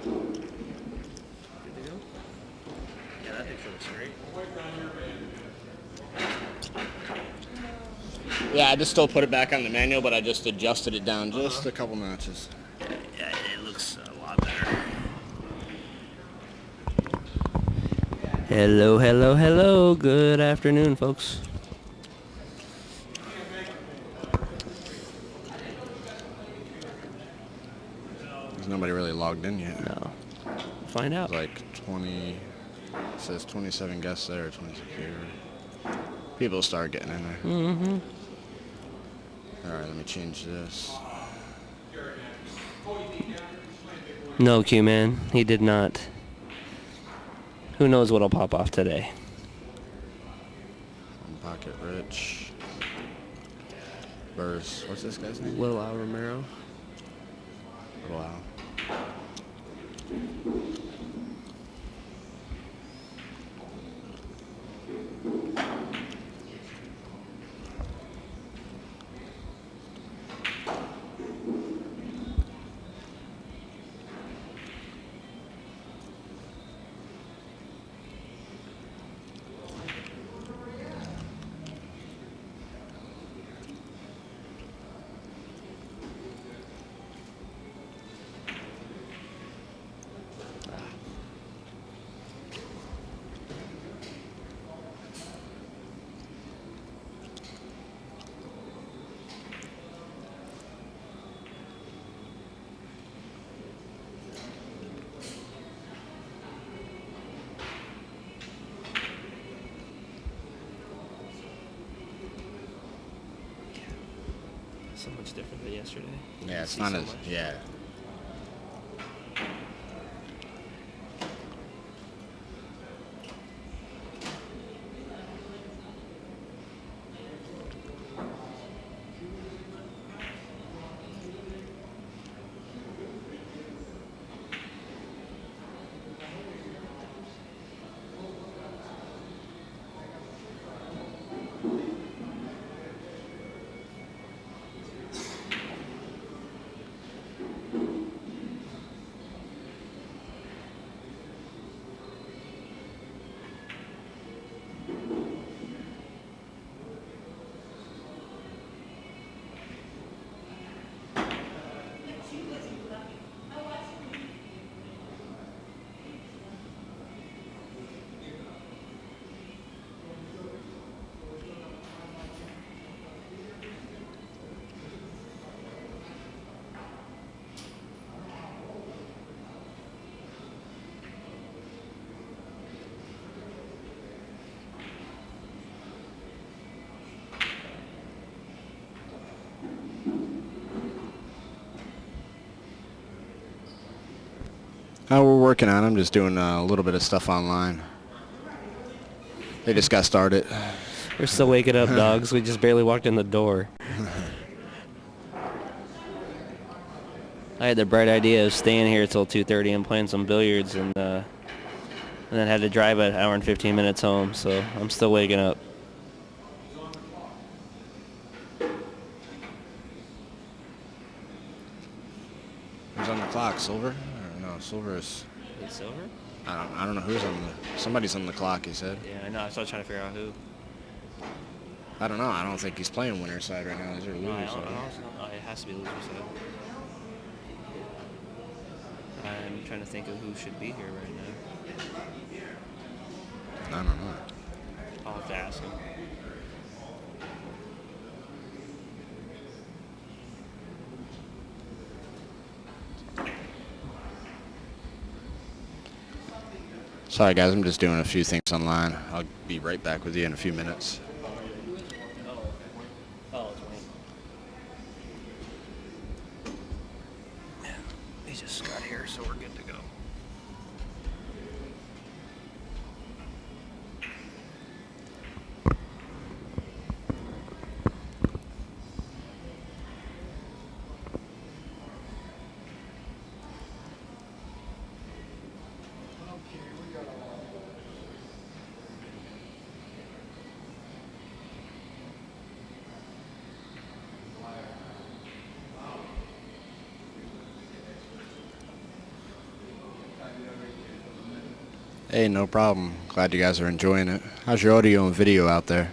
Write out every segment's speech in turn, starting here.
Good to go? Yeah, that thing feels great. Yeah, I just still put it back on the manual, but I just adjusted it down just a couple notches. Yeah, it looks a lot better. Hello, hello, hello. Good afternoon, folks. There's nobody really logged in yet. No. Find out. There's like 20, it says 27 guests there, 26 here. People start getting in there. Mm-hmm. All right, let me change this. No, Q-Man. He did not. Who knows what'll pop off today? Pocket Rich. Burrs. What's this guy's name? Little Al Romero. Wow. So much different than yesterday. Yeah, it's not as, yeah. We're working on it. I'm just doing a little bit of stuff online. They just got started. We're still waking up, dogs. We just barely walked in the door. I had the bright idea of staying here till 2:30 and playing some billiards, and then had to drive an hour and 15 minutes home, so I'm still waking up. Who's on the clock? Silver? Or no, Silver is. Is it Silver? I don't know who's on the. Somebody's on the clock. He said. Yeah, I know. I was still trying to figure out who. I don't know. I don't think he's playing winner side right now. Is there No, loser side? it has to be loser side. I'm trying to think of who should be here right now. I don't know. I'll have to ask him. Sorry, guys. I'm just doing a few things online. I'll be right back with you in a few minutes. Oh, it's Wayne. Yeah, he just got here, so we're good to go. Hey, no problem. Glad you guys are enjoying it. How's your audio and video out there?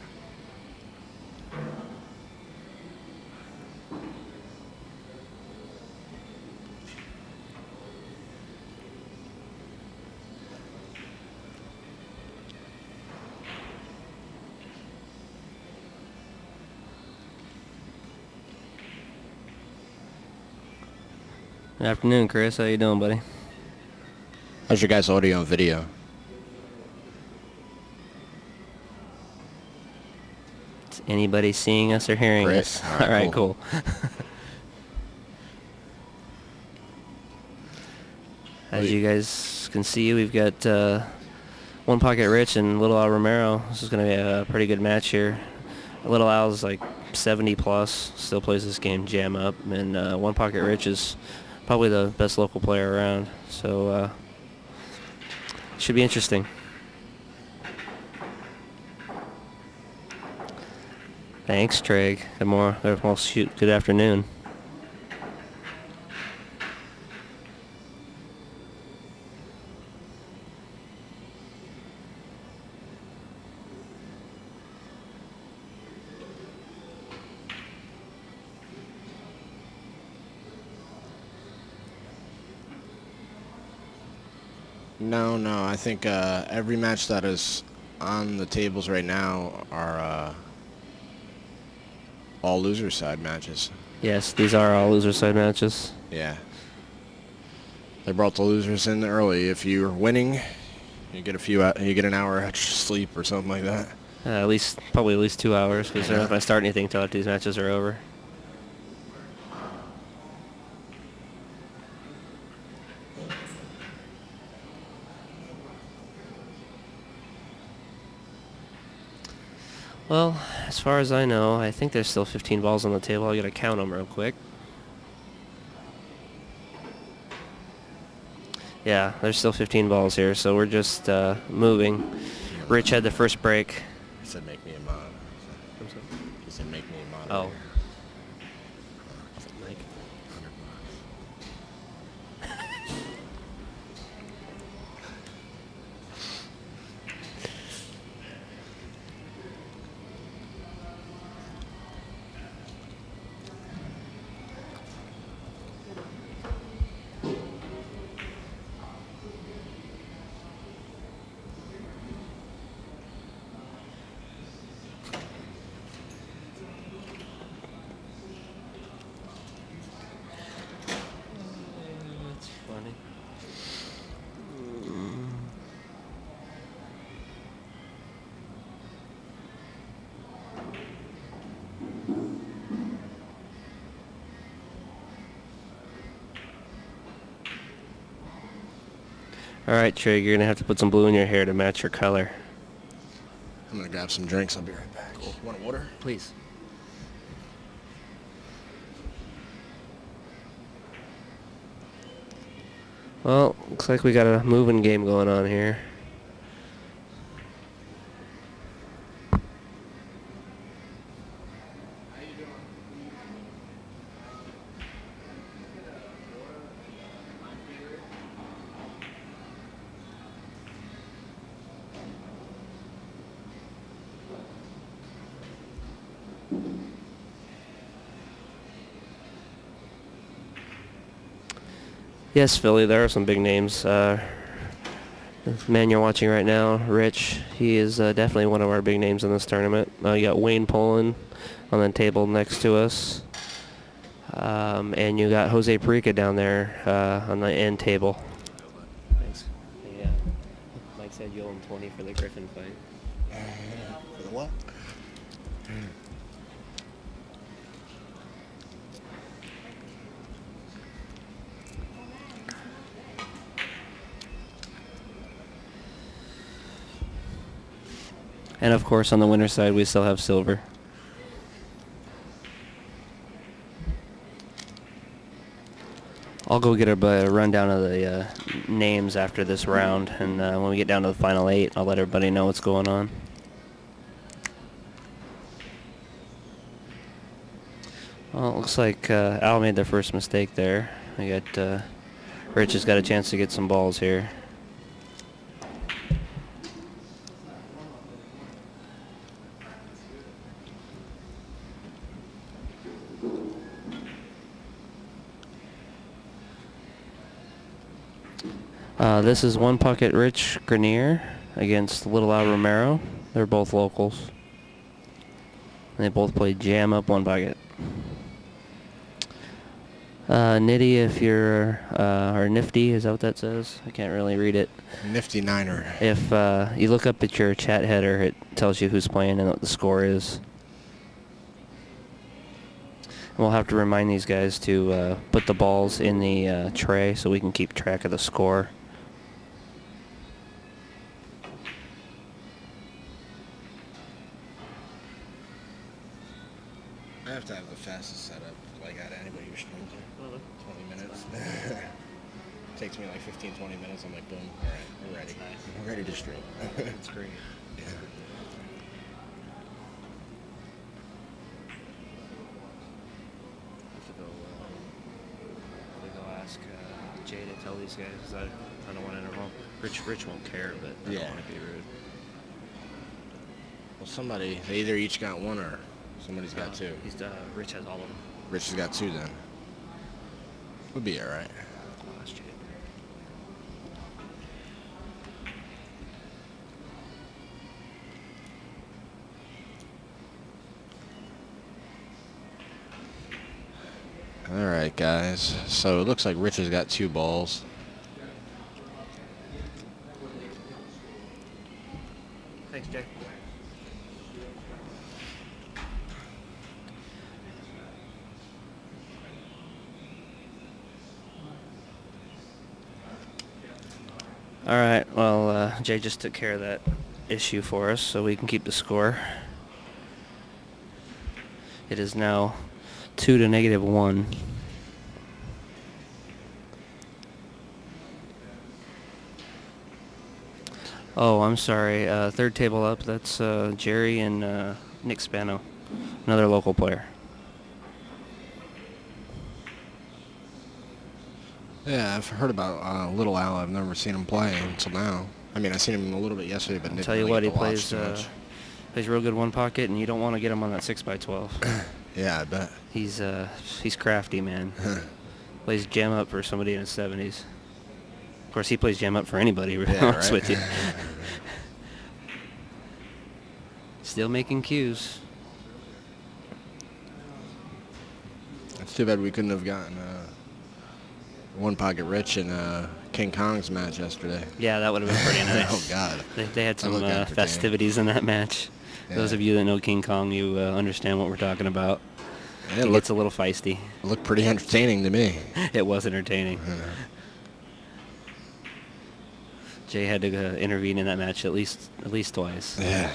Good afternoon, Chris. How you doing, buddy? How's your guys' audio and video? Is anybody seeing us or hearing Great. us? All right, Cool. As you guys can see, we've got One Pocket Rich and Little Al Romero. This is going to be a pretty good match here. Little Al's like 70 plus, still plays this game jam up, and One Pocket Rich is probably the best local player around. So should be interesting. Thanks, Treg. Good afternoon. No. I think every match that is on the tables right now are all loser side matches. Yes, these are all loser side matches. Yeah. They brought the losers in early. If you're winning, you get you get an hour extra sleep or something like that. Probably at least 2 hours, because they're not going to start anything until after these matches are over. Well, as far as I know, I think there's still 15 balls on the table. I got to count them real quick. Yeah, there's still 15 balls here, so we're just moving. Rich had the first break. He said make me a mod. He said make me a mod. Oh. That's funny. All right, Trig, you're going to have to put some blue in your hair to match your color. I'm going to grab some drinks. I'll be right back. Cool. Want water? Please. Well, looks like we got a moving game going on here. Yes, Philly, there are some big names. The man you're watching right now, Rich, he is definitely one of our big names in this tournament. You got Wayne Poland on the table next to us. And you got Jose Perica down there on the end table. Thanks. Yeah. Mike said you owe him 20 for the Griffin fight. For the what? And of course, on the winner's side, we still have silver. I'll go get a rundown of the names after this round, and when we get down to the final 8, I'll let everybody know what's going on. Well, it looks like Al made the first mistake there. I got Rich has got a chance to get some balls here. This is one pocket Rich Grenier against Little Al Romero. They're both locals. They both play jam up one pocket. Nitty, if you're, or Nifty, is that what that says? I can't really read it. Nifty Niner. If you look up at your chat header, it tells you who's playing and what the score is. We'll have to remind these guys to put the balls in the tray so we can keep track of the score. I have to have the fastest setup, like at anybody who streams here. 20 minutes. Takes me like 15, 20 minutes. I'm like, boom, all right, we're ready. Nice. We're ready to stream. That's great. Yeah. Go ask Jay to tell these guys, because I don't want to interrupt. Rich won't care, but I don't want to be rude. Well, somebody, they either each got one or somebody's got two. Rich has all of them. Rich has got two then. We'll be all right. I'll ask Jay. All right, guys. So it looks like Rich has got two balls. Thanks, Jay. All right, well, Jay just took care of that issue for us, so we can keep the score. It is now 2-1. Oh, I'm sorry. Third table up, that's Jerry and Nick Spano, another local player. Yeah, I've heard about Little Al. I've never seen him play until now. I mean, I seen him a little bit yesterday, but I'll didn't tell you really what, get he to watch plays too much. plays real good one pocket, and you don't want to get him on that 6x12. Yeah, I bet. He's crafty, man. Plays jam up for somebody in his 70s. Of course, he plays jam up for anybody, to be honest with you. Still making cues. It's too bad we couldn't have gotten one pocket Rich in King Kong's match yesterday. Yeah, that would have been pretty nice. Oh God. They had That some looked entertaining. festivities in that match. Yeah. Those of you that know King Kong, you understand what we're talking about. Yeah, It gets a little feisty. It looked pretty entertaining to me. It was entertaining. Yeah. Jay had to intervene in that match at least twice. Yeah.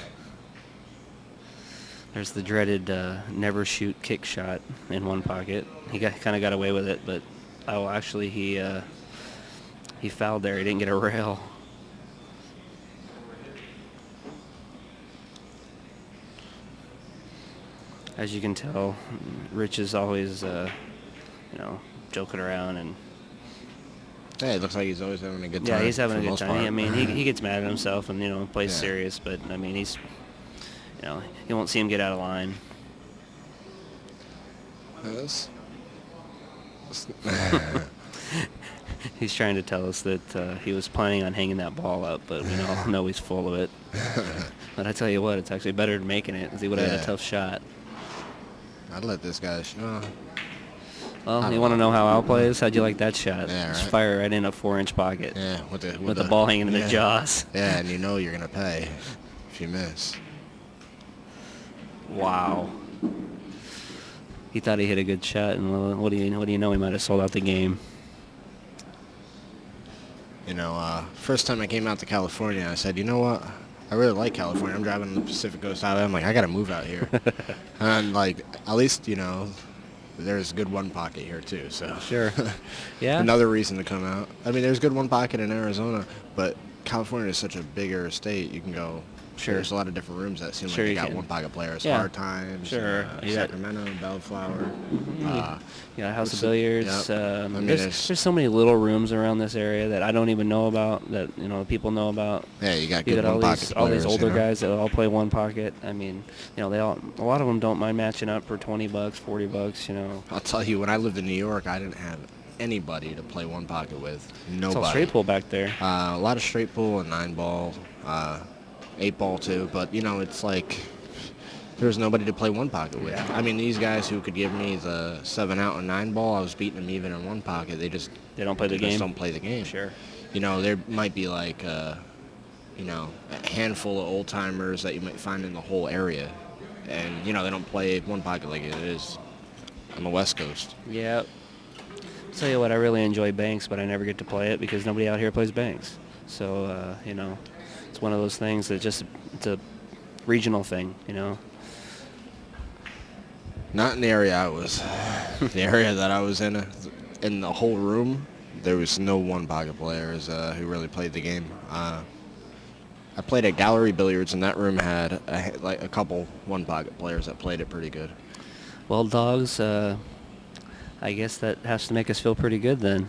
There's the dreaded never shoot kick shot in one pocket. He kind of got away with it, but actually he fouled there. He didn't get a rail. As you can tell, Rich is always joking around and. Hey, it looks like he's always having a good time. Yeah, he's having for a the good most time. part. I mean, he gets mad at himself and plays Yeah. serious, but I mean he's you won't see him get out of line. Yes. He's trying to tell us that he was planning on hanging that ball up, but we all know he's full of it. But I tell you what, it's actually better than making it, because he would have had Yeah. a tough shot. I'd let this guy. Well, you want to know how Al plays? How'd you like that shot? Yeah, Just right. fire right in a 4-inch pocket. Yeah, with the ball hanging in the jaws. Yeah, and you know you're gonna pay if you miss. Wow. He thought he hit a good shot, and what do you know? He might have sold out the game. First time I came out to California, I said, you know what? I really like California. I'm driving on the Pacific Coast Highway. I'm like, I gotta move out here. And at least there's good one pocket here too. So Sure. Yeah. another reason to come out. I mean, there's good one pocket in Arizona, but California is such a bigger state. You can go. Sure. There's a lot of different rooms that seem Sure like they you got can. one pocket players. Yeah. Hard Times. Sure. You got- Sacramento, Bellflower. House of Yep. Billiards. I mean, there's so many little rooms around this area that I don't even know about that people know about. Yeah, you got You good got one pocket all these players, older guys that all play one pocket. I mean, a lot of them don't mind matching up for $20, $40. I'll tell you, when I lived in New York, I didn't have anybody to play one pocket with. It's all Nobody. straight pool back there. A lot of straight pool and 9-ball, 8-ball too. But it's like there's nobody to play one pocket with. Yeah. I mean, these guys who could give me the 7-out and 9-ball, I was beating them even in one pocket. They Don't play the just game. don't play the game. Sure. There might be like a handful of old timers that you might find in the whole area, and they don't play one pocket like it is on the West Coast. Yeah. Tell you what, I really enjoy Banks, but I never get to play it because nobody out here plays Banks. So, it's one of those things that it's a regional thing, Not in the area I was. The area that I was in the whole room, there was no one pocket players who really played the game. I played at Gallery Billiards, and that room had a couple one pocket players that played it pretty good. Well, dogs, I guess that has to make us feel pretty good then.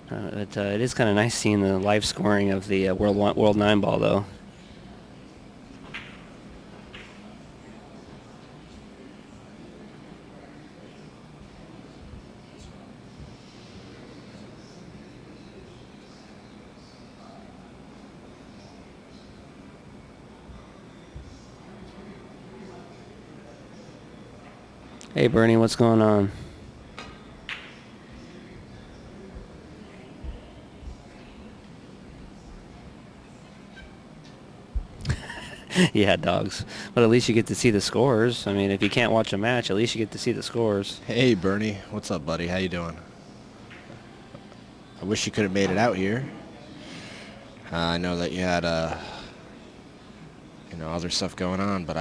It is kind of nice seeing the live scoring of the World 9-ball, though. Hey, Bernie, what's going on? Yeah, dogs. But at least you get to see the scores. I mean, if you can't watch a match, at least you get to see the scores. Hey, Bernie. What's up, buddy? How you doing? I wish you could have made it out here. I know that you had, other stuff going on, but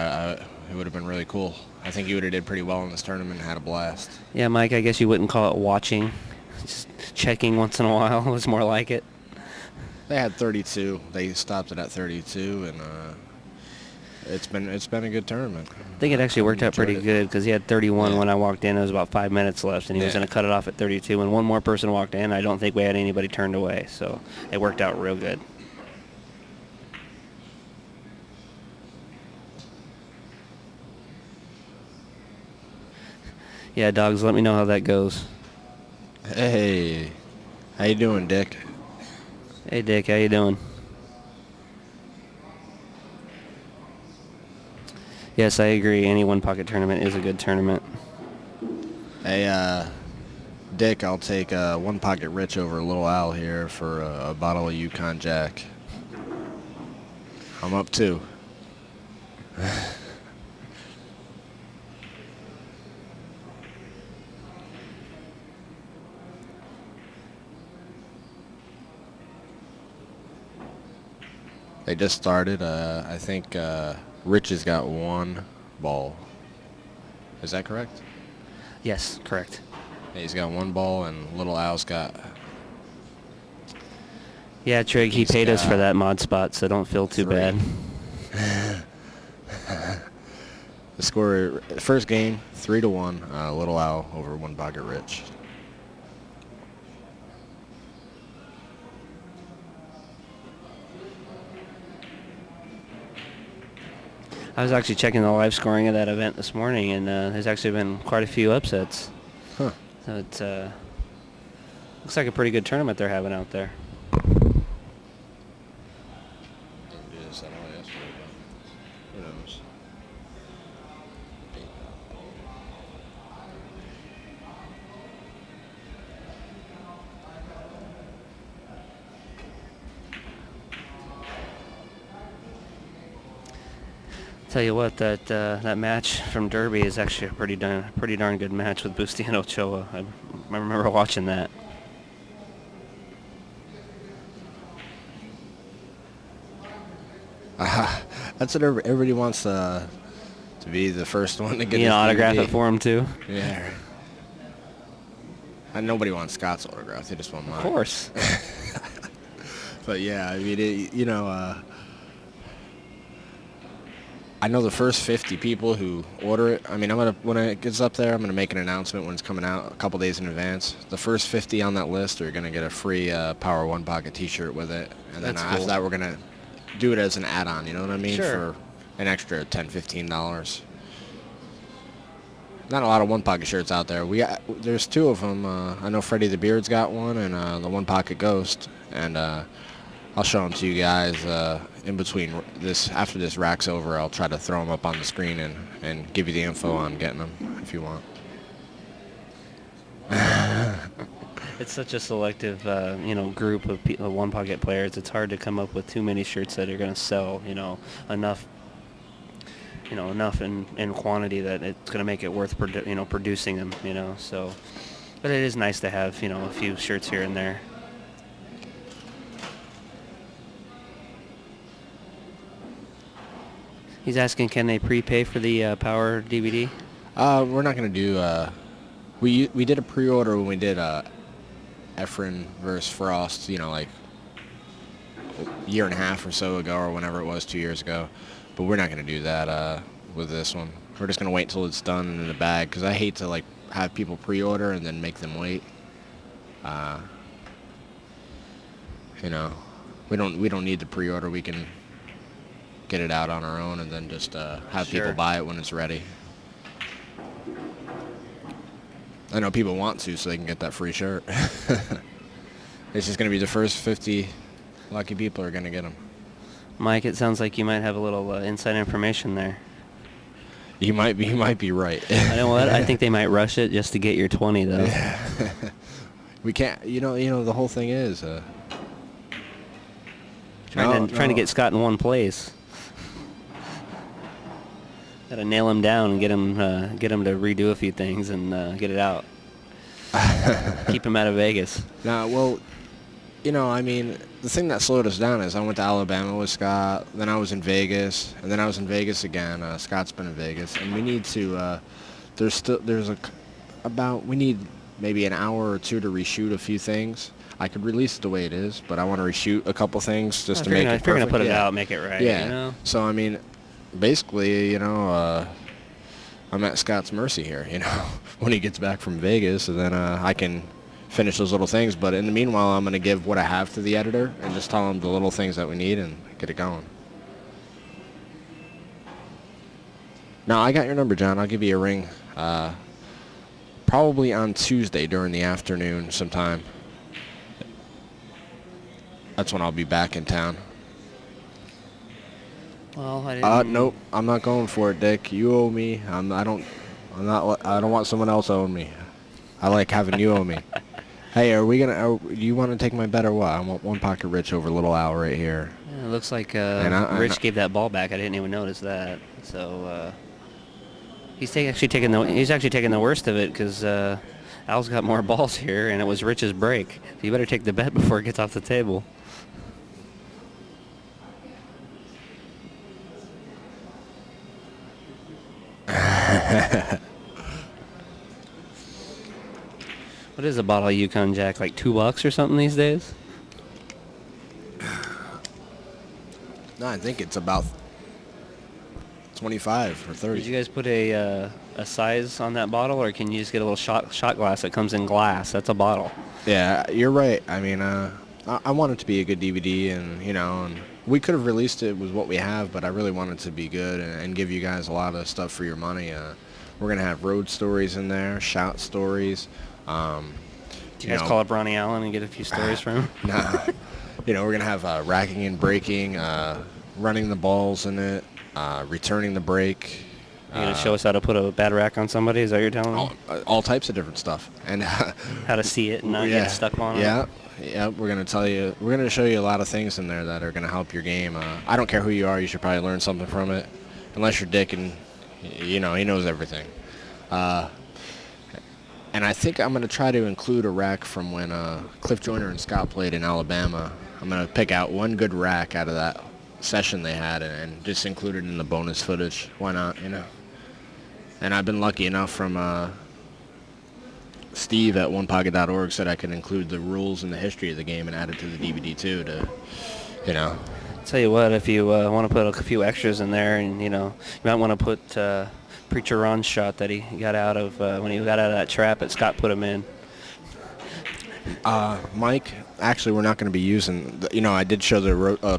it would have been really cool. I think you would have did pretty well in this tournament and had a blast. Yeah, Mike, I guess you wouldn't call it watching. Just checking once in a while was more like it. They had 32. They stopped it at 32, and it's been a good tournament. I think it actually worked out pretty good because he had 31 Yeah. when I walked in. It was about 5 minutes left, and he was Yeah. going to cut it off at 32. When one more person walked in, I don't think we had anybody turned away. So it worked out real good. Yeah, dogs, let me know how that goes. Hey, how you doing, Dick? Hey, Dick, how you doing? Yes, I agree. Any one-pocket tournament is a good tournament. Hey, Dick, I'll take one pocket Rich over Little Al here for a bottle of Yukon Jack. I'm up 2. They just started. I think Rich has got 1 ball. Is that correct? Yes, correct. Yeah, he's got 1 ball, and Little Al's got... Yeah, Trig, he He's paid us for got- that mod spot, so don't feel too 3. bad. The score, first game, 3-1, Little Al over one pocket Rich. I was actually checking the live scoring of that event this morning, and there's actually been quite a few upsets. Huh. So it looks like a pretty good tournament they're having out there. Who knows? Tell you what, that match from Derby is actually a pretty darn good match with Busti and Ochoa. I remember watching that. That's what everybody wants to be the first one to get You his know, autograph DVD. it for him too. Yeah. And nobody wants Scott's autograph. They just want mine. Of course. But yeah, I mean, I know the first 50 people who order it. I mean, when it gets up there, I'm gonna make an announcement when it's coming out a couple days in advance. The first 50 on that list are gonna get a free Power One Pocket T-shirt with it, and then That's after cool. that, we're gonna do it as an add-on. You know what I mean? Sure. For an extra $10, $15. not a lot of one pocket shirts out there. There's two of them. I know Freddie the Beard's got one, and the One Pocket Ghost, and I'll show them to you guys in between this. After this rack's over, I'll try to throw them up on the screen and give you the info on getting them if you want. It's such a selective, group of one pocket players. It's hard to come up with too many shirts that are going to sell, enough in quantity that it's going to make it worth producing them, so. But it is nice to have, a few shirts here and there. He's asking, can they prepay for the Power DVD? We're not going to do. We did a pre-order when we did Efren versus Frost, like a year and a half or so ago, or whenever it was, 2 years ago. But we're not going to do that with this one. We're just going to wait until it's done and in the bag, because I hate to have people pre-order and then make them wait. We don't need the pre-order. We can get it out on our own and then just have people buy it when it's ready. I know people want to, so they can get that free shirt. It's just going to be the first 50 lucky people are going to get them. Mike, it sounds like you might have a little inside information there. You might be right. You know what? I think they might rush it just to get your 20, though. We can't. The whole thing is trying to get Scott in one place. Got to nail him down and get him to redo a few things and get it out. Keep him out of Vegas. The thing that slowed us down is I went to Alabama with Scott, then I was in Vegas, and then I was in Vegas again. Scott's been in Vegas, and we need to. We need maybe an hour or two to reshoot a few things. I could release it the way it is, but I want to reshoot a couple things just to make it perfect. If you're gonna put it out, make it right. Yeah. So basically, I'm at Scott's mercy here, when he gets back from Vegas, and then I can finish those little things. But in the meanwhile, I'm going to give what I have to the editor and just tell him the little things that we need and get it going. Now, I got your number, John. I'll give you a ring probably on Tuesday during the afternoon sometime. That's when I'll be back in town. Well, I didn't. Nope. I'm not going for it, Dick. You owe me. I don't want someone else owing me. I like having you owe me. Hey, do you want to take my bet or what? I want One Pocket Rich over Little Al right here. Yeah, it looks like Rich gave that ball back. I didn't even notice that. So he's actually taking the worst of it, because Al's got more balls here, and it was Rich's break. So you better take the bet before it gets off the table. What is a bottle of Yukon Jack, like $2 or something these days? No, I think it's about 25 or 30. Did you guys put a size on that bottle, or can you just get a little shot glass that comes in glass? That's a bottle. Yeah, you're right. I want it to be a good DVD, and we could have released it with what we have, but I really want it to be good and give you guys a lot of stuff for your money. We're going to have road stories in there, shout stories. Do you guys call up Ronnie Allen and get a few stories from him? Nah. We're going to have racking and breaking, running the balls in it, returning the break. You're going to show us how to put a bad rack on somebody? Is that what you're telling me? All types of different stuff. And how to see it and not get stuck on it? Yeah, we're going to show you a lot of things in there that are going to help your game. I don't care who you are, you should probably learn something from it. Unless you're Dick and, he knows everything. And I think I'm going to try to include a rack from when Cliff Joyner and Scott played in Alabama. I'm going to pick out one good rack out of that session they had and just include it in the bonus footage. Why not, And I've been lucky enough from Steve at onepocket.org said I could include the rules and the history of the game and add it to the DVD too Tell you what, if you want to put a few extras in there, and you might want to put Preacher Ron's shot that he got out of when he got out of that trap that Scott put him in. Mike, actually we're not going to be using, I did show the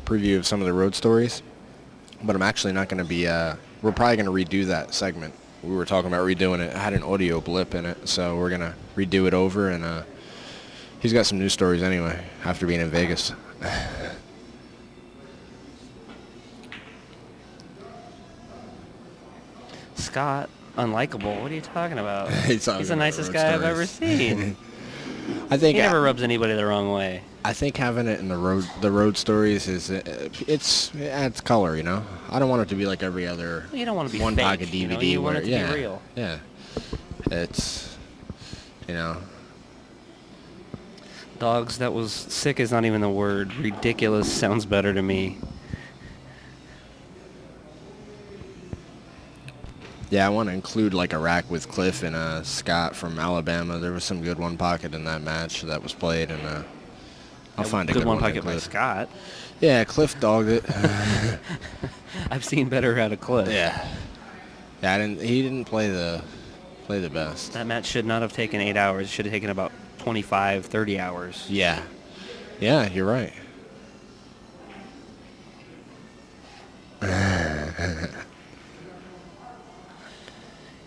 preview of some of the road stories, but I'm actually not going to be, we're probably going to redo that segment we were talking about redoing it. It had an audio blip in it, so we're gonna redo it over. And he's got some news stories anyway after being in Vegas. Scott, unlikable. What are you talking about? He's the nicest guy I've ever seen. I think he never rubs anybody the wrong way. I think having it in the road stories is it adds color, you know. I don't want it to be like every other. You don't want to be one fake, pocket DVD. You know? You want it to be real. Yeah, it's, you know. Dogs, that was sick is not even the word. Ridiculous sounds better to me. Yeah, I want to include like a rack with Cliff and Scott from Alabama. There was some good one pocket in that match that was played, and I'll find a good one one pocket by Scott. Yeah, Cliff dogged it. I've seen better out of Cliff. Yeah. Yeah, he didn't play the best. That match should not have taken 8 hours. It should have taken about 25, 30 hours. Yeah. Yeah, you're right.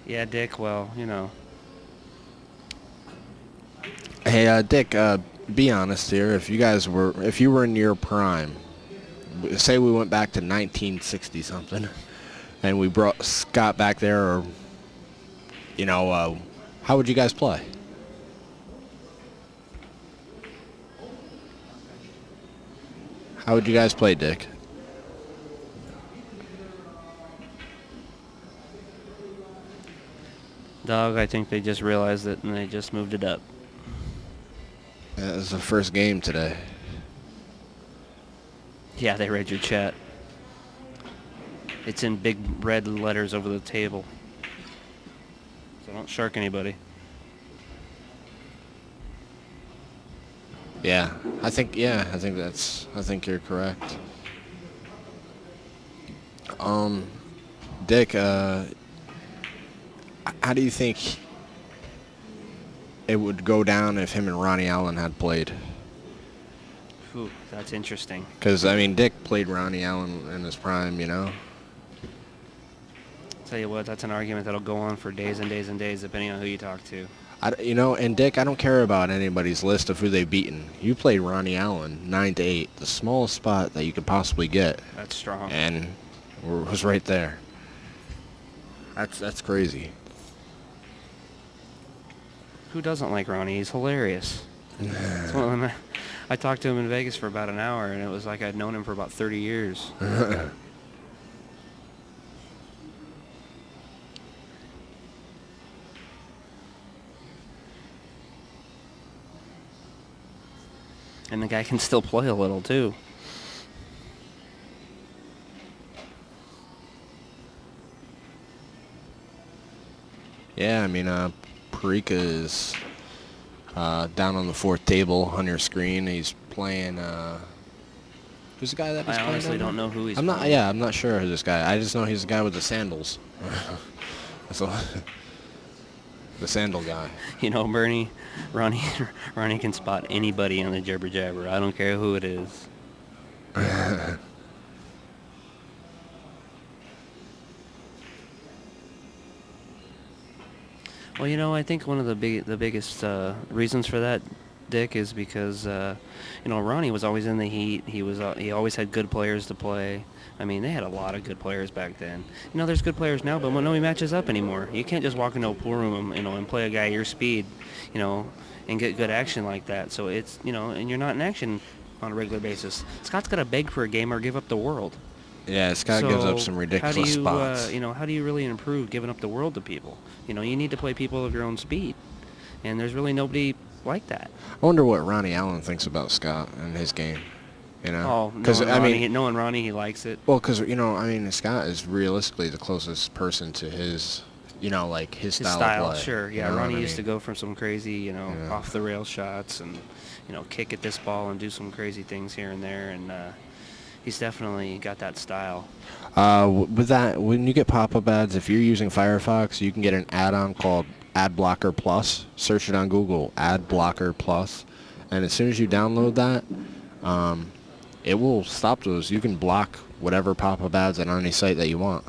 Yeah, Dick, well, you know. Hey, Dick, be honest here. If you were in your prime, say we went back to 1960 something, and we brought Scott back there, or, you know, how would you guys play? How would you guys play, Dick? Dog, I think they just realized it and they just moved it up. That was the first game today. Yeah, they read your chat. It's in big red letters over the table. So don't shark anybody. Yeah, I think you're correct. Dick, how do you think it would go down if him and Ronnie Allen had played? Ooh, that's interesting. Because, I mean, Dick played Ronnie Allen in his prime, you know? Tell you what, that's an argument that'll go on for days and days and days, depending on who you talk to. You know, and Dick, I don't care about anybody's list of who they've beaten. You played Ronnie Allen 9-8, the smallest spot that you could possibly get. That's strong. And was right there. That's crazy. Who doesn't like Ronnie? He's hilarious. I talked to him in Vegas for about an hour, and it was like I'd known him for about 30 years. And the guy can still play a little, too. Yeah, I mean, Parika is down on the fourth table on your screen. He's playing. Who's the guy that he's playing? I honestly don't know who he's playing. playing. Yeah, I'm not sure who this guy. I just know he's the guy with the sandals. So, the sandal guy. You know, Bernie, Ronnie can spot anybody on the jibber jabber. I don't care who it is. Well, you know, I think one of the biggest reasons for that, Dick, is because you know, Ronnie was always in the heat. He always had good players to play. I mean, they had a lot of good players back then. You know, there's good players now, but nobody matches up anymore. You can't just walk into a pool room, you know, and play a guy your speed, you know, and get good action like that. So it's, you know, and you're not in action on a regular basis. Scott's got to beg for a game or give up the world. Yeah, Scott gives up some ridiculous spots. You know, how do you really improve giving up the world to people? You know, you need to play people of your own speed, and there's really nobody like that. I wonder what Ronnie Allen thinks about Scott and his game. You know, because knowing Ronnie, he likes it. Well, because you know, I mean, Scott is realistically the closest person to his, you know, like his style of play. Sure, yeah. You know Ronnie used to go for some crazy, you know, Yeah. off the rail shots and, you know, kick at this ball and do some crazy things here and there, and he's definitely got that style. With that, when you get pop-up ads, if you're using Firefox, you can get an add-on called Ad Blocker Plus. Search it on Google, Ad Blocker Plus, and as soon as you download that, it will stop those. You can block whatever pop-up ads on any site that you want.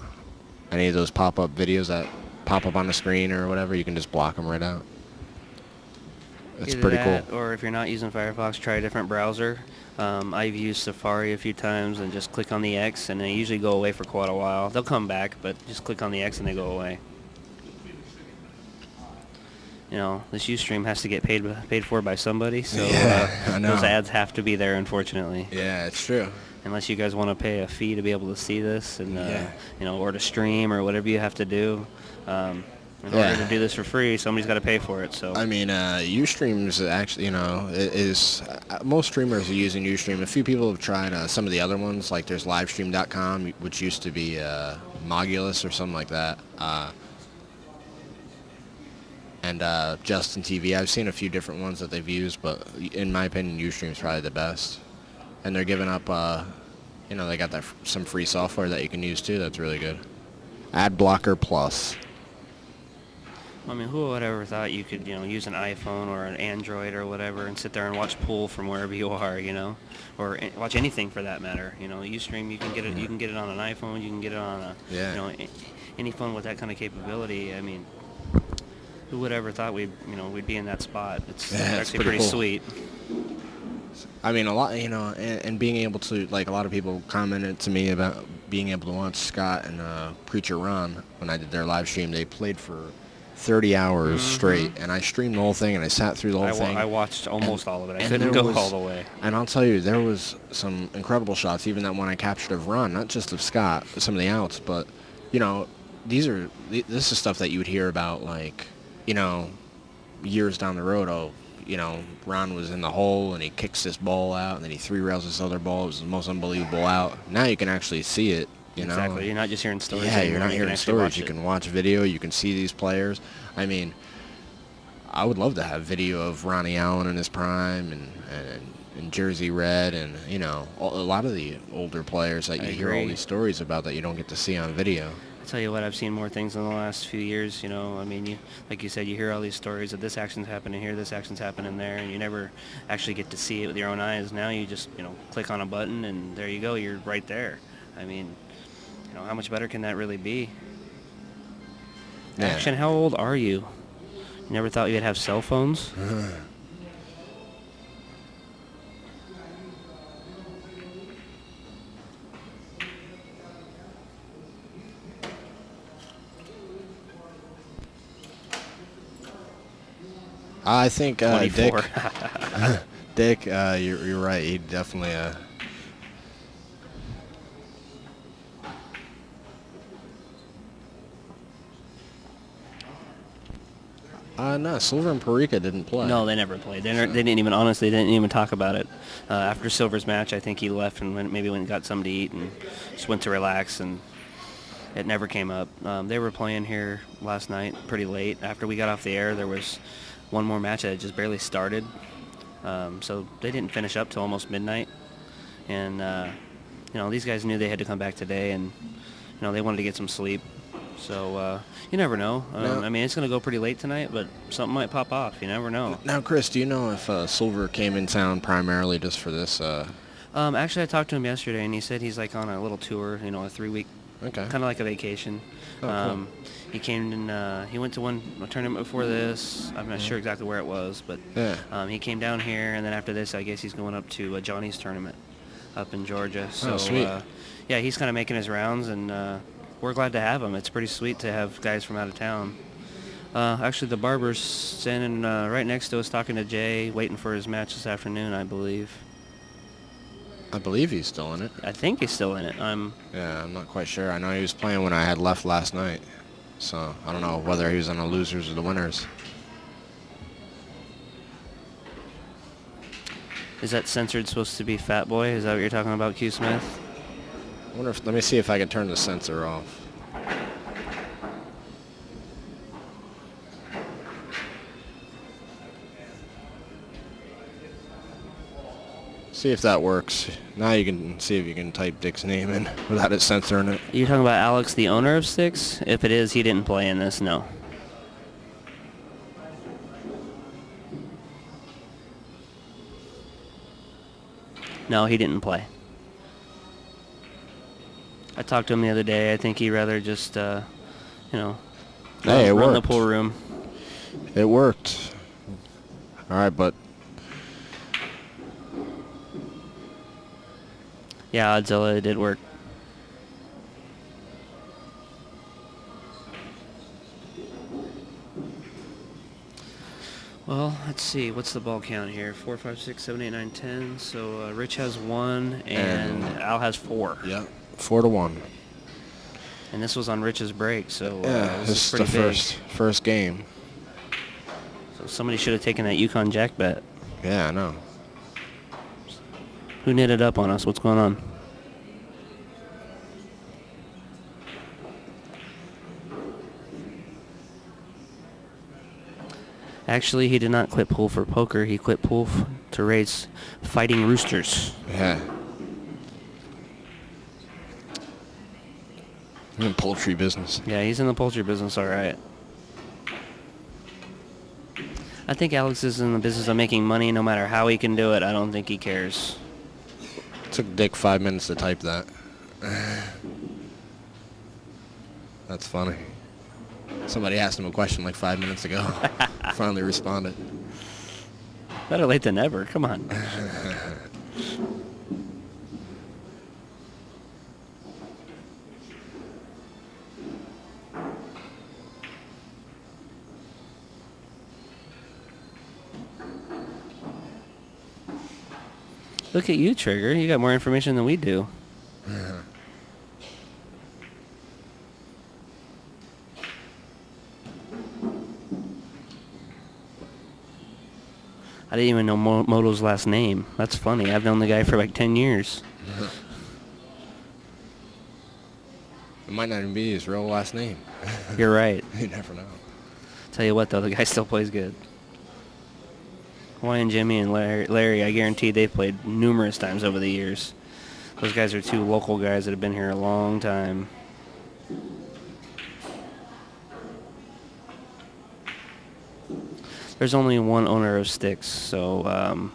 Any of those pop-up videos that pop up on the screen or whatever, you can just block them right out. It's Either pretty that, cool. or if you're not using Firefox, try a different browser. I've used Safari a few times and just click on the X, and they usually go away for quite a while. They'll come back, but just click on the X and they go away. You know, this Ustream has to get paid for by somebody, so I know. those ads have to be there, unfortunately. Yeah, it's true. Unless you guys want to pay a fee to be able to see this, and you know, or to stream or whatever you have to do. In order to do this for free, somebody's got to pay for it. So I mean, Ustream's actually, you know, is most streamers are using Ustream. A few people have tried some of the other ones, like there's Livestream.com, which used to be Mogulus or something like that, and Justin TV. I've seen a few different ones that they've used, but in my opinion, Ustream's probably the best. And they're giving up, you know, they got some free software that you can use too. That's really good. Ad Blocker Plus. I mean, who would ever thought you could, you know, use an iPhone or an Android or whatever and sit there and watch pool from wherever you are, you know, or watch anything for that matter. You know, Ustream, you can get it. You can get it on an iPhone. You can get it on a, you know, any phone with that kind of capability. I mean, who would ever thought we'd be in that spot? It's actually pretty cool. sweet. I mean, a lot, you know, and being able to, like, a lot of people commented to me about being able to watch Scott and Preacher Ron when I did their live stream. They played for 30 hours straight, and I streamed the whole thing, and I sat through the whole thing. I watched almost all of it. I couldn't go all the way. And I'll tell you, there was some incredible shots, even that one I captured of Ron, not just of Scott, some of the outs, but, you know, this is stuff that you would hear about, like, you know, years down the road. Oh, you know, Ron was in the hole, and he kicks this ball out, and then he three-rails this other ball. It was the most unbelievable out. Now you can actually see it. You know? Exactly. You're not just hearing stories. Yeah, you're not you hearing stories. You can watch video. You can see these players. I mean, I would love to have video of Ronnie Allen in his prime and Jersey Red and, you know, a lot of the older players that you hear all these stories about that you don't get to see on video. I tell you what, I've seen more things in the last few years. You know, I mean, like you said, you hear all these stories of this action's happening here, this action's happening there, and you never actually get to see it with your own eyes. Now you just, you know, click on a button and there you go. You're right there. I mean, you know, how much better can that really be? Yeah. Action, how old are you? You never thought you'd have cell phones? I think $24. Dick, you're right. He definitely. No, Silver and Parika didn't play. No, they never played. They didn't even talk about it. After Silver's match, I think he left and went and got something to eat and just went to relax, and it never came up. They were playing here last night pretty late. After we got off the air, there was one more match that had just barely started. So they didn't finish up till almost midnight. And, you know, these guys knew they had to come back today, and, you know, they wanted to get some sleep. So you never know. I mean, it's going to go pretty late tonight, but something might pop off. You never know. Now, Chris, do you know if Silver came in town primarily just for this? Actually, I talked to him yesterday, and he said he's like on a little tour, you know, a 3-week, kind of like a vacation. Oh, cool. He came and he went to one tournament before this. I'm not sure exactly where it was, but he came down here, and then after this, I guess he's going up to Johnny's tournament up in Georgia. So, sweet. Yeah, he's kind of making his rounds, and we're glad to have him. It's pretty sweet to have guys from out of town. Actually, the barber's standing right next to us talking to Jay, waiting for his match this afternoon, I believe. I believe he's still in it. I think he's still in it. Yeah, I'm not quite sure. I know he was playing when I had left last night. So, I don't know whether he was on the losers or the winners. Is that censored supposed to be Fat Boy? Is that what you're talking about, Q Smith? I wonder if, let me see if I can turn the sensor off. See if that works. Now you can see if you can type Dick's name in without it censoring it. You're talking about Alex, the owner of Styx? If it is, he didn't play in this, no. No, he didn't play. I talked to him the other day. I think he'd rather just, you know, Hey, it Run the worked. pool room. It worked. All right, but Yeah, Oddzilla, it did work. Well, let's see. What's the ball count here? 4, 5, 6, 7, 8, 9, 10. So Rich has 1 and Al has 4. yeah, 4-1. And this was on Rich's break, so Yeah, this this is is pretty the big. first game. So somebody should have taken that Yukon Jack bet. Yeah, I know. Who knitted up on us? What's going on? Actually, he did not quit pool for poker. He quit pool to raise fighting roosters. Yeah. I'm in poultry business. Yeah, he's in the poultry business, all right. I think Alex is in the business of making money no matter how he can do it. I don't think he cares. It took Dick 5 minutes to type that. That's funny. Somebody asked him a question like 5 minutes ago. Finally responded. Better late than never. Come on. Look at you, Trigger. You got more information than we do. I didn't even know Moto's last name. That's funny. I've known the guy for like 10 years. It might not even be his real last name. You're right. You never know. Tell you what, though, the guy still plays good. Hawaiian Jimmy and Larry, I guarantee they've played numerous times over the years. Those guys are 2 local guys that have been here a long time. There's only one owner of Sticks, so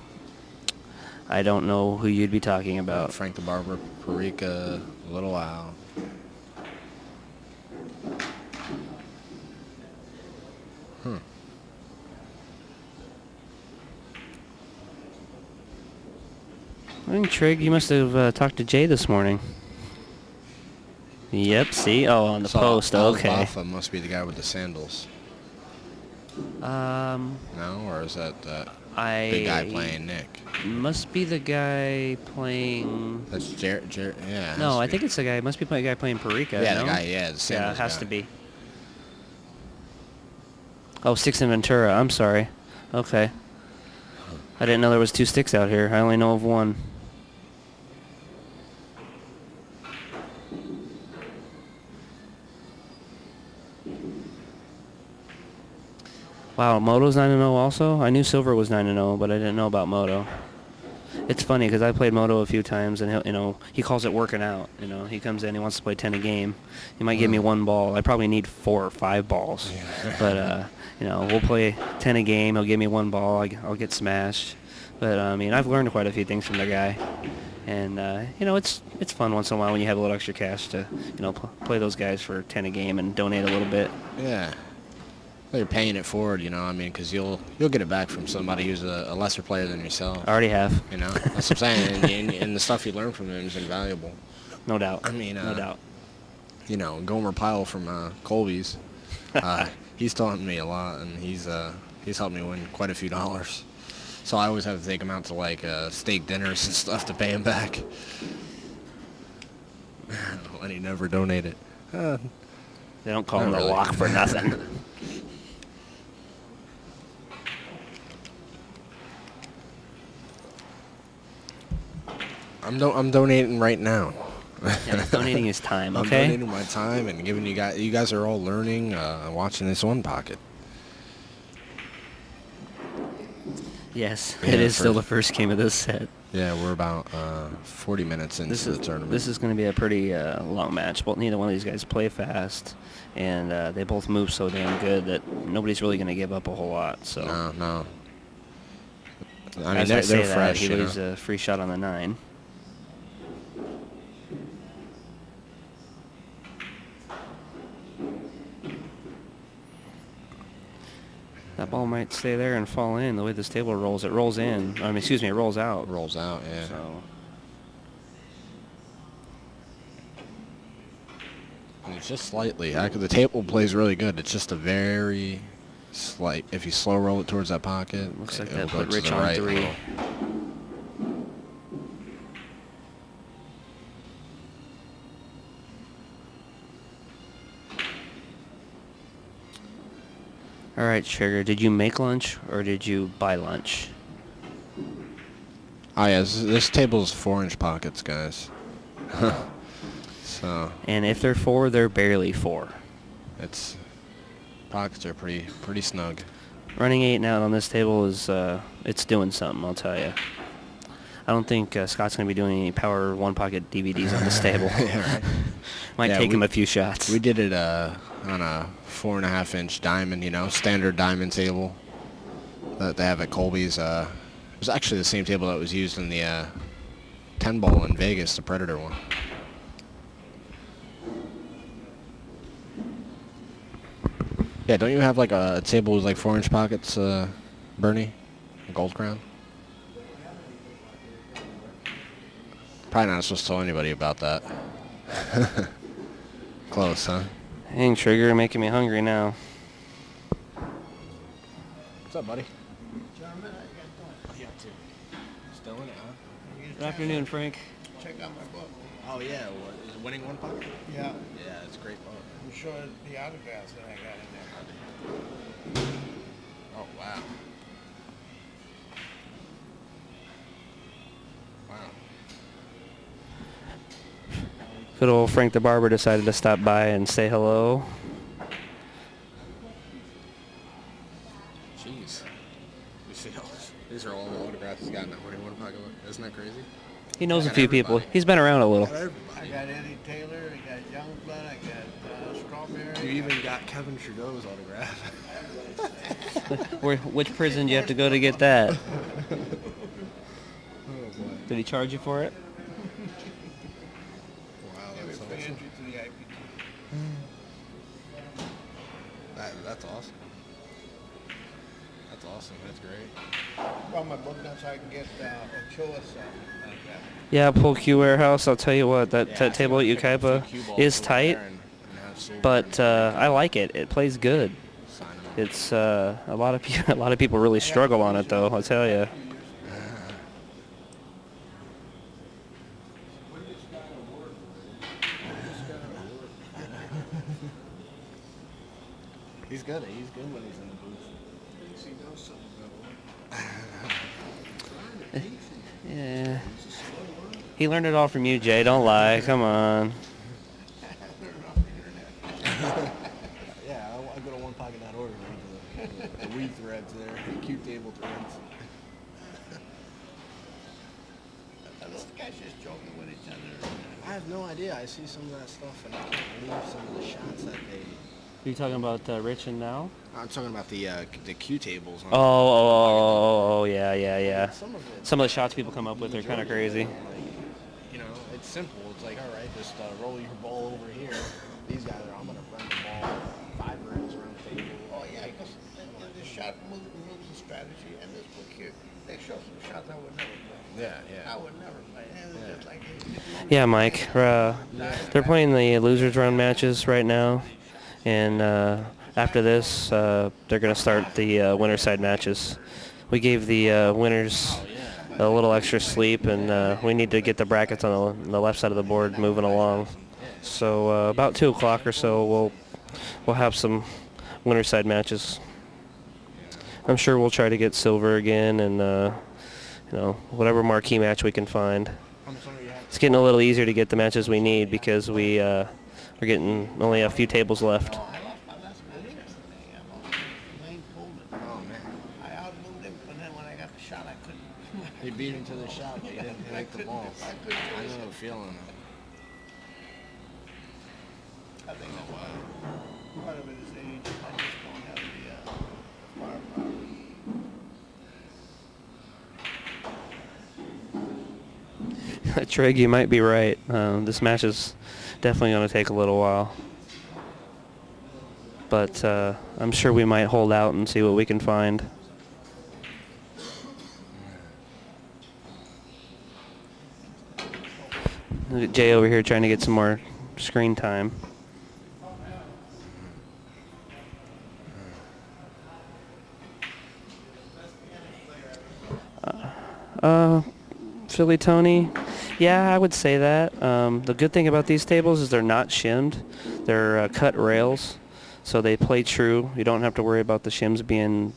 I don't know who you'd be talking about. Frank the Barber, Parika, Little Al. I think, Trig, you must have talked to Jay this morning. Yep, see? Oh, on the post, okay. Alfalfa must be the guy with the sandals. No, or is that the guy playing Nick? Must be the guy playing... That's Jared. Yeah. No, I think it's the guy. Must be the guy playing Parika. Yeah, no? the guy. Yeah, the Yeah, sandals it has guy. to be. Oh, Sticks and Ventura. I'm sorry. Okay. I didn't know there was 2 sticks out here. I only know of one. Wow, Moto's 9-0 also? I knew Silver was 9-0, but I didn't know about Moto. It's funny because I played Moto a few times, and he calls it working out. He comes in, he wants to play 10 a game. He might give me 1 ball. I probably need 4 or 5 balls. Yeah. But we'll play 10 a game. He'll give me 1 ball. I'll get smashed. But I've learned quite a few things from the guy, and it's fun once in a while when you have a little extra cash to play those guys for 10 a game and donate a little bit. Yeah. Well, you're paying it forward, because you'll get it back from somebody who's a lesser player than yourself. I already have. That's what I'm saying, and the stuff you learn from him is invaluable. No doubt. No doubt. Gomer Pyle from Colby's, he's taught me a lot, and he's helped me win quite a few dollars. So I always have to take him out to steak dinners and stuff to pay him back. And he never donated. They don't call him Not the really. lock for nothing. I'm donating right now. Yeah, he's donating his time, I'm okay? donating my time and giving you guys. You guys are all learning, watching this one pocket. Yes, Yeah, it is still the first game of this set. Yeah, we're about 40 minutes into the tournament. This is going to be a pretty long match. Well, neither one of these guys play fast, and they both move so damn good that nobody's really going to give up a whole lot. So No. As they're say fresh. that, he leaves a free shot on the 9. That ball might stay there and fall in the way this table rolls. It rolls in. Excuse me, it rolls out. Rolls out, yeah. So. And it's just slightly. The table plays really good. It's just a very slight. If you slow roll it towards that pocket, Looks like it'll that go put to Rich the on right 3. little. All right, Sugar, did you make lunch or did you buy lunch? Oh yeah, this table's 4-inch pockets, guys. So. And if they're 4, they're barely 4. It's pockets are pretty snug. Running 8 now on this table is it's doing something, I'll tell you. I don't think Scott's going to be doing any Power One Pocket DVDs on this table. Yeah, right. Might take him a few shots. We did it on a 4.5-inch diamond, standard diamond table that they have at Colby's. It was actually the same table that was used in the 10 ball in Vegas, the Predator one. Yeah, don't you have like a table with like 4-inch pockets, Bernie? A Gold Crown? Probably not supposed to tell anybody about that. Close, huh? Dang, Trigger, making me hungry now. What's up, buddy? Gentlemen, how you guys doing? Still in it, huh? Good afternoon, Frank. Check out my book. Oh, yeah. What, is it Winning One Pocket? Yeah. Yeah, it's a great book. I'm sure the autographs that I got in there. Oh, wow. Wow. Good old Frank the Barber decided to stop by and say hello. Jeez. You see all this? These are all the autographs he's got in that Winning One Pocket book. Isn't that crazy? He knows a got few everybody. people. He's been around a little. I got Eddie Taylor, I got Youngblood, I got Strawberry. You even got Kevin Trudeau's autograph. Which prison do you have to go to get that? Oh, boy. Did he charge you for it? Wow, Free that's awesome. entry to the IPT. That's awesome. That's awesome. That's great. Brought my book down so I can get Ochoa's autograph. Yeah, Pull Q Warehouse. I'll tell you what, that table at Ukaipa is tight, but I like it. It plays good. It's a lot of people really struggle on it though. I'll tell you. He's good. He's good when he's in the booth. Thinks he knows something about Yeah. He learned it all from you, Jay. Don't lie. Come on. Yeah, I go to onepocket.org and read the weed threads there, the cute table threads. Are those guys just joking with each other? I have no idea. I see some of that stuff and I can't believe some of the shots that they... Are you talking about Rich and now? I'm talking about the Q tables. Oh, yeah. Some of it. Some of the shots people come up with are kind of crazy. Like, it's simple. It's like, all right, just roll your ball over here. These guys are, I'm going to run the ball 5 rounds around the table. Oh yeah, because the shot moves and strategy, and this book here, they show some shots I would never play. Yeah. I would never play. And it's just like Yeah, Mike. They're playing the losers round matches right now, and after this, they're going to start the winner side matches. We gave the winners a little extra sleep, and we need to get the brackets on the left side of the board moving along. So about 2 o'clock or so, we'll have some winner side matches. I'm sure we'll try to get silver again, and whatever marquee match we can find. It's getting a little easier to get the matches we need because we're getting only a few tables left. I lost my last match yesterday. Lane Pullman. Oh, man. I outmoved him, but then when I got the shot, I couldn't. He beat him to the shot, but he didn't hit the ball. I couldn't. I know the feeling. I think that part of it is age. I just don't have the firepower. Trig, you might be right. This match is definitely going to take a little while. but I'm sure we might hold out and see what we can find. Look at Jay over here trying to get some more screen time. Philly Tony, yeah, I would say that. The good thing about these tables is they're not shimmed. They're cut rails, so they play true. You don't have to worry about the shims being,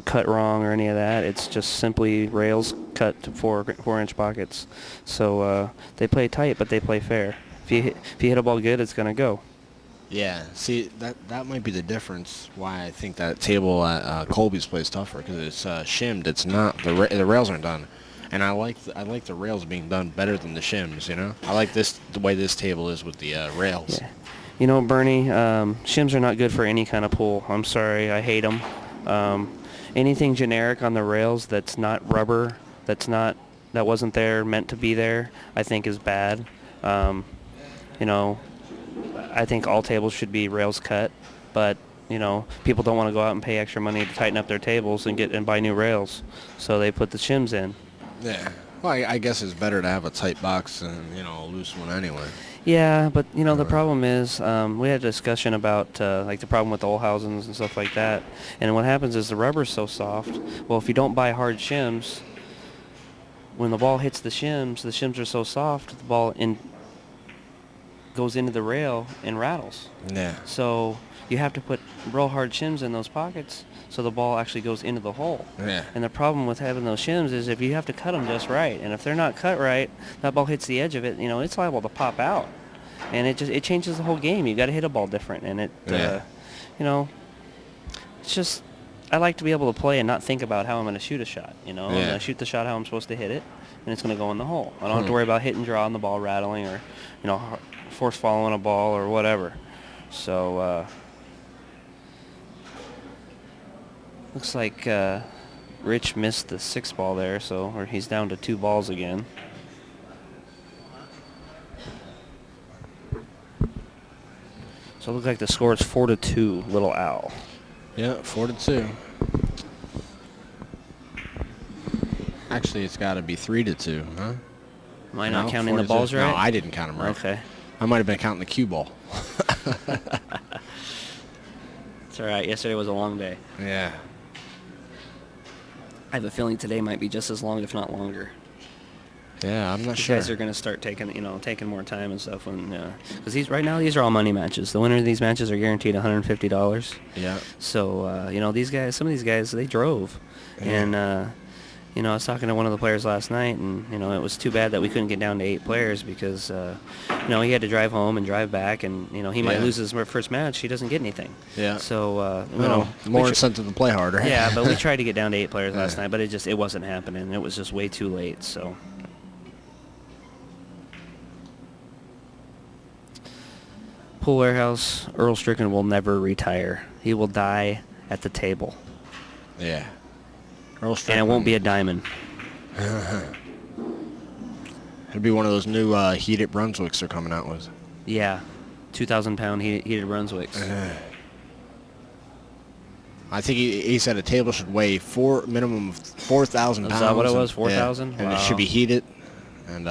cut wrong or any of that. It's just simply rails cut to 4-inch pockets. So they play tight, but they play fair. If you hit a ball good, it's gonna go. Yeah, see, that might be the difference why I think that table at Colby's plays tougher, because it's shimmed. It's not, the rails aren't done. And I like the rails being done better than the shims, I like the way this table is with the rails. Yeah. Bernie, shims are not good for any kind of pool. I'm sorry, I hate them. Anything generic on the rails that's not rubber, that wasn't there, meant to be there, I think is bad. I think all tables should be rails cut, but people don't want to go out and pay extra money to tighten up their tables and buy new rails, so they put the shims in. Yeah. Well, I guess it's better to have a tight box than a loose one anyway. Yeah, but the problem is we had a discussion about the problem with the old housings and stuff like that. And what happens is the rubber's so soft. Well, if you don't buy hard shims, when the ball hits the shims are so soft, the ball goes into the rail and rattles. Yeah. So you have to put real hard shims in those pockets so the ball actually goes into the hole. Yeah. And the problem with having those shims is if you have to cut them just right, and if they're not cut right, that ball hits the edge of it, it's liable to pop out. And it changes the whole game. You got to hit a ball different, and it's just, I like to be able to play and not think about how I'm going to shoot a shot. I'm going to shoot the shot how I'm supposed to hit it, and it's going to go in the hole. I don't have to worry about hit and draw and the ball rattling or force following a ball or whatever. So looks like Rich missed the 6 ball there, or he's down to 2 balls again. So it looks like the score is 4-2, Little Owl. Yeah, 4-2. Actually, it's got to be 3-2, huh? Am I not counting the balls right? No, I didn't count them right. Okay. I might have been counting the cue ball. It's all right. Yesterday was a long day. Yeah. I have a feeling today might be just as long, if not longer. Yeah, I'm not These sure. guys are going to start taking more time and stuff because right now these are all money matches. The winner of these matches are guaranteed $150. Yeah. So these guys, some of these guys, they drove, and I was talking to one of the players last night, and it was too bad that we couldn't get down to 8 players because he had to drive home and drive back, and he might lose his first match. He doesn't get anything. Yeah. So more incentive to play harder. Yeah, but we tried to get down to 8 players last night, but it wasn't happening. It was just way too late. So. Pool Warehouse, Earl Strickland will never retire. He will die at the table. Yeah. Earl Strickland. And it won't be a diamond. It'll be one of those new heated Brunswicks they're coming out with. Yeah. 2,000-pound heated Brunswicks. I think he said a table should weigh minimum of 4,000 pounds. Is that what it was, 4,000? Yeah. And it should be heated. And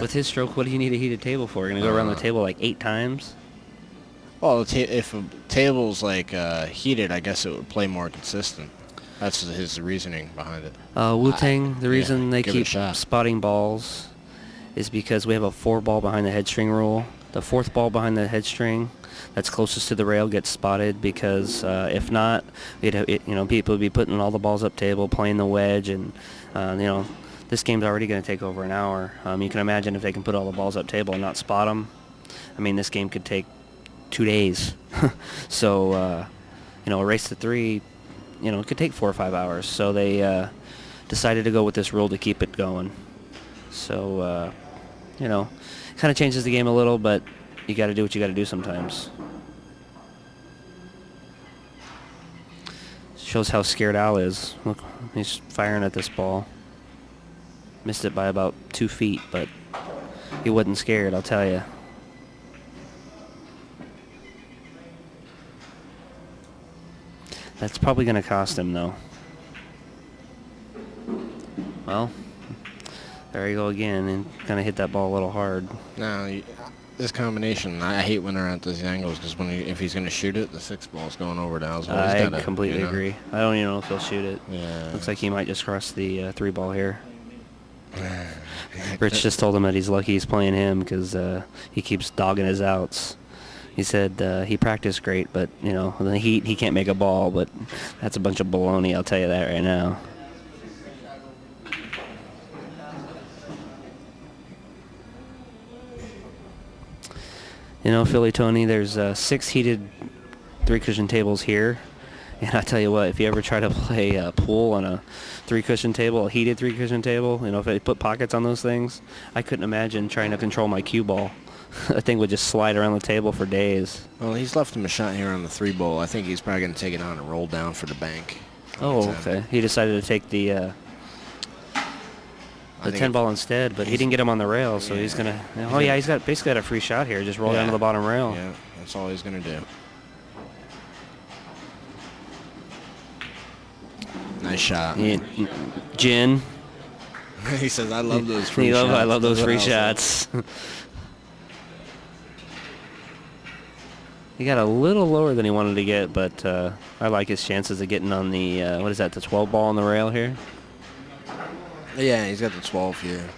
with his stroke, what do you need a heated table for? You're going to go around the table like 8 times? Well, if a table's heated, I guess it would play more consistent. That's his reasoning behind it. Wu-Tang, the reason they give it a keep shot. spotting balls is because we have a 4-ball behind the headstring rule. The 4th ball behind the headstring that's closest to the rail gets spotted because if not, people would be putting all the balls up table, playing the wedge, and this game's already going to take over an hour. You can imagine if they can put all the balls up table and not spot them. I mean, this game could take 2 days. So, a race to 3, it could take 4 or 5 hours. So they decided to go with this rule to keep it going. So, kind of changes the game a little, but you got to do what you got to do sometimes. Shows how scared Al is. Look, he's firing at this ball. Missed it by about 2 feet, but he wasn't scared, I'll tell you. That's probably going to cost him, though. Well, there you go again, and kind of hit that ball a little hard. Now, this combination, I hate when they're at these angles because if he's going to shoot it, the 6 ball's going over to Ellsworth. I completely agree. I don't even know if he'll shoot it. Yeah. Looks like he might just cross the 3 ball here. Rich just told him that he's lucky he's playing him because he keeps dogging his outs. He said he practiced great, but, you know, in the heat he can't make a ball, but that's a bunch of baloney, I'll tell you that right now. You know, Philly Tony, there's 6 heated 3-cushion tables here. And I tell you what, if you ever try to play pool on a 3-cushion table, a heated 3-cushion table, you know, if they put pockets on those things, I couldn't imagine trying to control my cue ball. That thing would just slide around the table for days. Well, he's left him a shot here on the 3 ball. I think he's probably going to take it on and roll down for the bank. Oh, okay. He decided to take the 10 ball instead, but he didn't get him on the rail, so he's going to... Oh, yeah, he's basically got a free shot here. Just roll down to the bottom rail. Yeah, that's all he's going to do. Nice shot. Gin. He says, I love those free shots. I love those free shots. He got a little lower than he wanted to get, but I like his chances of getting on the, what is that, the 12 ball on the rail here? Yeah, he's got the 12 here.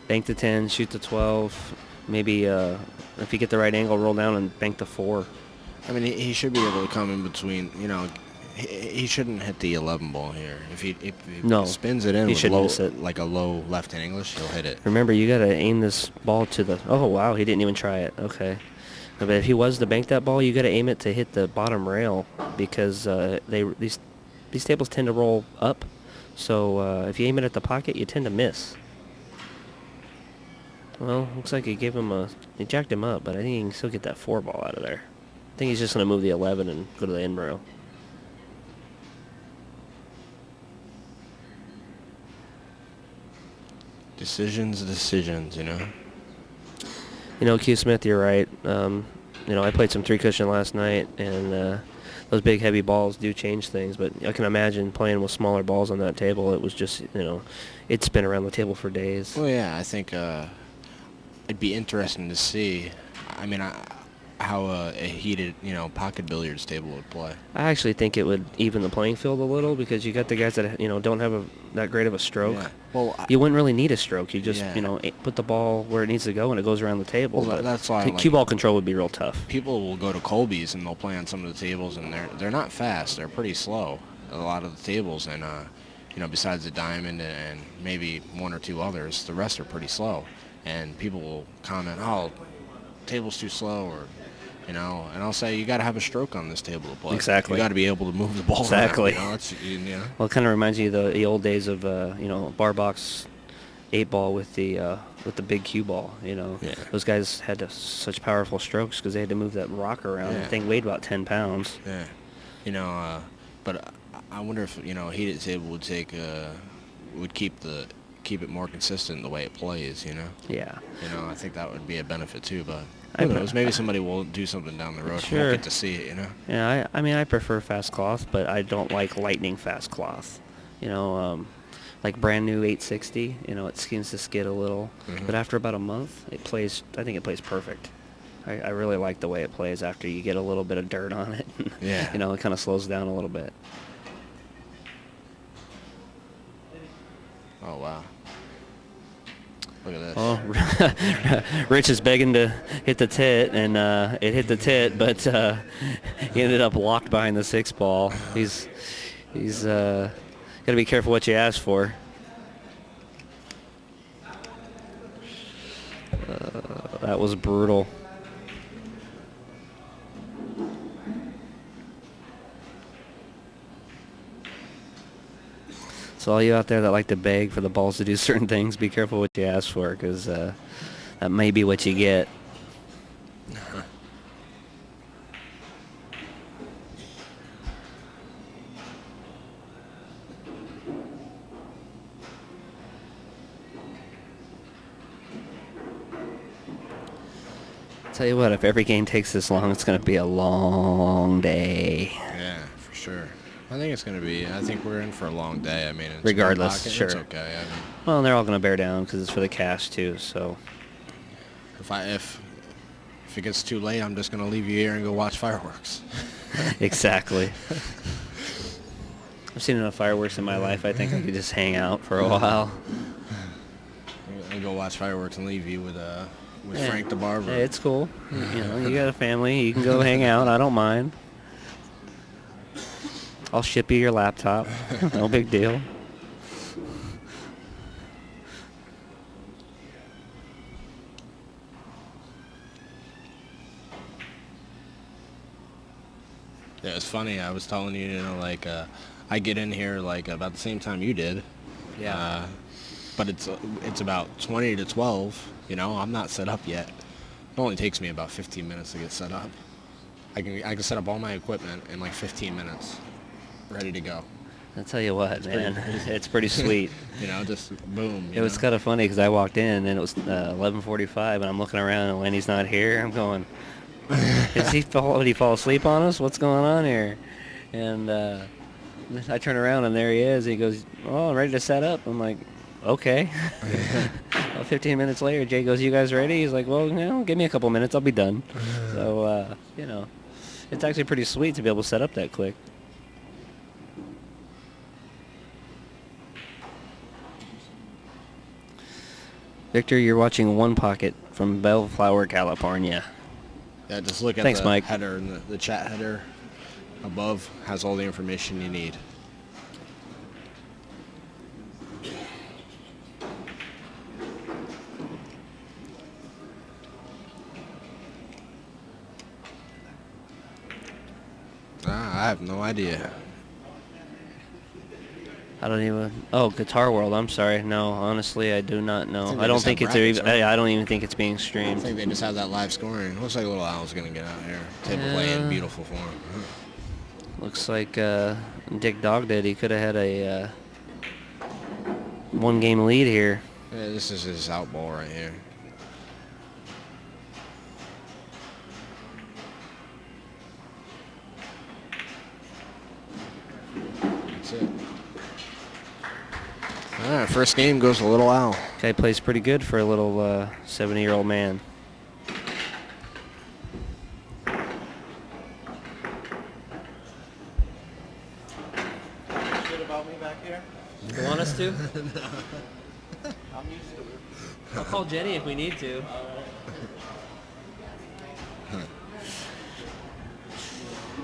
Bank the 10, shoot the 12. Maybe if you get the right angle, roll down and bank the 4. I mean, he should be able to come in between, you know. He shouldn't hit the 11 ball here. If he spins it in with like a low left-hand English, he'll hit it. Remember, you got to aim this ball to the... Oh, wow, he didn't even try it. Okay. But if he was to bank that ball, you got to aim it to hit the bottom rail because these tables tend to roll up. So if you aim it at the pocket, you tend to miss. Well, looks like he jacked him up, but I think he can still get that 4 ball out of there. I think he's just going to move the 11 and go to the end rail. Decisions, you know. You know, Q Smith, you're right. You know, I played some 3-cushion last night, and those big, heavy balls do change things. But I can imagine playing with smaller balls on that table. It was just, you know, it'd spin around the table for days. Well, yeah, I think it'd be interesting to see. I mean, how a heated, you know, pocket billiards table would play. I actually think it would even the playing field a little because you got the guys that, you know, don't have that great of a stroke. Yeah. Well, you wouldn't really need a stroke. You just, you know, put the ball where it needs to go and it goes around the table. Well, that's why cue ball control would be real tough. People will go to Colby's and they'll play on some of the tables and they're not fast. They're pretty slow. A lot of the tables and you know, besides the Diamond and maybe 1 or 2 others, the rest are pretty slow. And people will comment, "Oh, table's too slow," or you know, and I'll say you got to have a stroke on this table to play. Exactly. You got to be able to move the ball. Exactly. Around, you know, Well, it kind of reminds you of the old days of you know, bar box 8 ball with the big cue ball. You know, those guys had such powerful strokes because they had to move that rock around. The thing weighed about 10 pounds. Yeah. You know, but I wonder if, you know, a heated table would keep it more consistent the way it plays. You know. Yeah. You know, I think that would be a benefit too, but. Who knows? Maybe somebody will do something down the road. Sure. We'll get to see it, you know? Yeah, I mean, I prefer fast cloth, but I don't like lightning fast cloth. You know, like brand new 860, you know, it seems to skid a little. Mm-hmm. But after about a month, I think it plays perfect. I really like the way it plays after you get a little bit of dirt on it. Yeah. You know, it kind of slows down a little bit. Oh, wow. Look at this. Oh, Rich is begging to hit the tit, and it hit the tit, but he ended up locked behind the 6 ball. He's got to be careful what you ask for. That was brutal. So all you out there that like to beg for the balls to do certain things, be careful what you ask for, because that may be what you get. Tell you what, if every game takes this long, it's going to be a long day. Yeah, for sure. I think we're in for a long day. I mean, it's regardless, pocket, sure. It's okay. I mean, well, they're all going to bear down because it's for the cash too. So if it gets too late, I'm just gonna leave you here and go watch fireworks. exactly. I've seen enough fireworks in my life. I think I could just hang out for a while. And go watch fireworks and leave you with Yeah. Frank the barber. Hey, it's cool. You got a family. You can go hang out. I don't mind. I'll ship you your laptop. No big deal. Yeah, it's funny. I was telling you, I get in here like about the same time you did. Yeah. But it's about 20 to 12. I'm not set up yet. It only takes me about 15 minutes to get set up. I can set up all my equipment in like 15 minutes, ready to go. I'll tell you what, man. It's pretty sweet. Just boom. It was kind of funny because I walked in and it was 11:45 and I'm looking around and Lenny's not here. I'm going, did he fall asleep on us? What's going on here? And I turn around and there he is. He goes, oh, I'm ready to set up. I'm like, okay. Well, 15 minutes later, Jay goes, you guys ready? He's like, well, give me a couple minutes. I'll be done. So, it's actually pretty sweet to be able to set up that quick. Victor, you're watching One Pocket from Bellflower, California. Yeah, just look at Thanks, the Mike. header, and the chat header above has all the information you need. I have no idea. I don't even. Oh, Guitar World. I'm sorry. No, honestly, I do not know. they I don't just think have it's brackets, even. right? I don't even think it's being I streamed. think they just have that live scoring. Looks like little Al's gonna get out here. Table play in beautiful form. Looks like Dick Dog did. He could have had a one-game lead here. Yeah, this is his out ball right here. That's it. All right, first game goes to little Al. Guy plays pretty good for a little 70-year-old man. Shit about me back here? You want us to? I'm used to it. I'll call Jenny if we need to.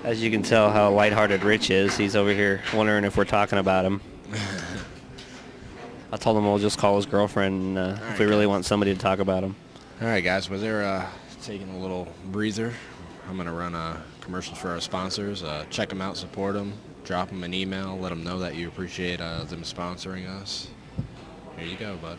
As you can tell how lighthearted Rich is, he's over here wondering if we're talking about him. I told him we'll just call his girlfriend if we really want somebody to talk about him. All right, guys, well, they're taking a little breather. I'm going to run commercials for our sponsors. Check them out, support them, drop them an email, let them know that you appreciate them sponsoring us. Here you go, bud.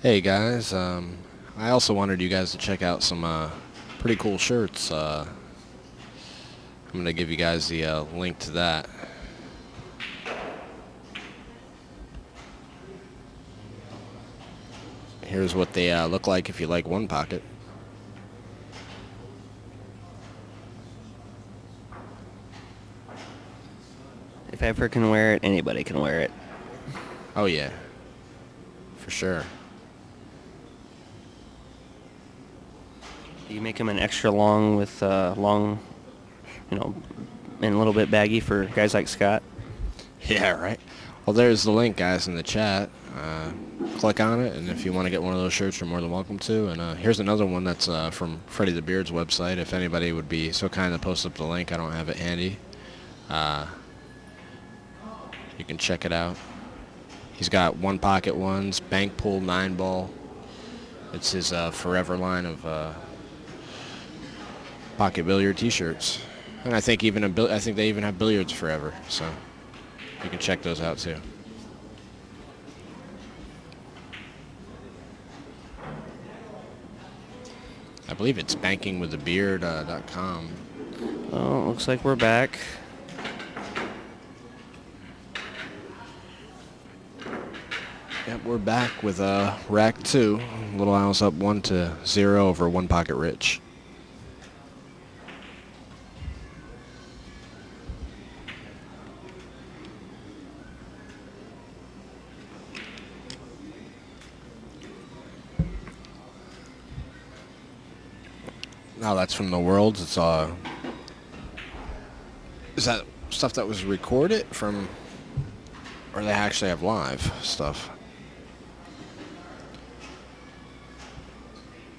Hey guys, I also wanted you guys to check out some pretty cool shirts. I'm going to give you guys the link to that. Here's what they look like if you like One Pocket. If I ever can wear it, anybody can wear it. Oh yeah, for sure. You make them an extra long with long, and a little bit baggy for guys like Scott. Yeah, right. Well, there's the link, guys, in the chat. Click on it, and if you want to get one of those shirts, you're more than welcome to. And here's another one that's from Freddie the Beard's website. If anybody would be so kind to post up the link, I don't have it handy. You can check it out. He's got one pocket ones, bank pool 9-ball. It's his forever line of pocket billiard T-shirts, and I think I think they even have billiards forever. So you can check those out too. I believe it's bankingwiththebeard.com. Well, looks like we're back. Yep, we're back with rack 2. Little Owl's up 1-0 over One Pocket Rich. Now that's from the Worlds. It's is that stuff that was recorded from, or they actually have live stuff?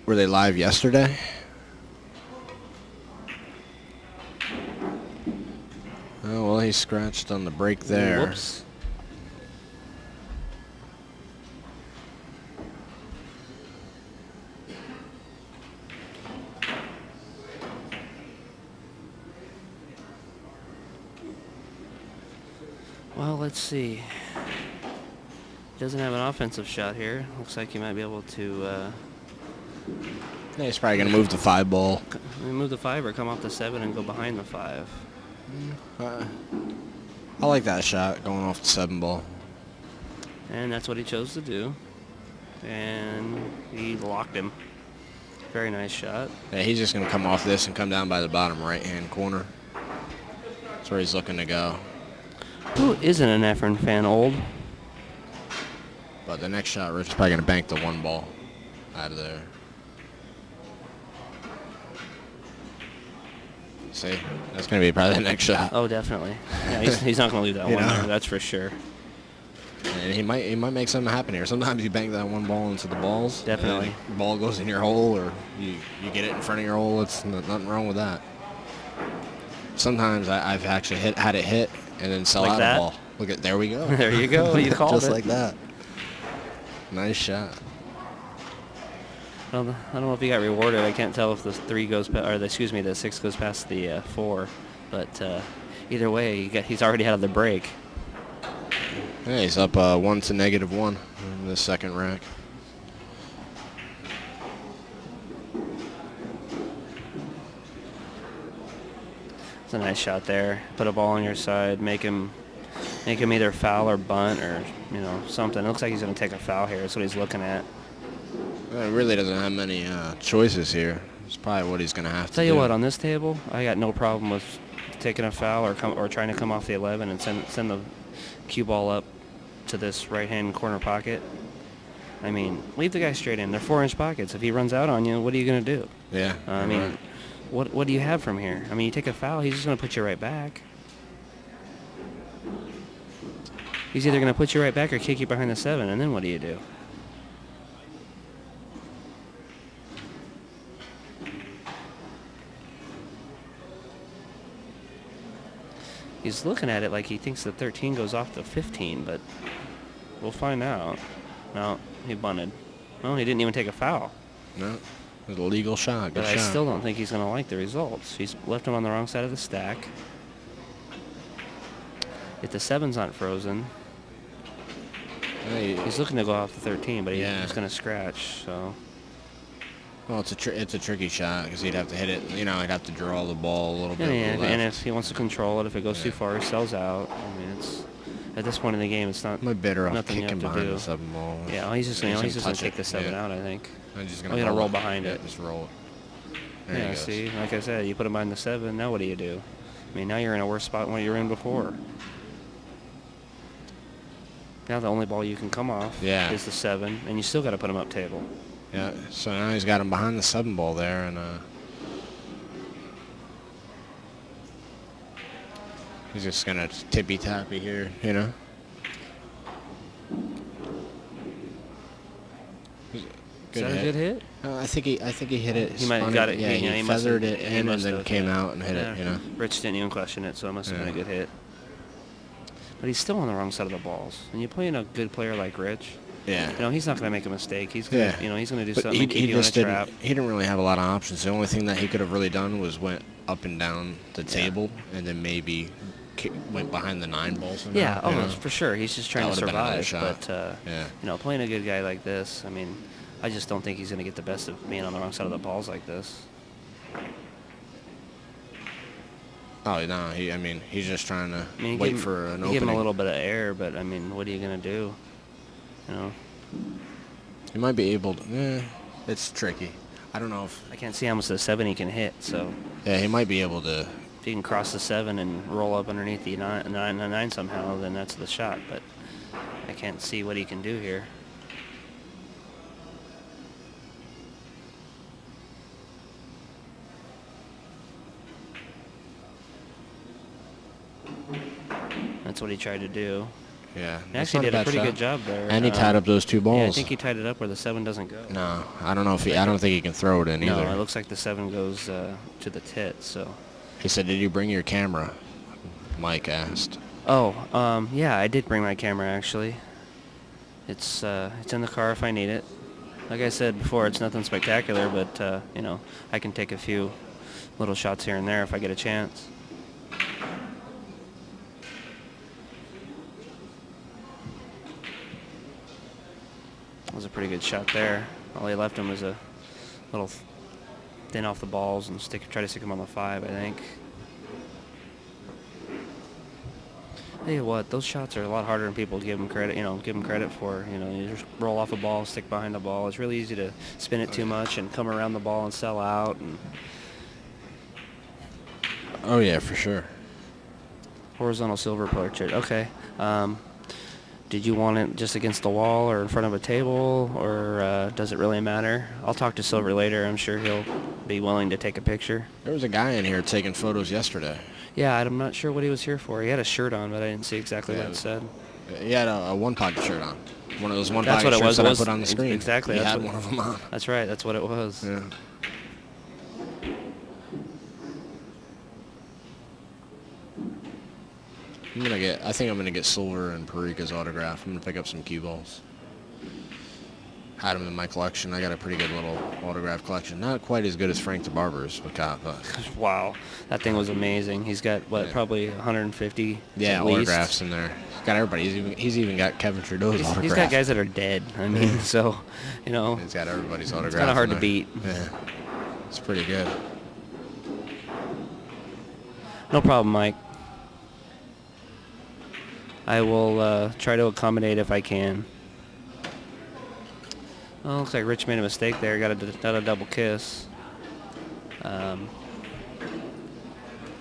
Were they live yesterday? Oh, well, he scratched on the break there. Whoops. Well, let's see. He doesn't have an offensive shot here. Looks like he might be able to Yeah, he's probably going to move the 5-ball. move the 5 or come off the 7 and go behind the 5. I like that shot, going off the 7-ball. And that's what he chose to do. And he locked him. Very nice shot. Yeah, he's just going to come off this and come down by the bottom right-hand corner. That's where he's looking to go. Who isn't an Efren fan, old? But the next shot, Rich is probably going to bank the 1-ball out of there. See, that's going to be probably the next shot. Oh, definitely. Yeah, he's not going to leave that one there, that's for sure. And he might make something happen here. Sometimes you bank that 1-ball into the balls. Definitely. The ball goes in your hole, or you get it in front of your hole. It's nothing wrong with that. Sometimes I've actually had it hit and then sell like out that? a ball. Look at, there we go. There you go. You called Just it. like that. Nice shot. I don't know if he got rewarded. I can't tell if the 3 goes, the 6 goes past the 4. But either way, he's already out of the break. Yeah, he's up 1 to -1 in the second rack. It's a nice shot there. Put a ball on your side, make him either foul or bunt or something. It looks like he's going to take a foul here. That's what he's looking at. Well, he really doesn't have many choices here. It's probably what he's going to have to do. Tell you what, on this table, I got no problem with taking a foul or trying to come off the 11 and send the cue ball up to this right-hand corner pocket. I mean, leave the guy straight in. They're 4-inch pockets. If he runs out on you, what are you going to do? Yeah. I mean, right. what do you have from here? I mean, you take a foul, he's just going to put you right back. He's either going to put you right back or kick you behind the 7, and then what do you do? He's looking at it like he thinks the 13 goes off the 15, but we'll find out. No, he bunted. Well, he didn't even take a foul. No, it was a legal shot. Good But shot. I still don't think he's going to like the results. He's left him on the wrong side of the stack. If the 7's not frozen, he's looking to go off the 13, but he's going to scratch. So. Well, it's a tricky shot because he'd have to hit it. He'd have to draw the ball a little bit. And if he wants to control it, if it goes too far, he sells out. I mean, it's at this point in the game, it's not. I'm better off nothing you kicking have to behind do. the 7-ball. Yeah, well, he's just going to take the 7 out, I think. I'm just going to roll behind it. Just roll it. There Yeah, see, like I said, you put him behind the 7. Now what do you do? I mean, now you're in a worse spot than what you were in before. Now the only ball you can come off is the 7, and you still got to put him up table. Yeah, so now he's got him behind the 7-ball there, and He's just gonna tippy-tappy here, you know? Is that a good hit? I think he hit it. He might have spun got it. Yeah, he feathered it in and then came out and hit yeah. it, you know? Rich didn't even question it, so it must have been a good hit. But he's still on the wrong side of the balls. And you're playing a good player like Rich. Yeah. You know, he's not going to make a mistake. He's going to, he's going to do But something to keep you in a trap. He didn't really have a lot of options. The only thing that he could have really done was went up and down the table and then maybe went behind the 9 ball somehow. Yeah, for sure. He's just trying to survive. But, you know, playing a good guy like this, I mean, I just don't think he's going to get the best of being on the wrong side of the balls like this. Oh, no, he's just trying to wait for an opening. Give him a little bit of air, but, I mean, what are you going to do? You know? He might be able to. It's tricky. I don't know if... I can't see how much the 7 he can hit, so... Yeah, he might be able to... If he can cross the 7 and roll up underneath the 9 somehow, then that's the shot, but I can't see what he can do here. That's what he tried to do. Yeah. He actually did a pretty good job there. And he tied up those 2 balls. Yeah, I think he tied it up where the 7 doesn't go. No, I don't know if I don't think he can throw it in either. No, it looks like the 7 goes to the tit, so. He said, "Did you bring your camera?" Mike asked. Oh, yeah, I did bring my camera, actually. It's in the car if I need it. Like I said before, it's nothing spectacular, but, you know, I can take a few little shots here and there if I get a chance. That was a pretty good shot there. All he left him was a little thin off the balls and try to stick him on the 5, I think. Tell you what, those shots are a lot harder than people give them credit. Give them credit for. You just roll off a ball, stick behind the ball. It's really easy to spin it too much and come around the ball and sell out. And oh yeah, for sure. Horizontal silver portrait. Okay. Did you want it just against the wall or in front of a table, or does it really matter? I'll talk to Silver later. I'm sure he'll be willing to take a picture. There was a guy in here taking photos yesterday. Yeah, I'm not sure what he was here for. He had a shirt on, but I didn't see exactly what it said. He had a one-pocket shirt on. One of those That's one-pocket what it shirts was. that I put on the screen. Exactly. He had one of them on. That's right. That's what it was. Yeah. I think I'm gonna get Silver and Parika's autograph. I'm gonna pick up some cue balls. Had them in my collection. I got a pretty good little autograph collection. Not quite as good as Frank the Barber's, but wow, that thing was amazing. He's got probably 150. Yeah, autographs in there. He's got everybody. He's even got Kevin Trudeau's autograph. He's got guys that are dead. I mean, so he's got everybody's autograph. It's kind of hard to beat. Yeah, it's pretty good. No problem, Mike. I will try to accommodate if I can. Well, looks like Rich made a mistake there. Got a double kiss. I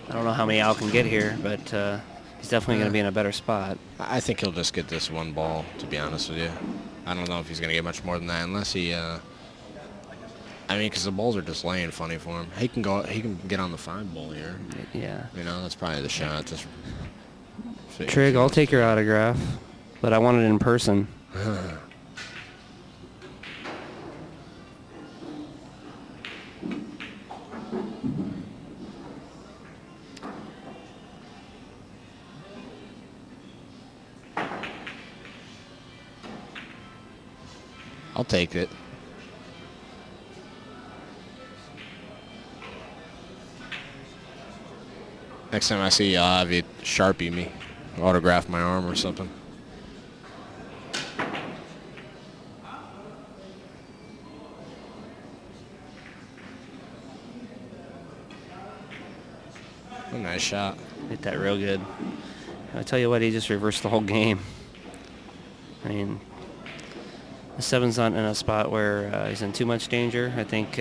don't know how many Al can get here, but he's definitely going to be in a better spot. I think he'll just get this one ball, to be honest with you. I don't know if he's going to get much more than that, unless he... because the balls are just laying funny for him. He can get on the 5 ball here. Yeah. That's probably the shot. Trig, I'll take your autograph, but I want it in person. I'll take it. Next time I see you, I'll have you Sharpie me. Autograph my arm or something. A nice shot. Hit that real good. I tell you what, he just reversed the whole game. I mean, the 7's not in a spot where he's in too much danger. I think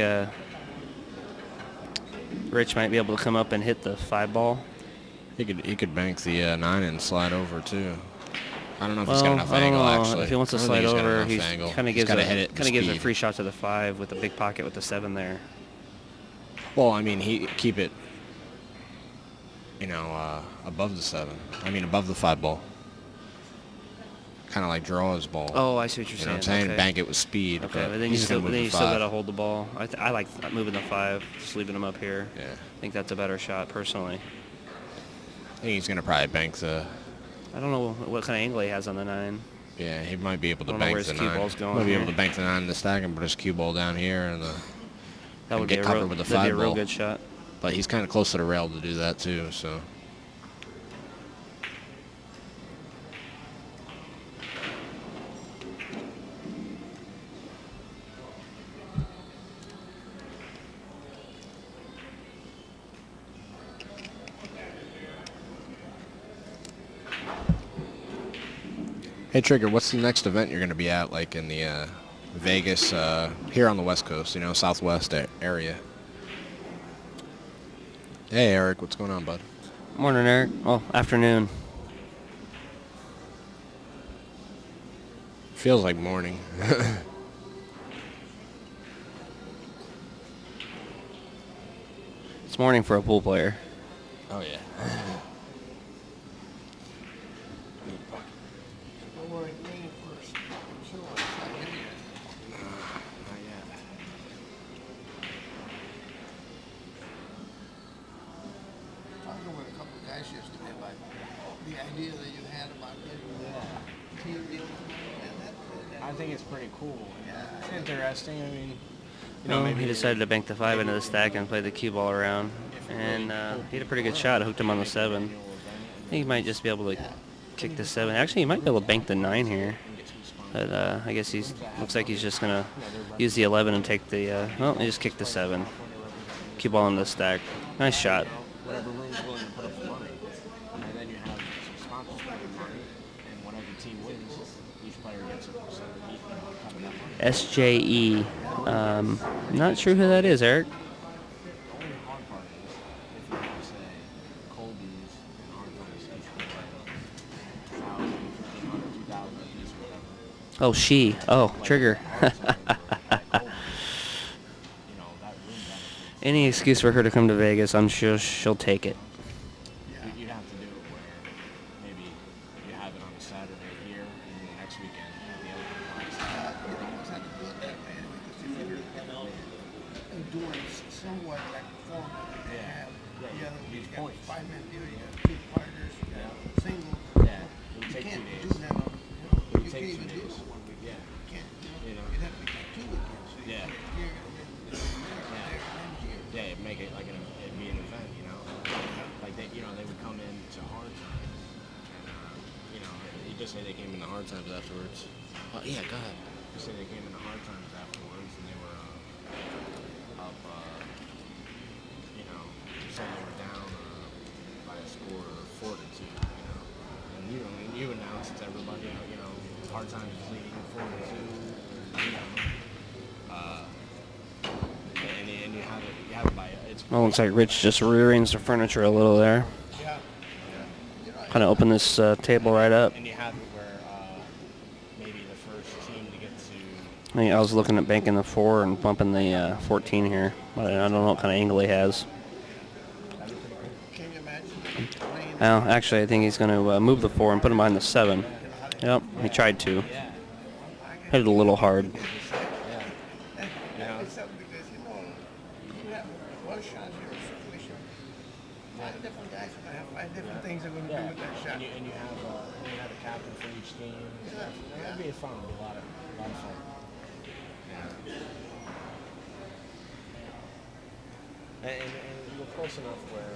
Rich might be able to come up and hit the 5 ball. He could bank the 9 and slide over too. I don't know if he's got enough angle actually. If he wants to slide over, he kind of gives a free shot to the 5 with a big pocket with the 7 there. Well, keep it. above the 7. I mean, above the 5 ball. Kind of like draw his ball. Oh, I see what you're You know saying. what I'm saying? Okay. Bank it with speed. Okay, but then he's you gonna move the still 5. got to hold the ball. I like moving the 5, just leaving him up here. Yeah. I think that's a better shot, personally. I think he's gonna probably bank the. I don't know what kind of angle he has on the 9. Yeah, he might be able to I don't know bank where the his cue 9. ball's going Might be here. able to bank the 9 in the stack and put his cue ball down here and That would get be covered with the 5 that'd be a real ball. good shot. But he's kind of close to the rail to do that too. So. Hey Trigger, what's the next event you're going to be at, like in the Vegas, here on the West Coast, Southwest area? Hey Eric, what's going on, bud? Morning, Eric. Well, afternoon. Feels like morning. It's morning for a pool player. Oh yeah. Don't worry, rain first. Sure, it's not here yet. Not yet. Talking with a couple of guys yesterday about the idea that you had about getting the team deal. I think it's pretty cool. It's interesting. I mean, He decided to bank the 5 into the stack and play the cue ball around. And he had a pretty good shot. Hooked him on the 7. I think he might just be able to kick the 7. Actually, he might be able to bank the 9 here. But I guess looks like he's just going to use the 11 and take the, he just kicked the 7. Cue ball into the stack. Nice shot. whatever room's willing to put up the money. And then you have some sponsors putting money, and whatever team wins, each player gets a percentage of that money. SJE. Not sure who that is, Eric. The only hard part is if you have, say, Colby's and hard times each play 1,000, 1,500, 2,000 apiece or whatever. Oh, she. Oh, Trigger. Any excuse for her to come to Vegas, I'm sure she'll take it. You'd have to do it where maybe you have it on a Saturday here, and then the next weekend you have the other one on a Saturday. You almost had to do it that way anyway, because you figure endurance somewhat like the form that they have. The other, you got a 5-man deal, you got 2 partners, you got singles. Yeah, it would You take 2 can't days. do that on, It would you take can't 2 even do days. it on 1 week. Yeah. You can't, You know. it'd have to be like 2 weekends. So Yeah. you're gonna be there, and here. Yeah, it'd make it like it'd be an event, you know. Like they would come in to hard times, and you just say they came in the hard times afterwards. Oh yeah, go ahead. Just say they came in the hard times afterwards, and they were up, say they were down by a score of 4-2, and you announce it to everybody, hard times is leading 4-2, and you have it by it's. Well, looks like Rich just rearranged the furniture a little there. Yeah. Kind of open this table right up. And you have it where maybe the first team to get to. I was looking at banking the 4 and bumping the 14 here, but I don't know what kind of angle he has. Can you imagine playing Well, actually, I think he's going to move the 4 and put him behind the 7. Yep, he tried to. Hit it a little hard. It's something because you have one shot here in a situation. 5 different guys are gonna have 5 different things they're gonna do with that shot. And you have a captain for each team. That'd be fun. A lot of fun. Yeah. And we're close enough where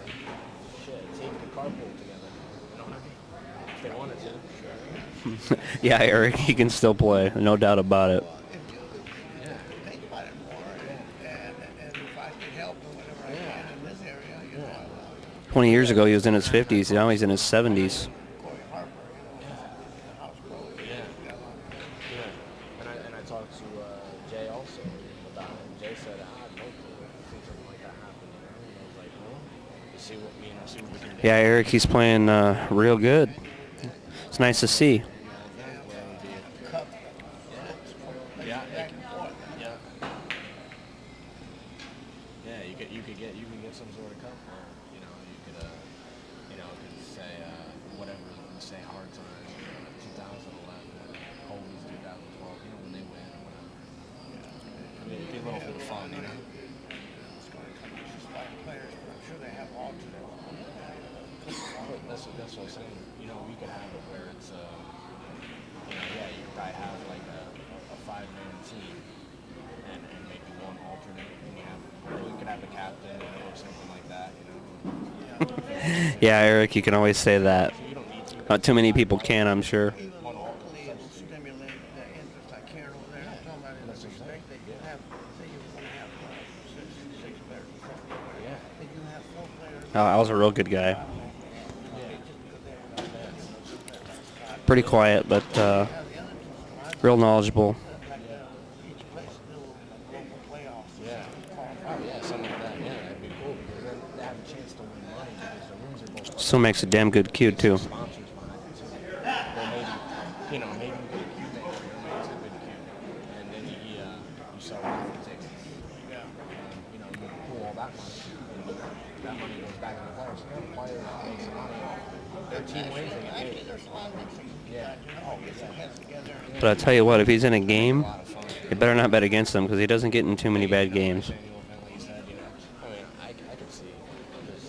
a team could carpool together. If they wanted to. Sure. Yeah, Eric, he can still play, no doubt about it. If you think about it more, and if I can help or whatever I can in this area, 20 years ago, he was in his 50s. Now he's in his 70s. Corey Harper, the house pro. And I talked to Jay also about it. And Jay said, I'd like to see something like that happen. And I was like, well, see what we can do. Yeah, Eric, he's playing real good. It's nice to see. Cup. Yeah. Back and forth. Yeah. Yeah, you can get some sort of cup where, you could say whatever you say hard time 2011, Kobe's 2012, when they win or whatever. I mean, it'd be a little bit of fun, It's going to come just five players, but I'm sure they have alternates. That's what I'm saying. We could have it where it's, you could probably have like a 5-man team and maybe one alternate, and we could have a captain or something like that, Yeah, Eric, you can always say that. So you don't need to. Not too many people can, I'm sure. Even locally, it will stimulate the interest. I can't over there. I'm talking about in the respect that you have, say you're going to have six players in front of you. Yeah. That you have 4 players. I was a real good guy. Pretty quiet, but real knowledgeable. Each place do local playoffs. Yeah. Oh, yeah, something like that. Yeah, that'd be cool because then they have a chance to win money because the rooms are both Still makes a damn good cue, too. sponsors behind it, too. Or maybe, maybe you get a cue maker, makes a good cue, and then you sell raffle tickets. Yeah. And, you pool all that money, and that money goes back to the players. The players make some money. Their team wins, they get Actually, paid. there's a lot of things that can be done. Get some heads together. But I tell you what, if he's in a game, you better not bet against him because he doesn't get in too many bad games. Annual event, like you said, I mean, I could see because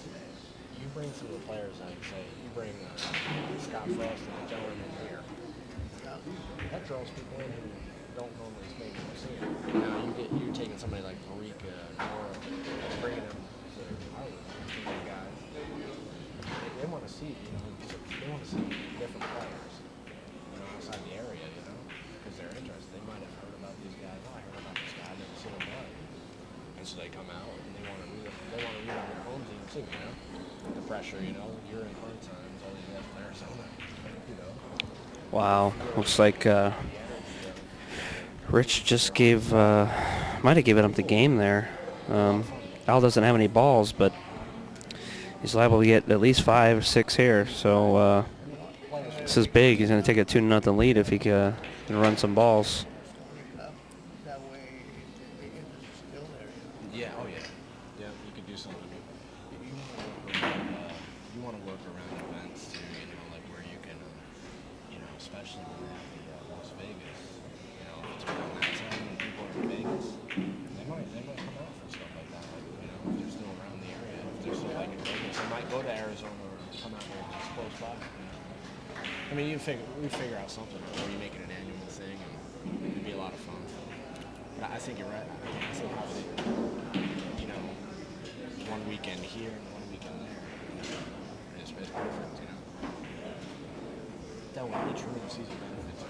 you bring some of the players, like say, you bring Scott Frost and Joe in here. That draws people in who don't normally maybe see it. Now you're taking somebody like Marika, Nora, bringing them to Harvard, guys. They want to see, they want to see different players, outside the area, because they're interested. They might have heard about these guys. Oh, I heard about this guy. I've never seen him play. And so they come out and they want to read on their phones and see, the pressure, you're in hard times, all these guys from Arizona, Wow. Looks like Rich just might have given up the game there. Al doesn't have any balls, but he's liable to get at least 5 or 6 here. So this is big. He's going to take a 2-0 lead if he can run some balls. That way, the interest is still there. Yeah, oh yeah. Yeah, you could do something. You want to work around events too, like where you can, especially when they have the Las Vegas, if it's around that time and people are in Vegas, they might come out for stuff like that. Like, if they're still around the area, if they're still like in Vegas, they might go to Arizona or come out where it's close by. I mean, we figure out something where you make it an annual thing, and it'd be a lot of fun. But I think you're right. I think probably, one weekend here and one weekend there. It's perfect, That would be true in the season benefits.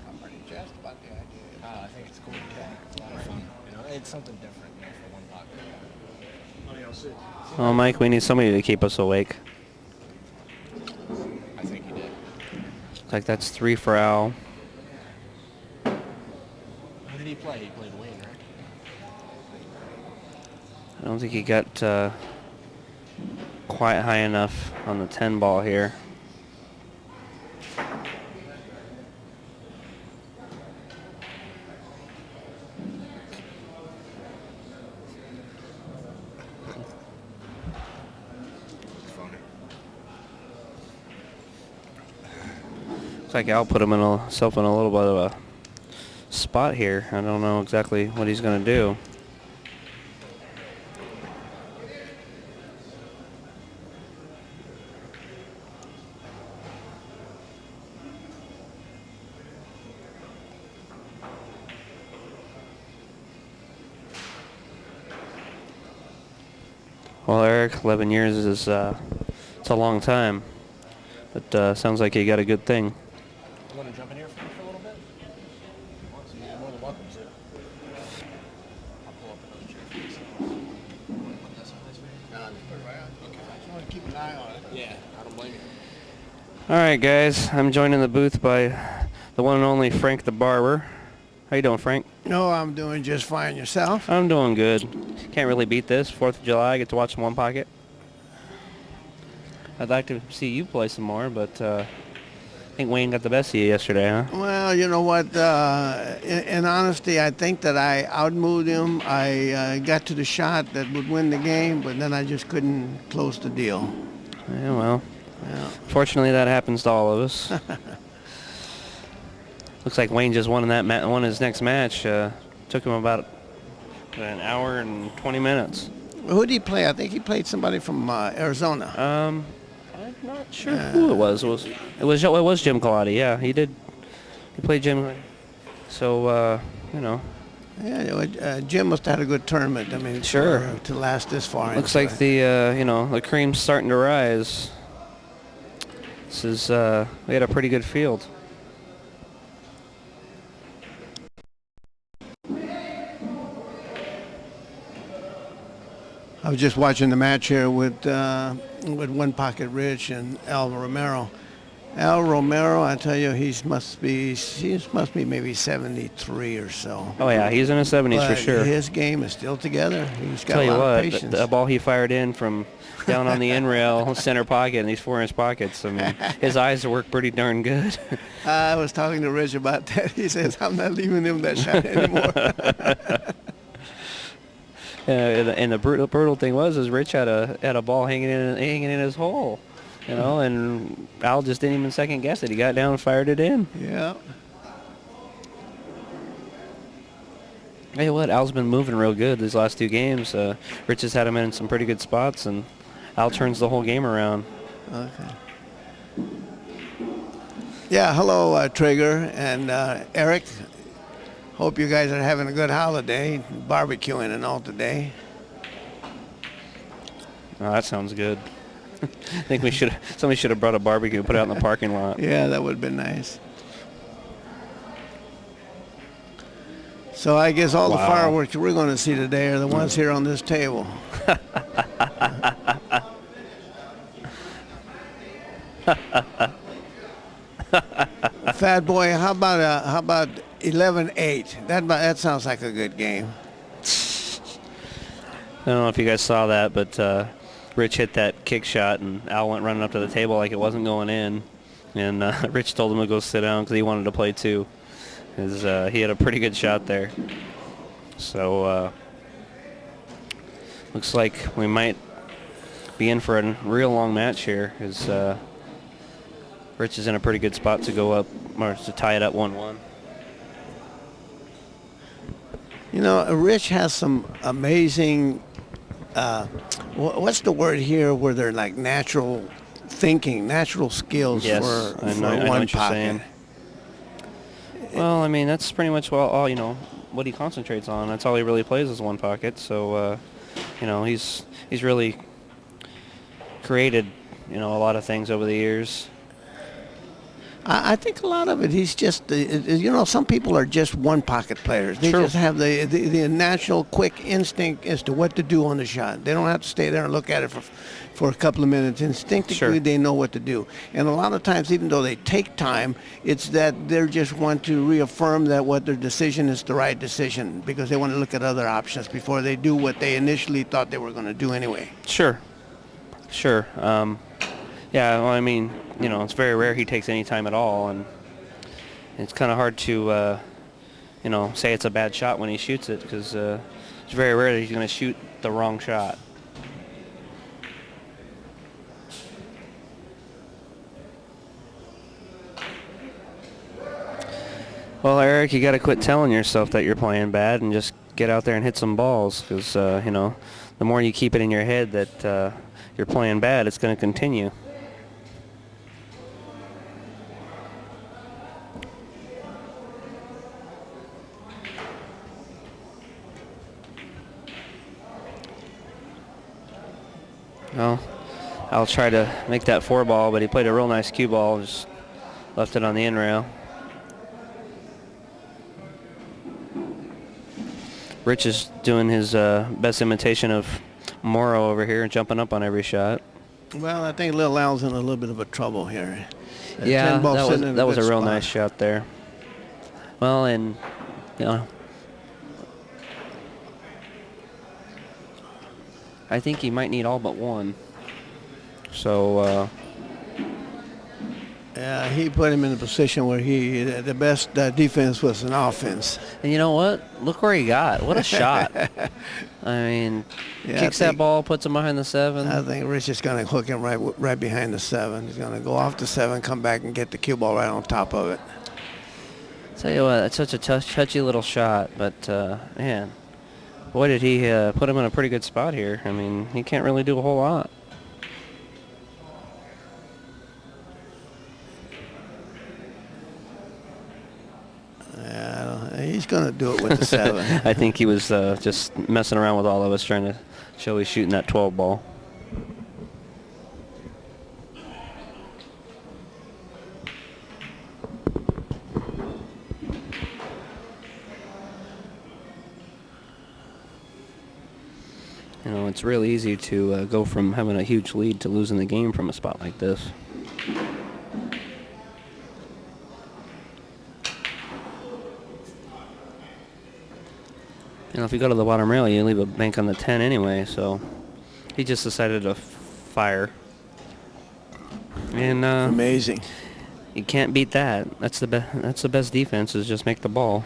I'm pretty jazzed about the idea. I think it's cool. Yeah, it's a lot of fun. It's something different, for one pocket. Well, Mike, we need somebody to keep us awake. I think he did. Looks like that's 3 for Al. Who did he play? He played Wayne, right? I don't think he got quite high enough on the 10 ball here. Looks like Al put himself in a little bit of a spot here. I don't know exactly what he's going to do. Well, Eric, 11 years is it's a long time, but sounds like you got a good thing. You want to jump in here for a little bit? You're more than welcome to. I'll pull up another chair for you. Put that someplace, maybe? No, just put it right on. Okay. I just want to keep an eye on it. Yeah, I don't blame you. All right, guys, I'm joined in the booth by the one and only Frank the Barber. How you doing, Frank? No, I'm doing just fine. Yourself? I'm doing good. Can't really beat this. 4th of July, I get to watch some One Pocket. I'd like to see you play some more, but think Wayne got the best of you yesterday, huh? Well, you know what? In honesty, I think that I outmoved him. I got to the shot that would win the game, but then I just couldn't close the deal. Yeah, well, Yeah. fortunately that happens to all of us. Looks like Wayne just won won his next match. Took him about an hour and 20 minutes. Who did he play? I think he played somebody from Arizona. I'm not sure who it was. It was Jim Colati. Yeah, he did. He played Jim. So you know. Yeah, Jim must have had a good tournament. I mean, Sure. to last this far. Looks into like it. the cream's starting to rise. This is we had a pretty good field. I was just watching the match here with One Pocket Rich and Al Romero. Al Romero, I tell you, he must be maybe 73 or so. Oh yeah, he's in his 70s for But sure. his game is still together. He's got Tell a you lot of what, patience. the ball he fired in from down on the end rail, center pocket, in these 4-inch pockets. I mean, his eyes work pretty darn good. I was talking to Rich about that. He says, I'm not leaving him that shot anymore. And the brutal thing is Rich had a ball hanging in his hole, and Al just didn't even second guess it. He got down and fired it in. Yeah. Hey, what? Al's been moving real good these last 2 games. Rich has had him in some pretty good spots, and Al turns the whole game around. Okay. Yeah, hello, Trigger and Eric. Hope you guys are having a good holiday, barbecuing and all today. Oh, that sounds good. I think somebody should have brought a barbecue and put it out in the parking lot. Yeah, that would have been nice. So I guess all the fireworks we're going to see today are the ones here on this table. Fat boy, how about 11-8? That sounds like a good game. I don't know if you guys saw that, but Rich hit that kick shot, and Al went running up to the table like it wasn't going in. And Rich told him to go sit down because he wanted to play too. He had a pretty good shot there. So looks like we might be in for a real long match here, because Rich is in a pretty good spot to go up, or to tie it up 1-1. Rich has some amazing, what's the word here, where they're like natural thinking, natural skills for one pocket. Well, I mean, that's pretty much all what he concentrates on. That's all he really plays is one pocket. So, he's really created, a lot of things over the years. I think a lot of it, he's just, some people are just one pocket players. They True. just have the natural quick instinct as to what to do on the shot. They don't have to stay there and look at it for a couple of minutes. Instinctively, Sure. They know what to do. And a lot of times, even though they take time, it's that they just want to reaffirm that what their decision is the right decision, because they want to look at other options before they do what they initially thought they were going to do anyway. Sure. Yeah, well, I mean, it's very rare he takes any time at all, and it's kind of hard to, say it's a bad shot when he shoots it, because it's very rare that he's going to shoot the wrong shot. Well, Eric, you got to quit telling yourself that you're playing bad and just get out there and hit some balls, because, the more you keep it in your head that you're playing bad, it's going to continue. Well, I'll try to make that 4 ball, but he played a real nice cue ball, just left it on the in rail. Rich is doing his best imitation of Morrow over here and jumping up on every shot. Well, I think Lil Al's in a little bit of a trouble here. Yeah, 10 ball sitting in that a was a good real spot. nice shot there. Well, and, I think he might need all but one. So, He put him in a position where the best defense was an offense. And you know what? Look where he got. What a shot. I mean, kicks that ball, puts him behind the 7. I think Rich is going to hook him right behind the 7. He's going to go off the 7, come back and get the cue ball right on top of it. Tell you what, it's such a touchy little shot, but man, boy did he put him in a pretty good spot here. I mean, he can't really do a whole lot. He's going to do it with the 7. I think he was just messing around with all of us, trying to show he's shooting that 12 ball. You know, it's real easy to go from having a huge lead to losing the game from a spot like this. You know, if you go to the bottom rail, you leave a bank on the 10 anyway, so he just decided to fire. And amazing. You can't beat that. That's the best defense, is just make the ball.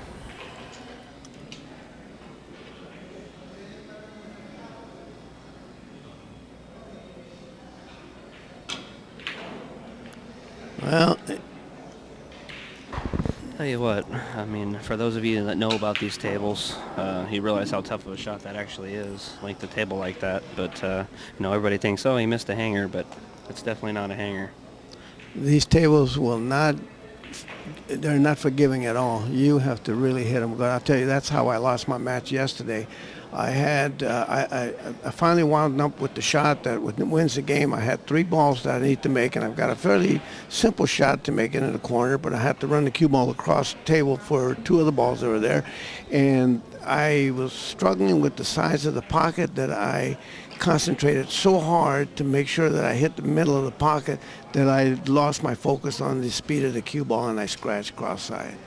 Well, Tell you what, I mean, for those of you that know about these tables, you realize how tough of a shot that actually is, like the table like that. But, you know, everybody thinks, oh, he missed a hanger, but it's definitely not a hanger. these tables will not, they're not forgiving at all. You have to really hit them. But I'll tell you, that's how I lost my match yesterday. I had, I finally wound up with the shot that wins the game. I had 3 balls that I need to make, and I've got a fairly simple shot to make it in the corner, but I had to run the cue ball across the table for 2 of the balls that were there. And I was struggling with the size of the pocket that I concentrated so hard to make sure that I hit the middle of the pocket that I lost my focus on the speed of the cue ball, and I scratched cross-side.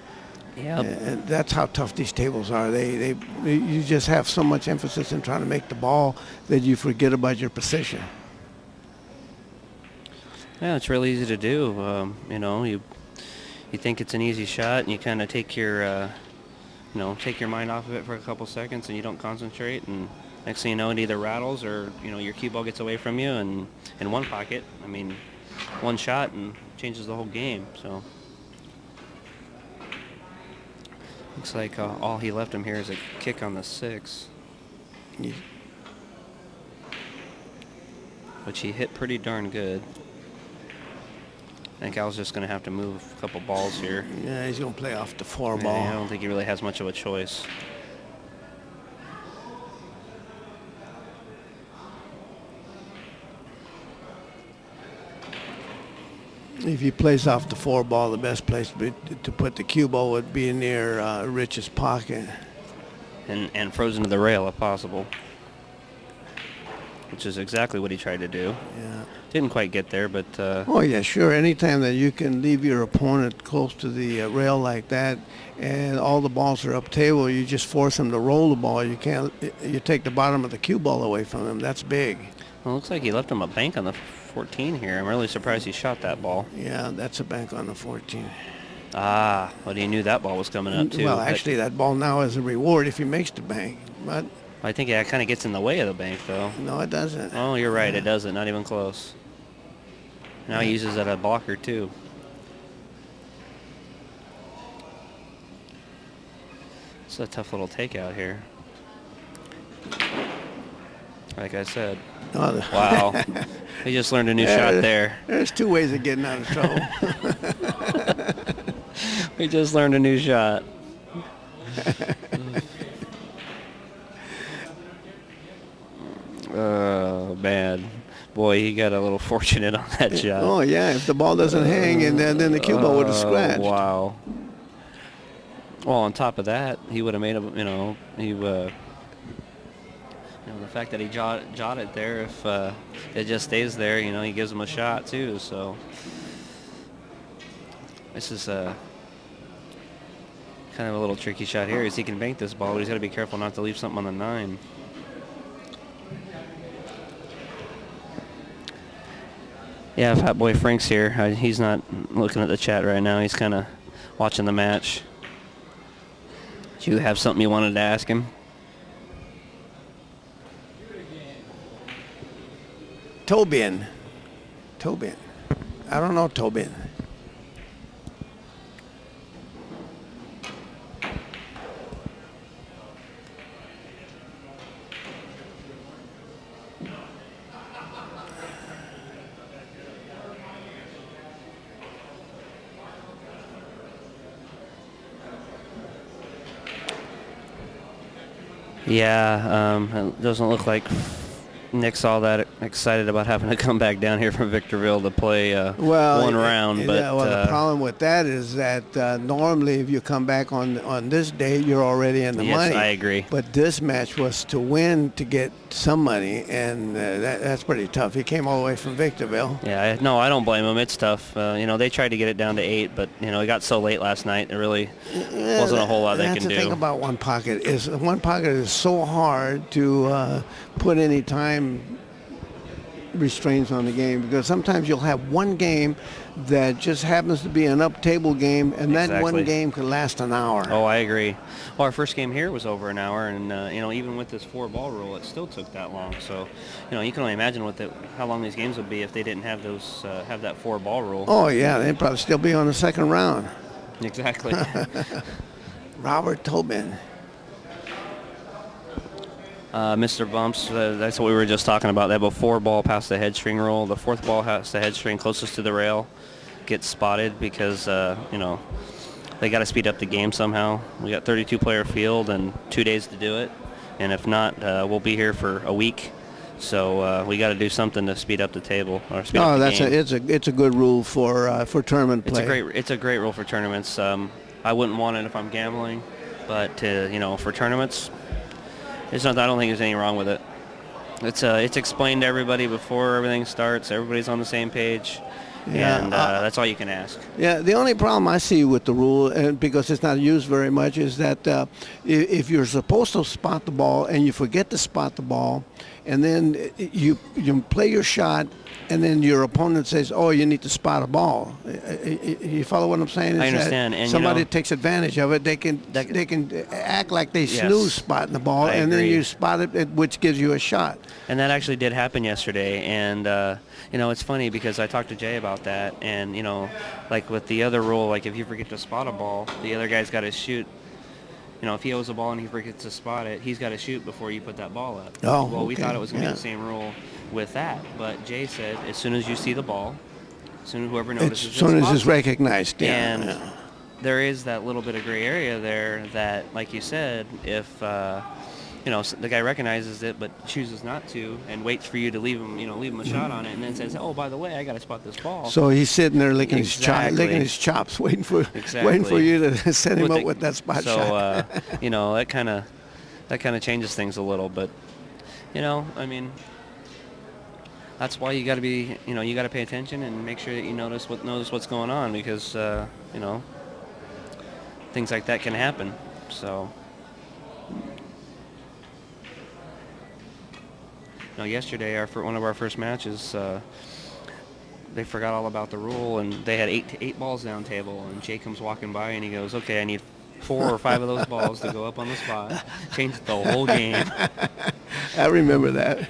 Yeah. And that's how tough these tables are. You just have so much emphasis in trying to make the ball that you forget about your position. Yeah, it's really easy to do. You know, you think it's an easy shot, and you kind of take your, you know, take your mind off of it for a couple seconds, and you don't concentrate, and next thing you know, it either rattles or, you know, your cue ball gets away from you, and in one pocket, I mean, one shot and changes the whole game. So looks like all he left him here is a kick on the 6, Yeah. which he hit pretty darn good. I think Al's just going to have to move a couple balls here. Yeah, he's going to play off the 4 Yeah, ball. I don't think he really has much of a choice. If he plays off the 4 ball, the best place to put the cue ball would be near Rich's pocket. And frozen to the rail if possible, which is exactly what he tried to do. Yeah. Didn't quite get there, but Oh yeah, sure. Anytime that you can leave your opponent close to the rail like that, and all the balls are up table, you just force him to roll the ball. You can't. You take the bottom of the cue ball away from him. That's big. well, it looks like he left him a bank on the 14 here. I'm really surprised he shot that ball. Yeah, that's a bank on the 14. Ah, but he knew that ball was coming up too. Well, but actually, that ball now is a reward if he makes the bank. But I think it kind of gets in the way of the bank, though. no, it doesn't. Oh, you're right. It doesn't. Not even close. Now he uses it as a blocker too. It's a tough little takeout here. Like I said. Oh, Wow. He just learned a new shot there. There's 2 ways of getting out of trouble. We just learned a new shot. Oh, man. Boy, he got a little fortunate on that shot. Oh yeah, if the ball doesn't hang, and then the cue ball would have scratched. Wow. Well, on top of that, he would have made a, you know, the fact that he jawed it there, if it just stays there, you know, he gives him a shot too. So this is kind of a little tricky shot here, as he can bank this ball, but he's got to be careful not to leave something on the 9. Yeah, Fat Boy Frank's here. He's not looking at the chat right now. He's kind of watching the match. Do you have something you wanted to ask him? Tobin. I don't know Tobin. Yeah, it doesn't look like Nick's all that excited about having to come back down here from Victorville to play one round. But the problem with that is that normally if you come back on this day, you're already in the money. Yes, I agree. But this match was to win to get some money, and that's pretty tough. He came all the way from Victorville. Yeah, no, I don't blame him. It's tough. They tried to get it down to 8, but it got so late last night. There really wasn't a whole lot they can do. That's the thing about one pocket is so hard to put any time restraints on the game, because sometimes you'll have one game that just happens to be an up table game, and that one game could last an hour. Oh, I agree. Well, our first game here was over an hour, and even with this 4-ball rule, it still took that long. So, you can only imagine how long these games would be if they didn't have have that 4-ball rule. Oh yeah, they'd probably still be on the second round. Exactly. Robert Tobin. Mr. Bumps, that's what we were just talking about. They have a 4-ball past the headstring rule. The 4th ball past the headstring closest to the rail gets spotted because, they got to speed up the game somehow. We got 32-player field and 2 days to do it. And if not, we'll be here for a week. So we got to do something to speed up the table or speed up the game. It's a good rule for tournament play. It's a great rule for tournaments. I wouldn't want it if I'm gambling, but for tournaments, I don't think there's anything wrong with it. It's explained to everybody before everything starts. Everybody's on the same page, and that's all you can ask. Yeah, the only problem I see with the rule, and because it's not used very much, is that if you're supposed to spot the ball and you forget to spot the ball, and then you play your shot, and then your opponent says, "Oh, you need to spot a ball." You follow what I'm saying? I understand. And somebody takes advantage of it. They can act like they snooze spotting the ball, and then you spot it, which gives you a shot. And that actually did happen yesterday. And it's funny because I talked to Jay about that. And like with the other rule, like if you forget to spot a ball, the other guy's got to shoot. If he owes a ball and he forgets to spot it, he's got to shoot before you put that ball up. Oh, well, we thought it was going to be the same rule with that, but Jay said as soon as you see the ball, as soon as whoever notices, as soon as it's recognized, and there is that little bit of gray area there that, like you said, if the guy recognizes it but chooses not to and waits for you to leave him a shot on it, and then says, "Oh, by the way, I got to spot this ball." So he's sitting there licking his chops, waiting for you to set him up with that spot shot. So that kind of changes things a little, but that's why you got to be, you got to pay attention and make sure that you notice what's going on, because things like that can happen. So. Yesterday, one of our first matches, they forgot all about the rule, and they had eight balls down table, and Jay comes walking by, and he goes, "Okay, I need 4 or 5 of those balls to go up on the spot." Changed the whole game. I remember that.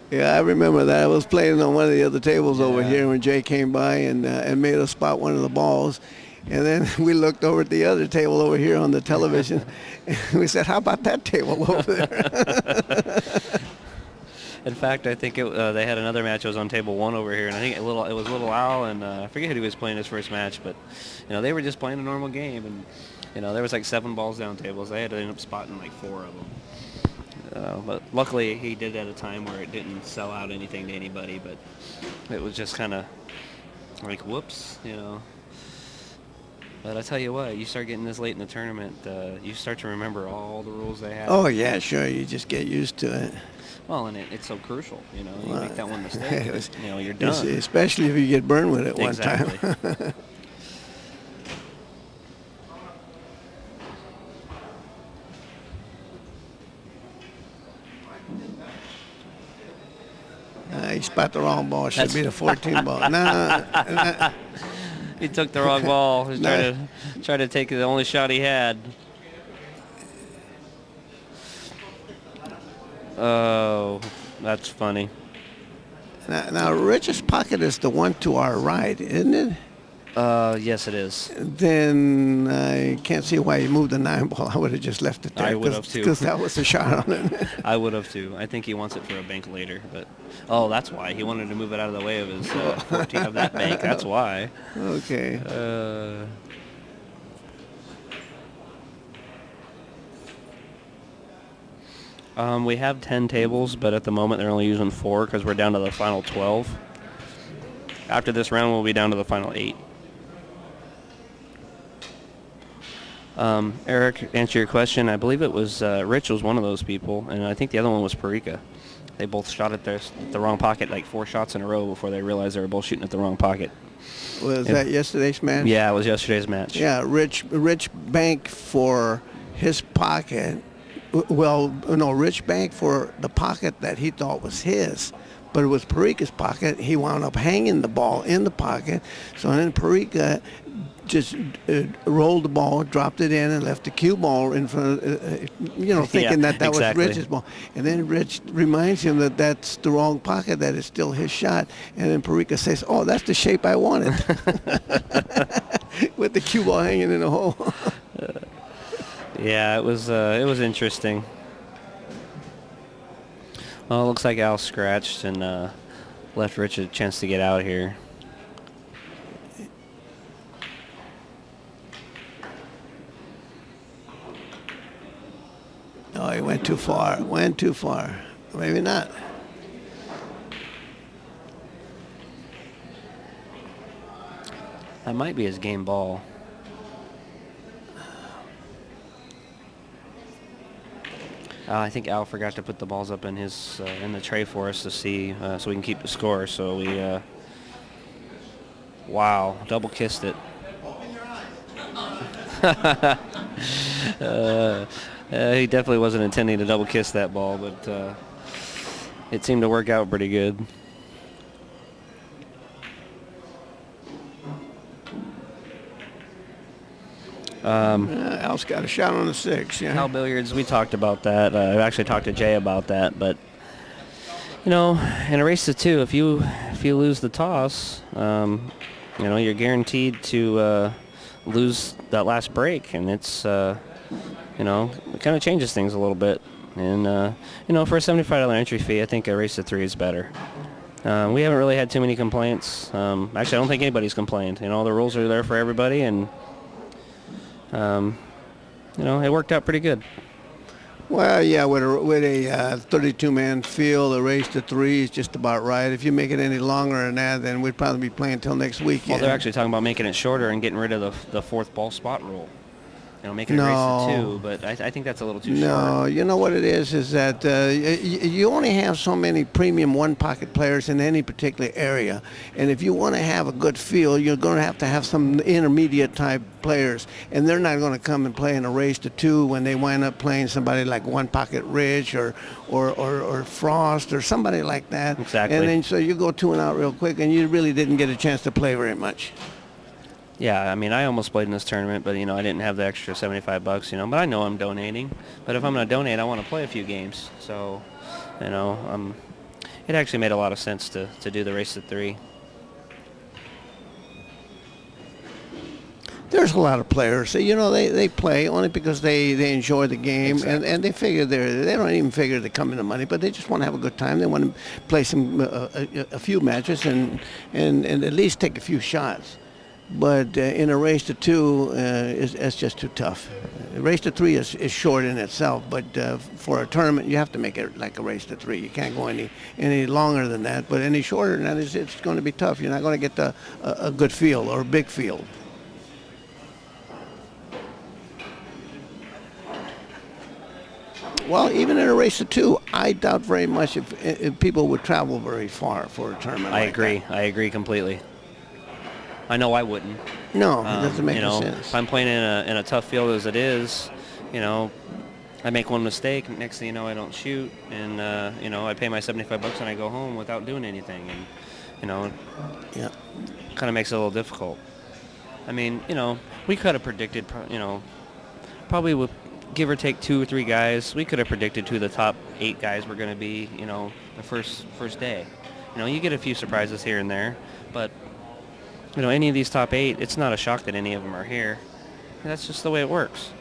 Yeah, I remember that. I was playing on one of the other tables over here when Jay came by and made us spot one of the balls. And then we looked over at the other table over here on the television, and we said, "How about that table over there?" In fact, I think they had another match that was on table 1 over here, and I think it was Little Al, and I forget who he was playing his first match, but they were just playing a normal game, and there was like 7 balls down tables. They had to end up spotting like 4 of them. But luckily, he did it at a time where it didn't sell out anything to anybody, but it was just kind of like, whoops, But I tell you what, you start getting this late in the tournament, you start to remember all the rules they have. Oh yeah, sure. You just get used to it. Well, and it's so crucial. You make that one mistake, you're done. Especially if you get burned with it one time. He spot the wrong ball. It should be the 14 ball. Nah. He took the wrong ball. He was trying to take the only shot he had. Oh, that's funny. Now, Rich's pocket is the one to our right, isn't it? Yes, it is. Then I can't see why he moved the 9 ball. I would have just left it there. I would have too. Because that was a shot on it. I would have too. I think he wants it for a bank later. But that's why. He wanted to move it out of the way of his 14 of that bank. That's why. Okay. We have 10 tables, but at the moment they're only using 4 because we're down to the final 12. After this round, we'll be down to the final 8. Eric, to answer your question, I believe it was Rich was one of those people, and I think the other one was Parika. They both shot at the wrong pocket like 4 shots in a row before they realized they were both shooting at the wrong pocket. Was that yesterday's match? Yeah, it was yesterday's match. Yeah, Rich banked for his pocket. Well, no, Rich banked for the pocket that he thought was his, but it was Parika's pocket. He wound up hanging the ball in the pocket, so then Parika just rolled the ball, dropped it in, and left the cue ball in front of, thinking that exactly. was Rich's ball. And then Rich reminds him that that's the wrong pocket, that it's still his shot. And then Parika says, oh, that's the shape I wanted. With the cue ball hanging in the hole. Yeah, it was interesting. Well, it looks like Al scratched and left Rich a chance to get out here. Oh, he went too far. Maybe not. That might be his game ball. I think Al forgot to put the balls up in his in the tray for us to see, so we can keep the score. So we, wow, double kissed it. He definitely wasn't intending to double kiss that ball, but it seemed to work out pretty good. Al's got a shot on the 6. Yeah. Al Billiards, we talked about that. I've actually talked to Jay about that, but in a race to 2, if you lose the toss, you're guaranteed to lose that last break, and it's it kind of changes things a little bit. And for a $75 entry fee, I think a race to 3 is better. We haven't really had too many complaints. Actually, I don't think anybody's complained. The rules are there for everybody, and it worked out pretty good. Well, yeah, with a 32-man field, a race to 3 is just about right. If you make it any longer than that, then we'd probably be playing until next week. Well, they're actually talking about making it shorter and getting rid of the 4th ball spot rule. Making it race to 2, but I think that's a little too short. No, you know what it is that you only have so many premium one-pocket players in any particular area. And if you want to have a good field, you're going to have some intermediate-type players. And they're not going to come and play in a race to 2 when they wind up playing somebody like One-Pocket Rich or Frost or somebody like that. Exactly. And then so you go 2 and out real quick, and you really didn't get a chance to play very much. Yeah, I almost played in this tournament, but, I didn't have the extra $75, but I know I'm donating. But if I'm going to donate, I want to play a few games. So, it actually made a lot of sense to do the race to 3. There's a lot of players. They play only because they enjoy the game. Exactly. and they figure they don't even figure they come into money, but they just want to have a good time. They want to play a few matches and at least take a few shots. But in a race to 2, it's just too tough. A race to 3 is short in itself, but for a tournament, you have to make it like a race to 3. You can't go any longer than that. But any shorter than that, it's going to be tough. You're not going to get a good field or a big field. Well, even in a race to 2, I doubt very much if people would travel very far for a tournament. I agree completely. I know I wouldn't. No, it doesn't make any sense. If I'm playing in a tough field as it is, I make one mistake, next thing you know, I don't shoot, and I pay my $75 and I go home without doing anything, and Yeah. kind of makes it a little difficult. I mean, we could have predicted, probably with give or take 2 or 3 guys, we could have predicted who the top 8 guys were going to be, the first day. You get a few surprises here and there, but any of these top 8, it's not a shock that any of them are here. That's just the way it works.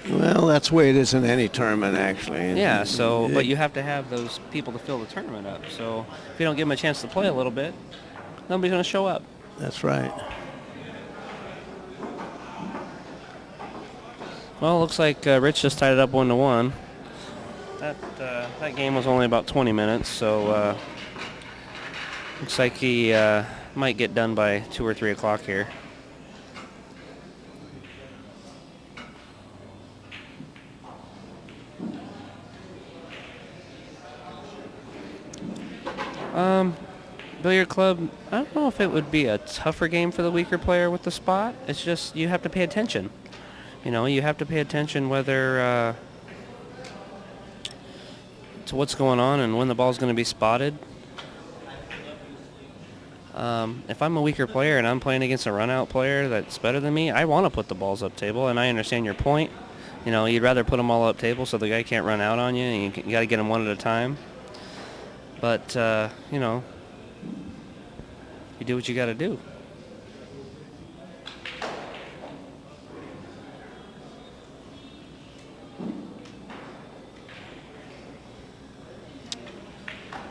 Well, that's the way it is in any tournament, actually. Yeah, so, but you have to have those people to fill the tournament up. So if you don't give them a chance to play a little bit, nobody's going to show up. That's right. Well, it looks like Rich just tied it up 1-1. That game was only about 20 minutes, so looks like he might get done by 2 or 3 o'clock here. Billiard club, I don't know if it would be a tougher game for the weaker player with the spot. It's just you have to pay attention. You have to pay attention whether to what's going on and when the ball's going to be spotted. If I'm a weaker player and I'm playing against a run-out player that's better than me, I want to put the balls up table, and I understand your point. You'd rather put them all up table so the guy can't run out on you, and you got to get them one at a time. But, you do what you got to do.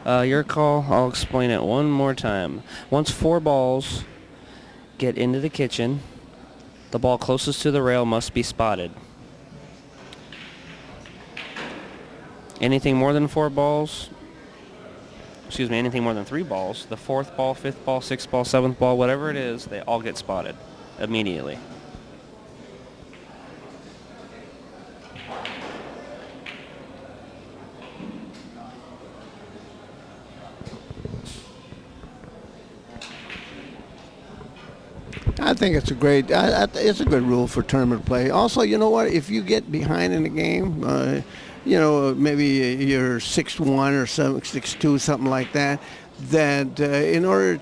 Your call. I'll explain it one more time. Once 4 balls get into the kitchen, the ball closest to the rail must be spotted. Anything more than 4 balls, anything more than 3 balls, the 4th ball, 5th ball, 6th ball, 7th ball, whatever it is, they all get spotted immediately. I think it's a great, it's a good rule for tournament play. Also, you know what? If you get behind in the game, maybe you're 6-1 or 6-2, something like that. That in order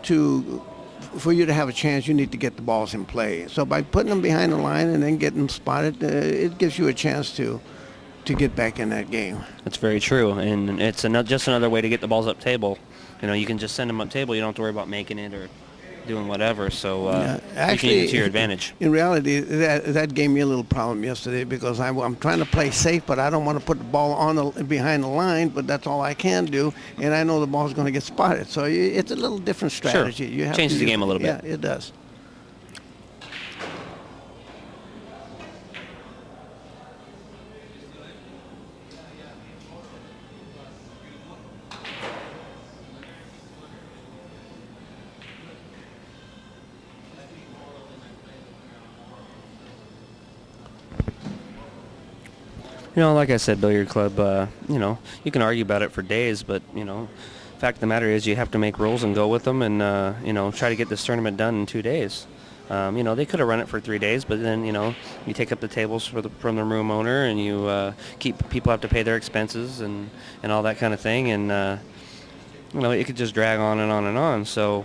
for you to have a chance, you need to get the balls in play. So by putting them behind the line and then getting them spotted, it gives you a chance to get back in that game. That's very true, and it's just another way to get the balls up table. You can just send them up table. You don't have to worry about making it or doing whatever, so actually, you can use it to your advantage. In reality, that gave me a little problem yesterday because I'm trying to play safe, but I don't want to put the ball behind the line, but that's all I can do, and I know the ball's going to get spotted. So it's a little different strategy. Sure. You changes the game a little bit. Yeah, it does. Like I said, billiard club, you can argue about it for days, but, fact of the matter is you have to make rules and go with them and, try to get this tournament done in 2 days. They could have run it for 3 days, but then, you take up the tables from the room owner and you people have to pay their expenses and all that kind of thing. And, it could just drag on and on and on. So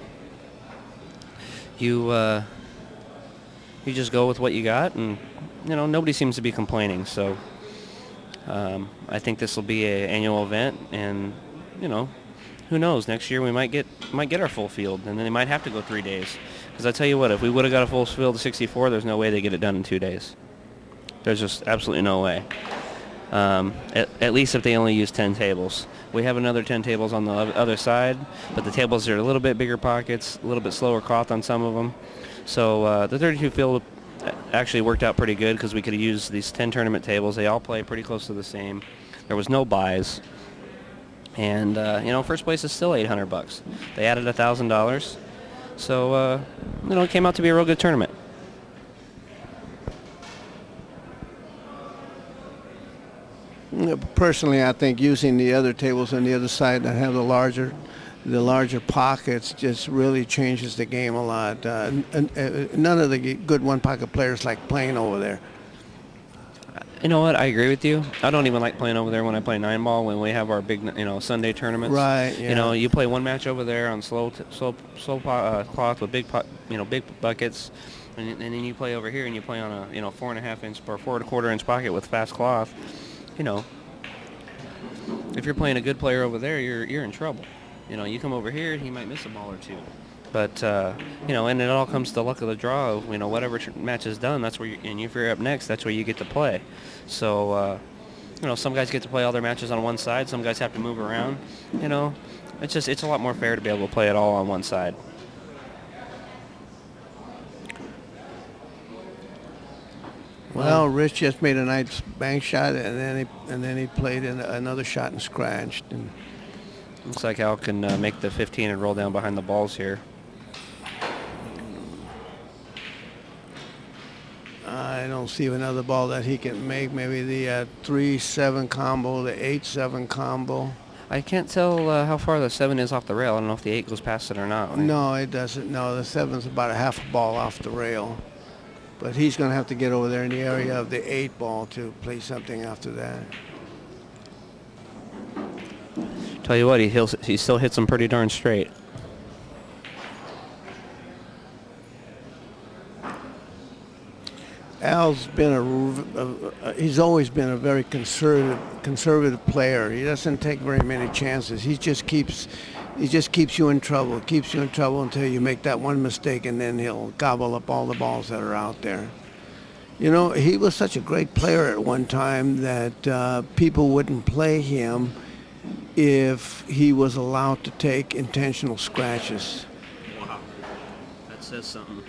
you just go with what you got and, nobody seems to be complaining. So I think this will be an annual event, and who knows? Next year we might get our full field, and then they might have to go 3 days. Because I tell you what, if we would have got a full field of 64, there's no way they get it done in 2 days. There's just absolutely no way. At least if they only use 10 tables. We have another 10 tables on the other side, but the tables are a little bit bigger pockets, a little bit slower cloth on some of them. So the 32 field actually worked out pretty good because we could have used these 10 tournament tables. They all play pretty close to the same. There was no buys. And, first place is still $800. They added $1,000. So, it came out to be a real good tournament. Personally, I think using the other tables on the other side that have the larger pockets just really changes the game a lot. None of the good one-pocket players like playing over there. You know what? I agree with you. I don't even like playing over there when I play 9-ball when we have our big, Sunday tournaments. Right. Yeah. You play one match over there on cloth with big buckets, and then you play over here and you play on a 4.5-inch or 4.25-inch pocket with fast cloth. You know, if you're playing a good player over there, you're in trouble. You come over here, he might miss a ball or two. But, and it all comes to luck of the draw. Whatever match is done, that's where and if you're up next, that's where you get to play. So, some guys get to play all their matches on one side. Some guys have to move around. It's a lot more fair to be able to play it all on one side. Well, Rich just made a nice bank shot, and then he played in another shot and scratched. And looks like Al can make the 15 and roll down behind the balls here. I don't see another ball that he can make. Maybe the 3-7 combo, the 8-7 combo. I can't tell how far the 7 is off the rail. I don't know if the 8 goes past it or not. No, it doesn't. No, the 7's about a half a ball off the rail. But he's going to have to get over there in the area of the 8 ball to play something after that. Tell you what, he still hits them pretty darn straight. Al's been he's always been a very conservative player. He doesn't take very many chances. He just keeps you in trouble. Keeps you in trouble until you make that one mistake, and then he'll gobble up all the balls that are out there. He was such a great player at one time that people wouldn't play him if he was allowed to take intentional scratches. Wow, that says something.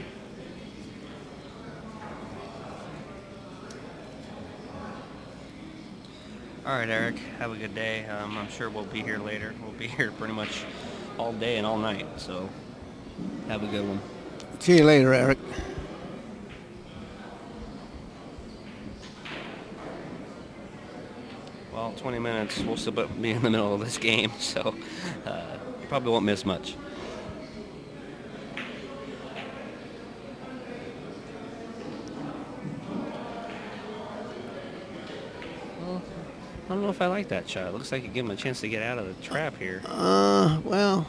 All right, Eric, have a good day. I'm sure we'll be here later. We'll be here pretty much all day and all night, so have a good one. See you later, Eric. Well, 20 minutes, we'll still be in the middle of this game, so probably won't miss much. I don't know if I like that shot. It looks like you give him a chance to get out of the trap here. Well,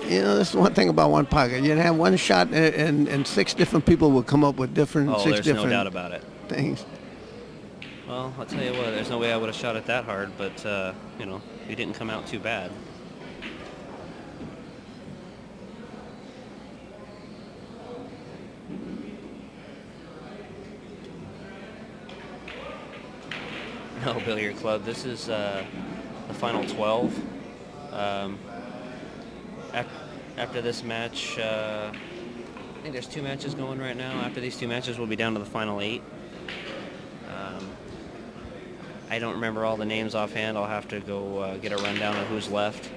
this is one thing about one pocket. You have one shot, and 6 different people will come up with different. There's no doubt about it. Things. Well, I'll tell you what. There's no way I would have shot it that hard, but he didn't come out too bad. No, billiard club. This is the final 12. After this match, I think there's 2 matches going right now. After these 2 matches, we'll be down to the final 8. I don't remember all the names offhand. I'll have to go get a rundown of who's left.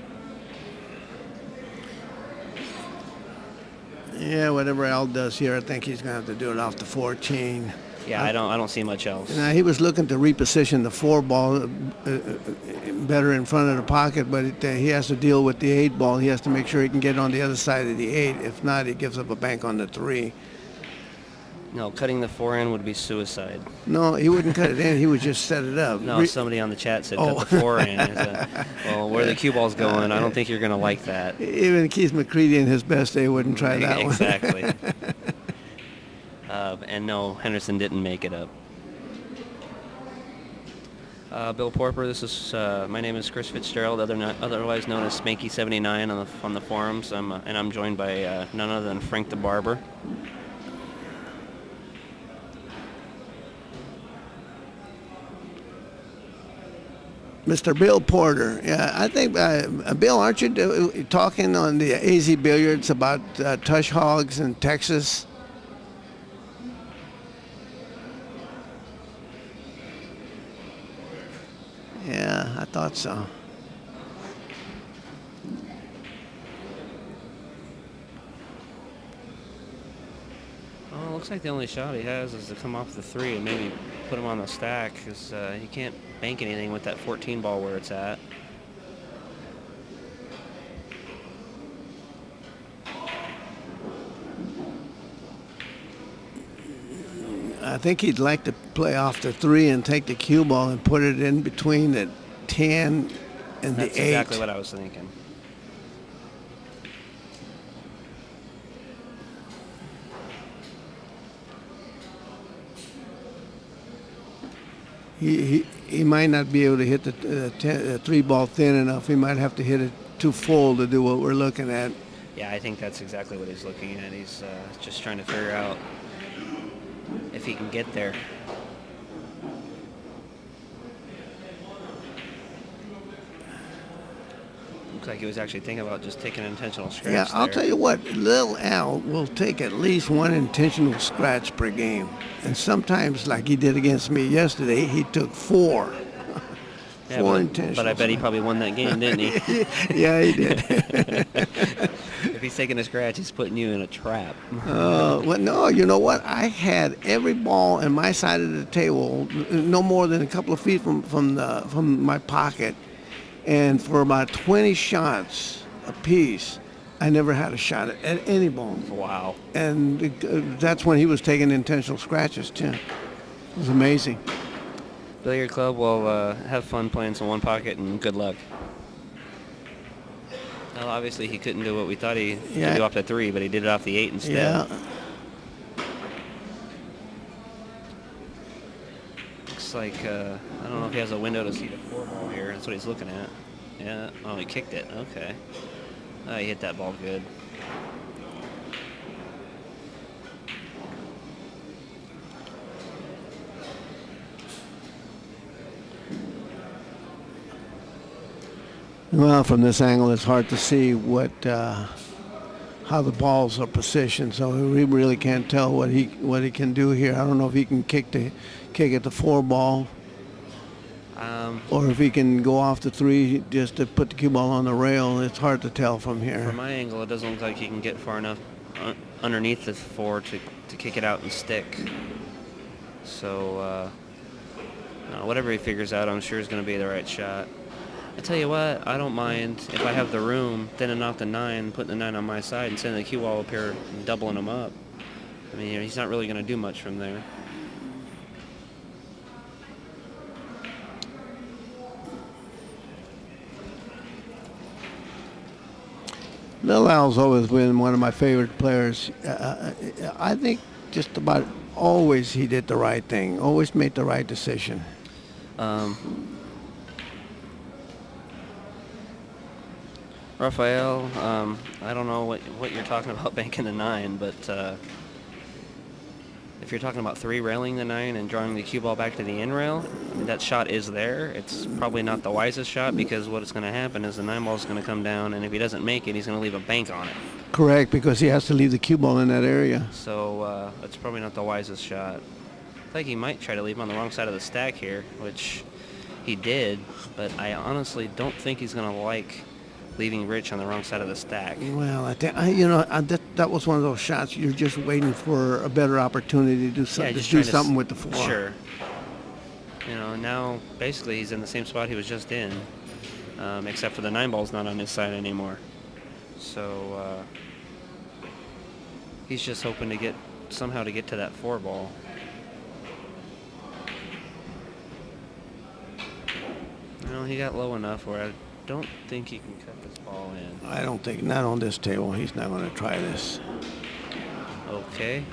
Yeah, whatever Al does here, I think he's going to have to do it off the 14. Yeah, I don't see much else. He was looking to reposition the 4 ball better in front of the pocket, but he has to deal with the 8 ball. He has to make sure he can get on the other side of the 8. If not, he gives up a bank on the 3. No, cutting the 4 in would be suicide. No, he wouldn't cut it in. He would just set it up. No, somebody on the chat said cut the 4 in. Well, where the cue ball's going, I don't think you're going to like that. Even Keith McCready in his best day wouldn't try that one. Exactly. And no, Henderson didn't make it up. Bill Porper, this is my name is Chris Fitzgerald, otherwise known as Spanky79 on the forums. I'm joined by none other than Frank the Barber. Mr. Bill Porter. Yeah, I think, Bill, aren't you talking on the AZ Billiards about tush hogs in Texas? Yeah, I thought so. Well, it looks like the only shot he has is to come off the 3 and maybe put him on the stack, because he can't bank anything with that 14 ball where it's at. I think he'd like to play off the 3 and take the cue ball and put it in between the 10 and That's the 8. exactly what I was thinking. He might not be able to hit the 3 ball thin enough. He might have to hit it too full to do what we're looking at. Yeah, I think that's exactly what he's looking at. He's just trying to figure out if he can get there. Looks like he was actually thinking about just taking an intentional scratch. Yeah, I'll there. tell you what, Lil Al will take at least 1 intentional scratch per game. And sometimes, like he did against me yesterday, he took 4. Yeah, 4 intentional. But I bet he probably won that game, didn't he? Yeah, he did. If he's taking a scratch, he's putting you in a trap. Well, no, you know what? I had every ball in my side of the table, no more than a couple of feet from my pocket. And for about 20 shots apiece, I never had a shot at any ball. Wow. And that's when he was taking intentional scratches, too. It was amazing. Billiard club, well, have fun playing some one pocket and good luck. Well, obviously he couldn't do what we thought he could do off the 3, but he did it off the 8 instead. Yeah. Looks like, I don't know if he has a window to see the 4 ball here. That's what he's looking at. Yeah. Oh, he kicked it. Okay. Oh, he hit that ball good. Well, from this angle, it's hard to see how the balls are positioned, so we really can't tell what he can do here. I don't know if he can kick at the 4 ball, or if he can go off the 3 just to put the cue ball on the rail. It's hard to tell from here. From my angle, it doesn't look like he can get far enough underneath the 4 to kick it out and stick. So whatever he figures out, I'm sure is going to be the right shot. I tell you what, I don't mind if I have the room thinning off the 9, putting the 9 on my side and sending the cue ball up here and doubling him up. I mean, he's not really going to do much from there. Lil Al's always been one of my favorite players. I think just about always he did the right thing, always made the right decision. Rafael, I don't know what you're talking about banking the 9, but if you're talking about 3 railing the 9 and drawing the cue ball back to the in rail, I mean, that shot is there. It's probably not the wisest shot because what is going to happen is the 9 ball is going to come down, and if he doesn't make it, he's going to leave a bank on it. Correct, because he has to leave the cue ball in that area. So it's probably not the wisest shot. I think he might try to leave him on the wrong side of the stack here, which he did, but I honestly don't think he's going to like leaving Rich on the wrong side of the stack. Well, I think that was one of those shots. You're just waiting for a better opportunity to do something. Just do trying to something with the 4. Sure. Now basically he's in the same spot he was just in, except for the 9 ball's not on his side anymore. So he's just hoping to somehow get to that 4 ball. He got low enough where I don't think he can cut this ball in. I don't think, not on this table. He's not going to try this. Okay.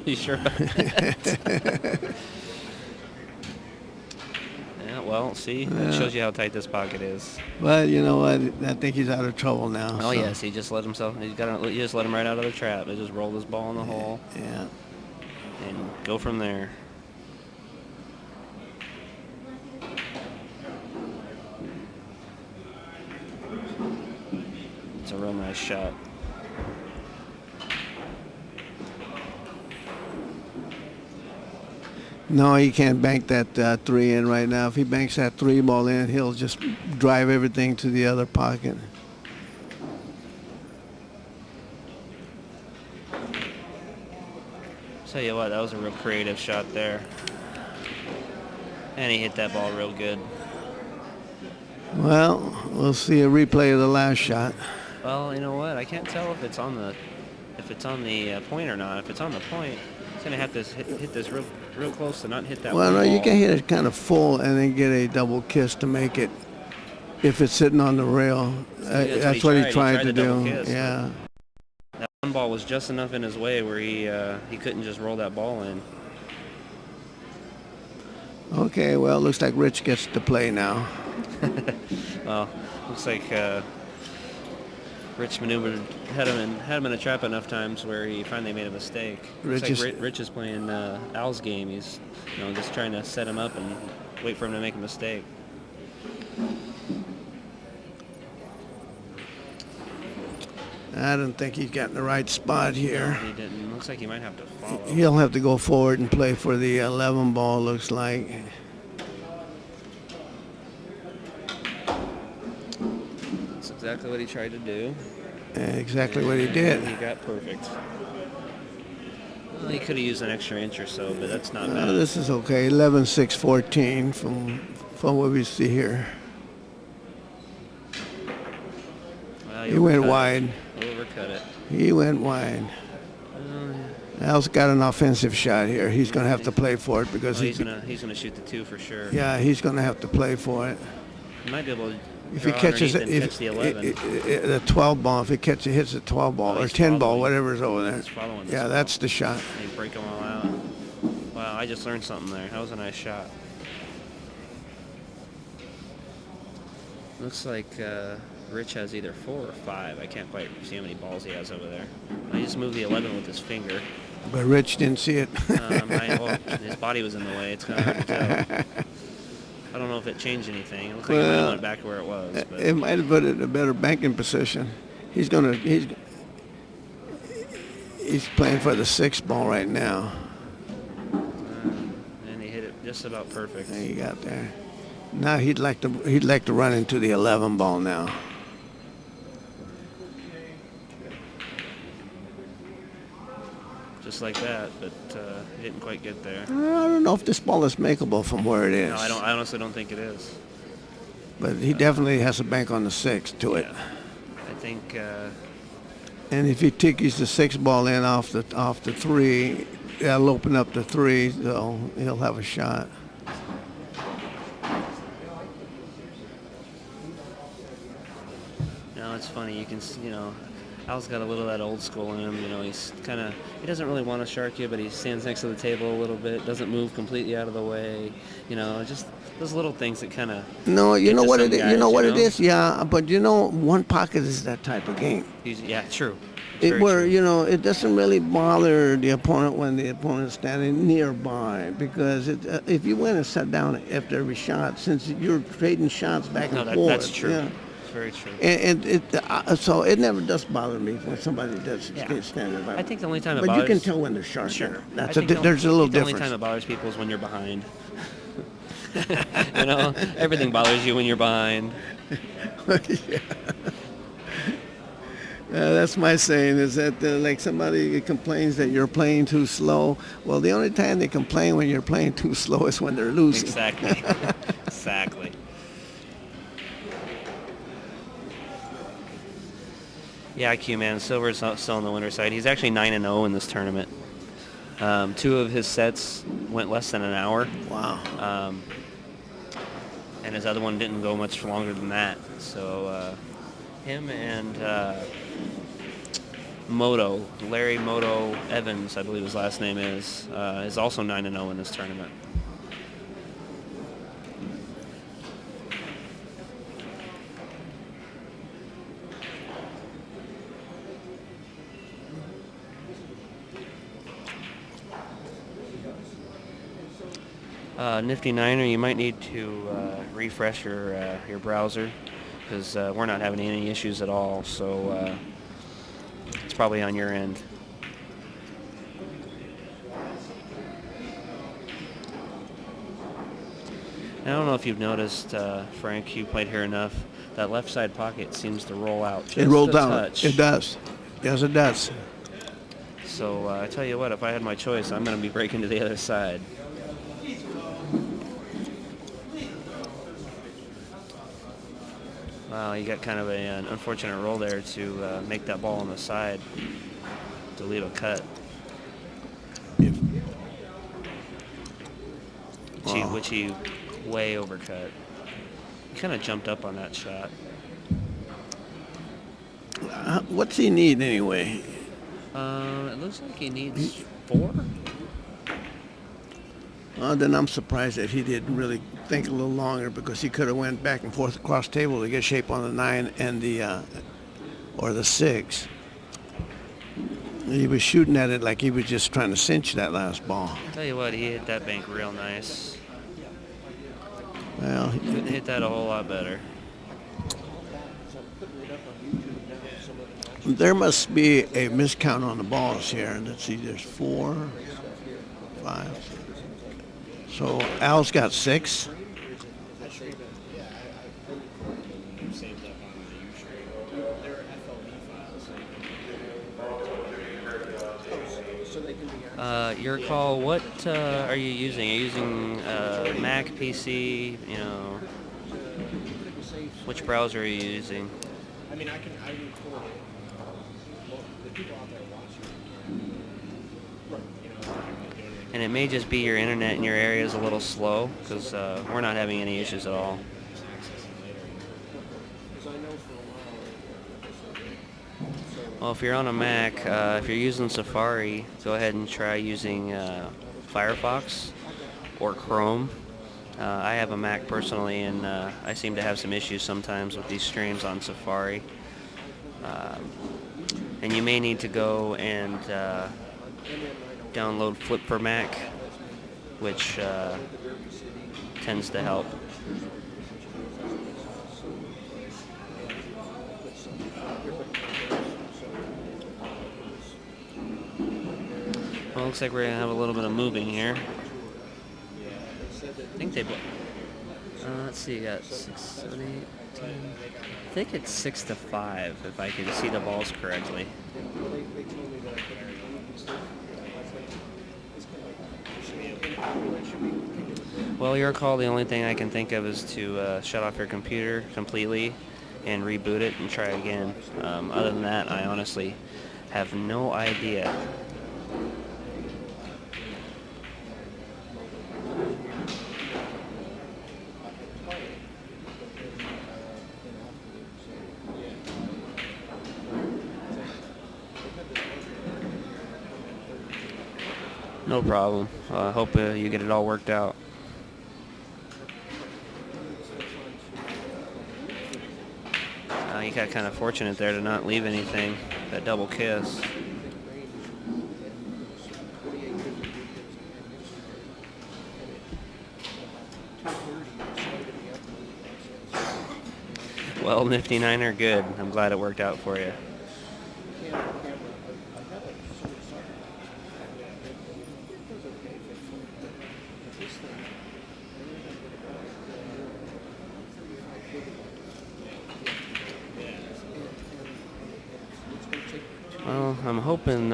You sure about that? Yeah, well, see, that shows you how tight this pocket is. But you know what? I think he's out of trouble now. Oh, so. yes, he just let himself, he just let him right out of the trap. He just rolled his ball in the hole. Yeah. And go from there. It's a real nice shot. No, he can't bank that 3 in right now. If he banks that 3 ball in, he'll just drive everything to the other pocket. Tell you what, that was a real creative shot there. And he hit that ball real good. Well, we'll see a replay of the last shot. Well, you know what? I can't tell if it's on the point or not. If it's on the point, He's gonna have to hit this real close to not hit that. Well, one no, you ball. can hit it kind of full and then get a double kiss to make it. If it's sitting on the rail, that's what he tried to do. Kiss, yeah. That one ball was just enough in his way where he couldn't just roll that ball in. Okay, well, looks like Rich gets to play now. Well, looks like Rich maneuvered, had him in a trap enough times where he finally made a mistake. Rich is playing Al's game. He's just trying to set him up and wait for him to make a mistake. I don't think he's got in the right spot here. No, he didn't. Looks like he might have to follow. He'll have to go forward and play for the 11 ball, looks like. That's exactly what he tried to do. Exactly what he did. He got perfect. Well, he could have used an extra inch or so, but that's not bad. This is okay. 11-6-14 from what we see here. Well, He went wide. Overcut it. He went wide. Al's got an offensive shot here. He's going to have to play for it because he's gonna shoot the 2 for sure. Yeah, he's going to have to play for it. He might be able to. If he catches it, catch the 11. The 12 ball, if he hits the 12 ball or 10 ball, whatever's over there. Yeah, that's the shot. And break them all out. Wow, I just learned something there. That was a nice shot. Looks like Rich has either 4 or 5. I can't quite see how many balls he has over there. He just moved the 11 with his finger. But Rich didn't see it. His body was in the way. It's kind of hard to tell. I don't know if it changed anything. It looked like it might have went back to where it was. But. It might have put it in a better banking position. He's playing for the 6 ball right now. And he hit it just about perfect. There you got there. Now he'd like to run into the 11 ball now. Just like that, but he didn't quite get there. I don't know if this ball is makeable from where it is. No, I honestly don't think it is. But he definitely has a bank on the 6 to it. I think. And if he tickies the 6 ball in off the 3, that'll open up the 3, so he'll have a shot. No, it's funny. You can, Al's got a little of that old school in him. He's he doesn't really want to shark you, but he stands next to the table a little bit, doesn't move completely out of the way. Just those little things that kind of. No, you know what it is. You know what it is. Yeah, but one pocket is that type of game. Yeah, true. True. It doesn't really bother the opponent when the opponent's standing nearby because if you went and sat down after every shot, since you're trading shots back and forth. That's true. Yeah. Very true. And so it never does bother me when somebody does stand by. I think the only time it bothers. But you can tell when they're sharp. Sure. There's a little difference. The only time it bothers people is when you're behind. Everything bothers you when you're behind. Yeah. That's my saying is that like somebody complains that you're playing too slow. Well, the only time they complain when you're playing too slow is when they're losing. Exactly. Exactly. Yeah, IQ, man. Silver's still on the winner's side. He's actually 9-0 in this tournament. 2 of his sets went less than an hour. Wow. And his other one didn't go much longer than that. So him and Larry Moto Evans, I believe his last name is also 9-0 in this tournament. Nifty Niner, you might need to refresh your browser because we're not having any issues at all. So it's probably on your end. I don't know if you've noticed, Frank, you played here enough. That left side pocket seems to roll out. Just it rolled down. Touch. It does. Yes, it does. So I tell you what, if I had my choice, I'm going to be breaking to the other side. Wow, you got kind of an unfortunate roll there to make that ball on the side to leave a cut. which he way overcut. He kind of jumped up on that shot. What's he need anyway? It looks like he needs 4. Then I'm surprised that he didn't really think a little longer, because he could have went back and forth across the table to get shape on the 9 and the or the 6. He was shooting at it like he was just trying to cinch that last ball. Tell you what, he hit that bank real nice. Well, He couldn't hit that a whole lot better. there must be a miscount on the balls here. Let's see, there's 4, 5. So Al's got 6. Your call. What are you using? Are you using Mac, PC? You know, which browser are you using? I mean, I record the people out there watching. And it may just be your internet in your area is a little slow, because we're not having any issues at all. Well, if you're on a Mac, if you're using Safari, go ahead and try using Firefox or Chrome. I have a Mac personally, and I seem to have some issues sometimes with these streams on Safari. And you may need to go and download Flip for Mac, which tends to help. Well, looks like we're going to have a little bit of moving here. I think they... let's see, you got 6, 7, 8, 10... I think it's 6 to 5, if I can see the balls correctly. Well, your call, the only thing I can think of is to shut off your computer completely and reboot it and try again. Other than that, I honestly have no idea. No problem. I hope you get it all worked out. You got kind of fortunate there to not leave anything. That double kiss. Well, Nifty Niner, good. I'm glad it worked out for you. Well, I'm hoping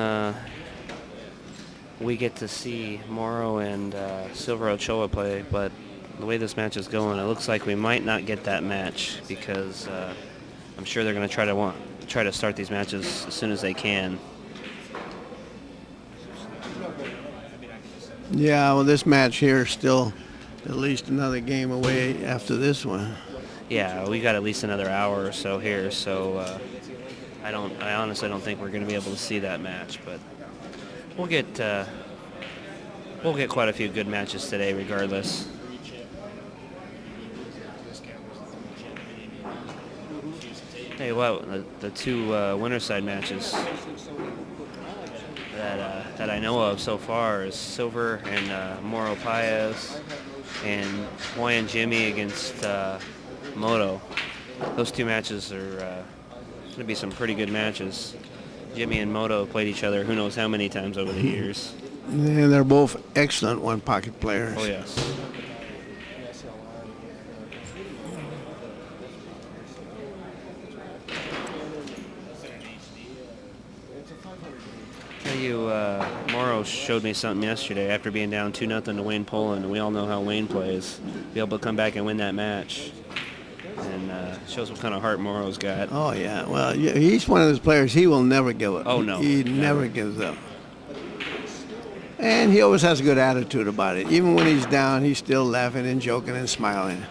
we get to see Morrow and Silver Ochoa play, but the way this match is going, it looks like we might not get that match, because I'm sure they're going to try to start these matches as soon as they can. Yeah, well, this match here is still at least another game away after this one. Yeah, we got at least another hour or so here, so I honestly don't think we're going to be able to see that match, but we'll get quite a few good matches today regardless. Hey, what, the two Winterside matches that I know of so far is Silver and Moro Paez, and Hawaiian Jimmy against Moto. Those two matches are going to be some pretty good matches. Jimmy and Moto played each other who knows how many times over the years. And they're both excellent one-pocket players. Oh, yes. Tell you, Morrow showed me something yesterday after being down 2-0 to Wayne Poland, and we all know how Wayne plays. Be able to come back and win that match. And shows what kind of heart Morrow's got. Oh, yeah. Well, he's one of those players, he will never give up. Oh, no. He never gives up. And he always has a good attitude about it. Even when he's down, he's still laughing and joking and smiling.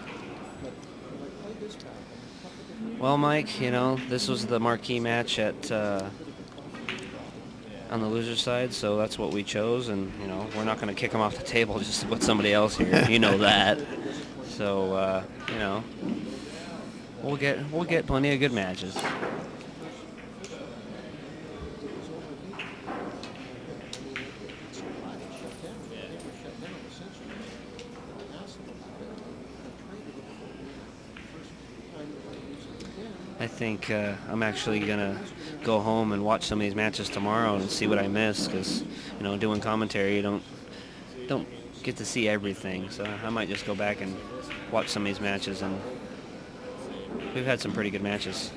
Well, Mike, you know, this was the marquee match at on the loser side, so that's what we chose, and you know, we're not going to kick him off the table just to put somebody else here. You know that. So you know, we'll get plenty of good matches. I think I'm actually gonna go home and watch some of these matches tomorrow and see what I missed, because you know, doing commentary, you don't get to see everything. So I might just go back and watch some of these matches, and we've had some pretty good matches.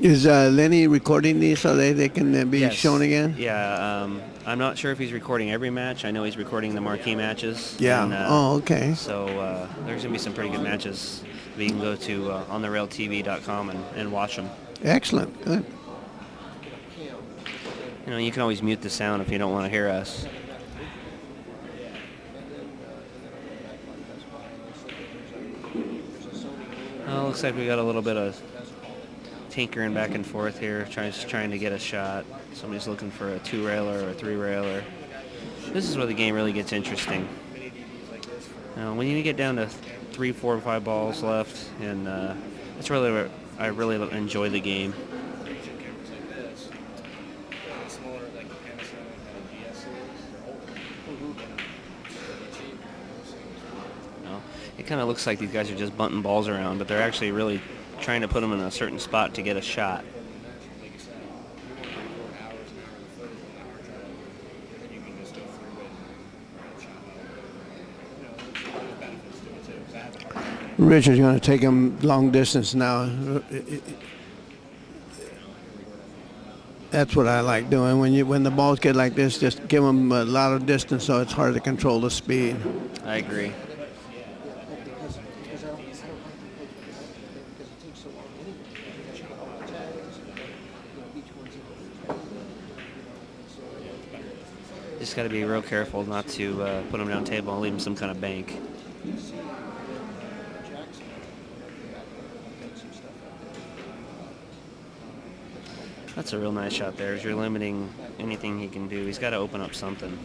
Is Lenny recording these so they can be shown again? Yeah, I'm not sure if he's recording every match. I know he's recording the marquee matches. Yeah. And, okay. So there's going to be some pretty good matches. You can go to ontherailtv.com and watch them. Excellent. Good. You know, you can always mute the sound if you don't want to hear us. Well, looks like we got a little bit of tinkering back and forth here, trying to get a shot. Somebody's looking for a 2-railer or a 3-railer. This is where the game really gets interesting. Now, when you get down to 3, 4, 5 balls left, and that's really where I really enjoy the game. It kind of looks like these guys are just bunting balls around, but they're actually really trying to put them in a certain spot to get a shot. Richard's going to take him long distance now. That's what I like doing. When the balls get like this, just give them a lot of distance so it's hard to control the speed. I agree. Just got to be real careful not to put them down table and leave them some kind of bank. That's a real nice shot there. As you're limiting anything he can do, he's got to open up something.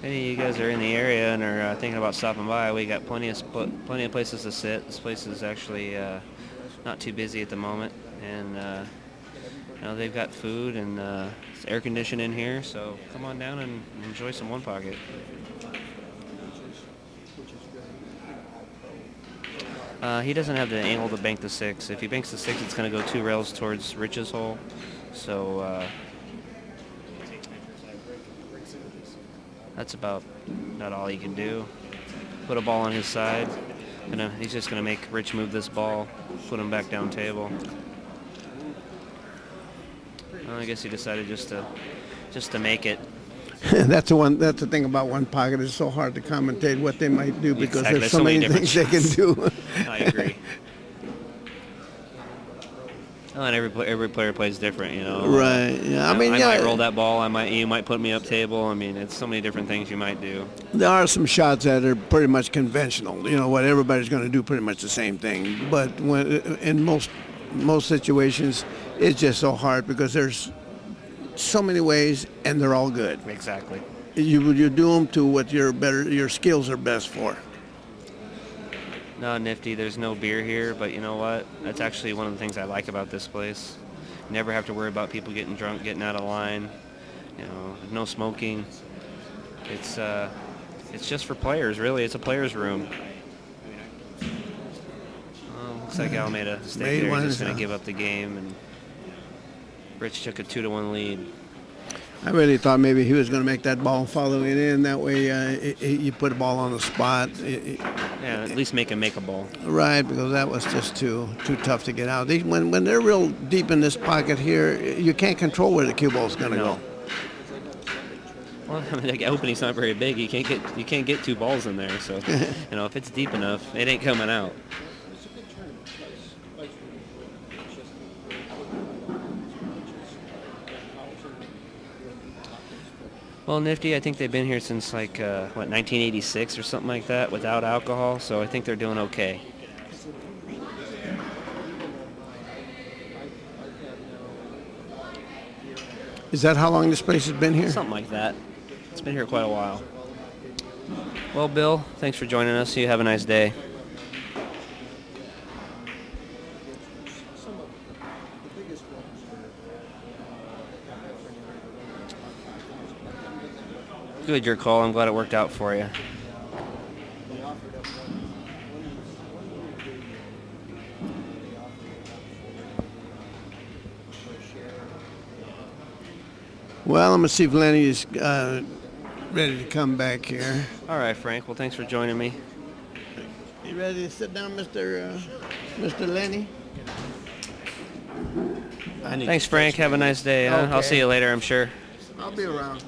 Hey, you guys are in the area and are thinking about stopping by, we got plenty of places to sit. This place is actually not too busy at the moment, and you know, they've got food and it's air conditioned in here, so come on down and enjoy some One Pocket. He doesn't have the angle to bank the 6. If he banks the 6, it's going to go 2 rails towards Rich's hole, so that's about not all he can do. Put a ball on his side, and he's just going to make Rich move this ball, put him back down table. Well, I guess he decided just to make it. That's the thing about One Pocket. It's so hard to commentate what they might do because Exactly. there's so many things they can do. I agree. Oh, and every player plays different, you know. Right. Yeah. I mean, might roll that ball. You might put me up table. I mean, it's so many different things you might do. There are some shots that are pretty much conventional. You know, what everybody's going to do, pretty much the same thing. But in most situations, it's just so hard because there's so many ways, and they're all good. Exactly. You do them to what your skills are best for. No, Nifty, there's no beer here, but you know what? That's actually one of the things I like about this place. Never have to worry about people getting drunk, getting out of line. You know, no smoking. It's just for players, really. It's a players' room. Looks like Al made a mistake there. He's just going to give up the game, and Rich took a 2-1 lead. I really thought maybe he was going to make that ball follow it in. That way you put a ball on the spot. Yeah, at least make him make a ball. Right, because that was just too tough to get out. When they're real deep in this pocket here, you can't control where the cue ball's going to go. Well, I mean, the opening's not very big. You can't get 2 balls in there. So, if it's deep enough, it ain't coming out. Well, Nifty, I think they've been here since 1986 or something like that without alcohol. So I think they're doing okay. Is that how long this place has been here? Something like that. It's been here quite a while. Well, Bill, thanks for joining us. You have a nice day. Good, your call. I'm glad it worked out for you. Well, I'm going to see if Lenny is ready to come back here. All right, Frank. Well, thanks for joining me. You ready to sit down, Mr. Lenny? Thanks, Frank. Have a nice day. Huh? Okay. I'll see you later, I'm sure. I'll be around.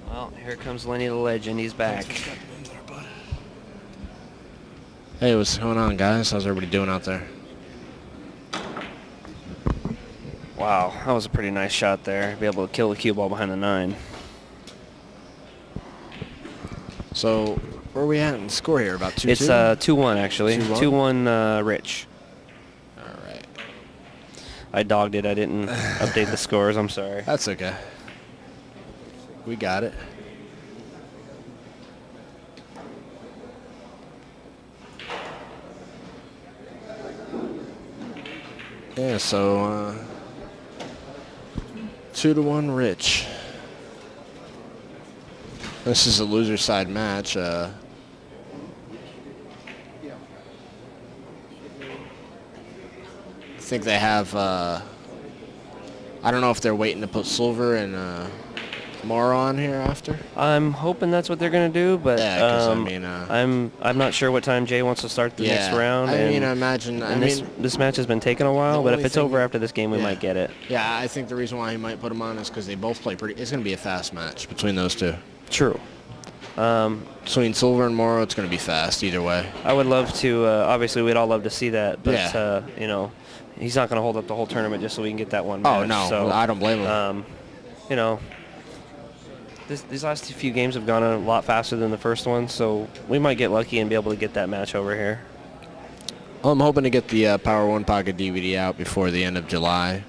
Well, here comes Lenny the Legend. He's back. Hey, what's going on, guys? How's everybody doing out there? Wow, that was a pretty nice shot there. Be able to kill the cue ball behind the 9. So, where are we at in score here? About 2-2? It's 2-1 actually. 2-1? 2-1 Rich. All right. I dogged it. I didn't update the scores. I'm sorry. That's okay. We got it. Yeah, so 2-1 Rich. This is a loser side match. I think they have. I don't know if they're waiting to put Silver and Morrow on here after. I'm hoping that's what they're gonna do, but Yeah, 'cause, I'm not sure what time Jay wants to start the next round. I imagine. This match has been taking a while, but if it's over after this game, we might get it. Yeah, I think the reason why he might put them on is because they both play pretty. It's going to be a fast match between those two. True. Between Silver and Morrow, it's going to be fast either way. I would love to. Obviously, we'd all love to see that, but Yeah. He's not going to hold up the whole tournament just so we can get that one match. Oh no, so, I don't blame him. These last few games have gone a lot faster than the first one, so we might get lucky and be able to get that match over here. Well, I'm hoping to get the Power One Pocket DVD out before the end of July.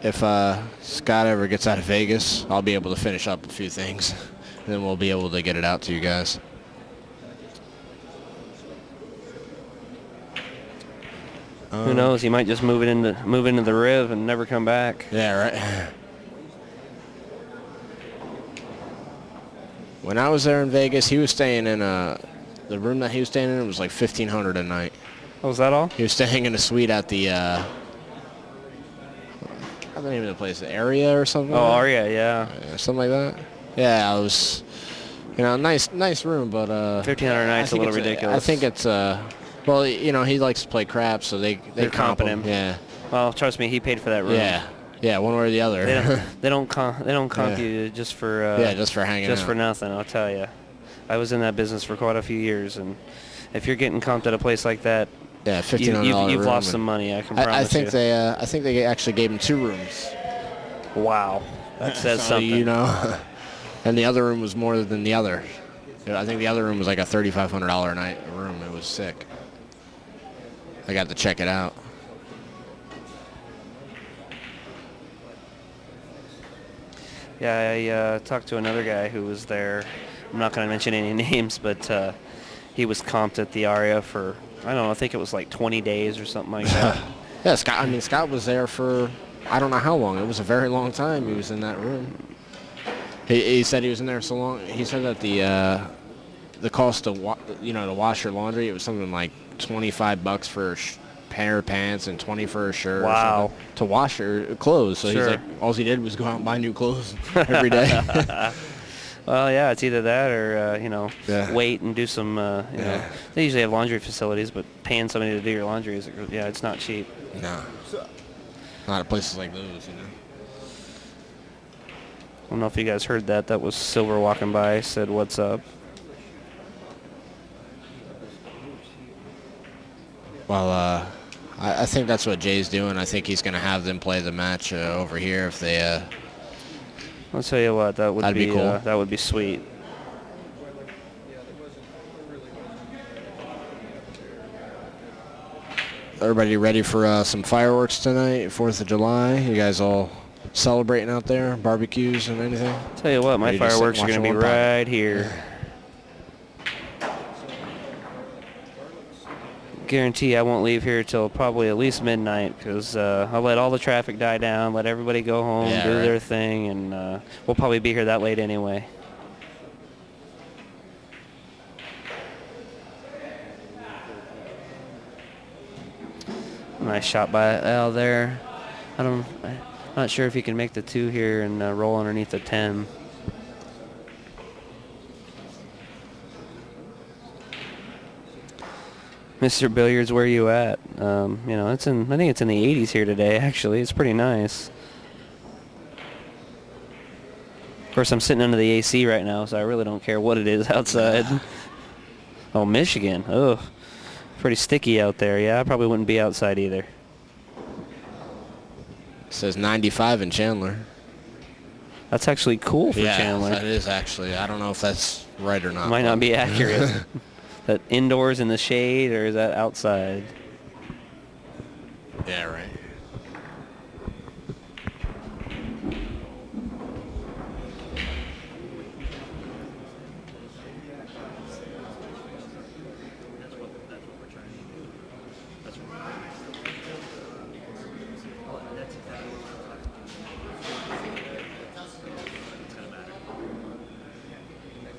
If Scott ever gets out of Vegas, I'll be able to finish up a few things, and then we'll be able to get it out to you guys. Who knows? He might just move into the Riv and never come back. Yeah, right. When I was there in Vegas, he was staying in the room that he was staying in was like $1,500 a night. Oh, was that all? He was staying in a suite at the I don't even know the place, the Area or something. Oh, like Aria, yeah. something like that. Yeah, it was, nice room, but $1,500 a night's a little ridiculous. I think it's well, he likes to play crap, so they're comping him. Yeah. Well, trust me, he paid for that room. Yeah, one way or the other. They don't comp you just for just for hanging out. Just for nothing, I'll tell you. I was in that business for quite a few years, and if you're getting comped at a place like that, yeah, $1,500 you've lost some money. I can promise I think you. I think they actually gave him 2 rooms. Wow, that says So, something. And the other room was more than the other. I think the other room was like a $3,500 a night room. It was sick. I got to check it out. Yeah, I talked to another guy who was there. I'm not going to mention any names, but he was comped at the Aria for, I don't know, I think it was like 20 days or something like that. Yeah, Scott was there for, I don't know how long. It was a very long time he was in that room. He said he was in there so long. He said that the cost to wash your laundry, it was something like $25 for a pair of pants and $20 for a shirt. Wow. Or something, to wash your clothes. So Sure. he's like, all he did was go out and buy new clothes every day. Well, yeah, it's either that or, Yeah. wait and do some, they usually have laundry facilities, but paying somebody to do your laundry is, it's not cheap. No. Not at places like those, I don't know if you guys heard that. That was Silver walking by, said, "What's up?" Well, I think that's what Jay's doing. I think he's going to have them play the match over here if they... I'll tell you what, That'd be cool. That would be sweet. Everybody ready for some fireworks tonight, 4th of July? You guys all celebrating out there, barbecues and anything? Tell you what, my Ready to sit fireworks are and watch going to be one pop? right here. Guarantee I won't leave here till probably at least midnight because I'll let all the traffic die down, let everybody go home, Yeah, do right. their thing, and we'll probably be here that late anyway. Nice shot by Al there. I'm not sure if he can make the 2 here and roll underneath the 10. Mr. Billiards, where you at? It's in. I think it's in the 80s here today. Actually, it's pretty nice. Of course, I'm sitting under the AC right now, so I really don't care what it is outside. Oh, Michigan. Oh, pretty sticky out there. Yeah, I probably wouldn't be outside either. It says 95 in Chandler. That's actually cool for Chandler. Yeah, that is actually. I don't know if that's right or not. Might not be accurate. That indoors in the shade, or is that outside? Yeah, right.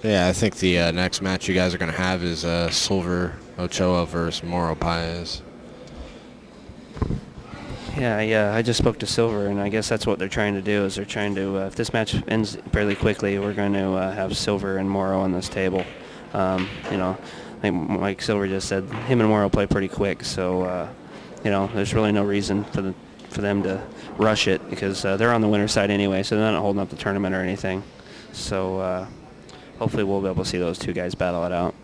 Yeah, I think the next match you guys are going to have is Silver Ochoa versus Moro Paez. Yeah, I just spoke to Silver, and I guess that's what they're trying to do. Is they're trying to, if this match ends fairly quickly, we're going to have Silver and Moro on this table. I think like Silver just said, him and Moro play pretty quick, so there's really no reason for them to rush it because they're on the winner's side anyway, so they're not holding up the tournament or anything. So hopefully we'll be able to see those 2 guys battle it out.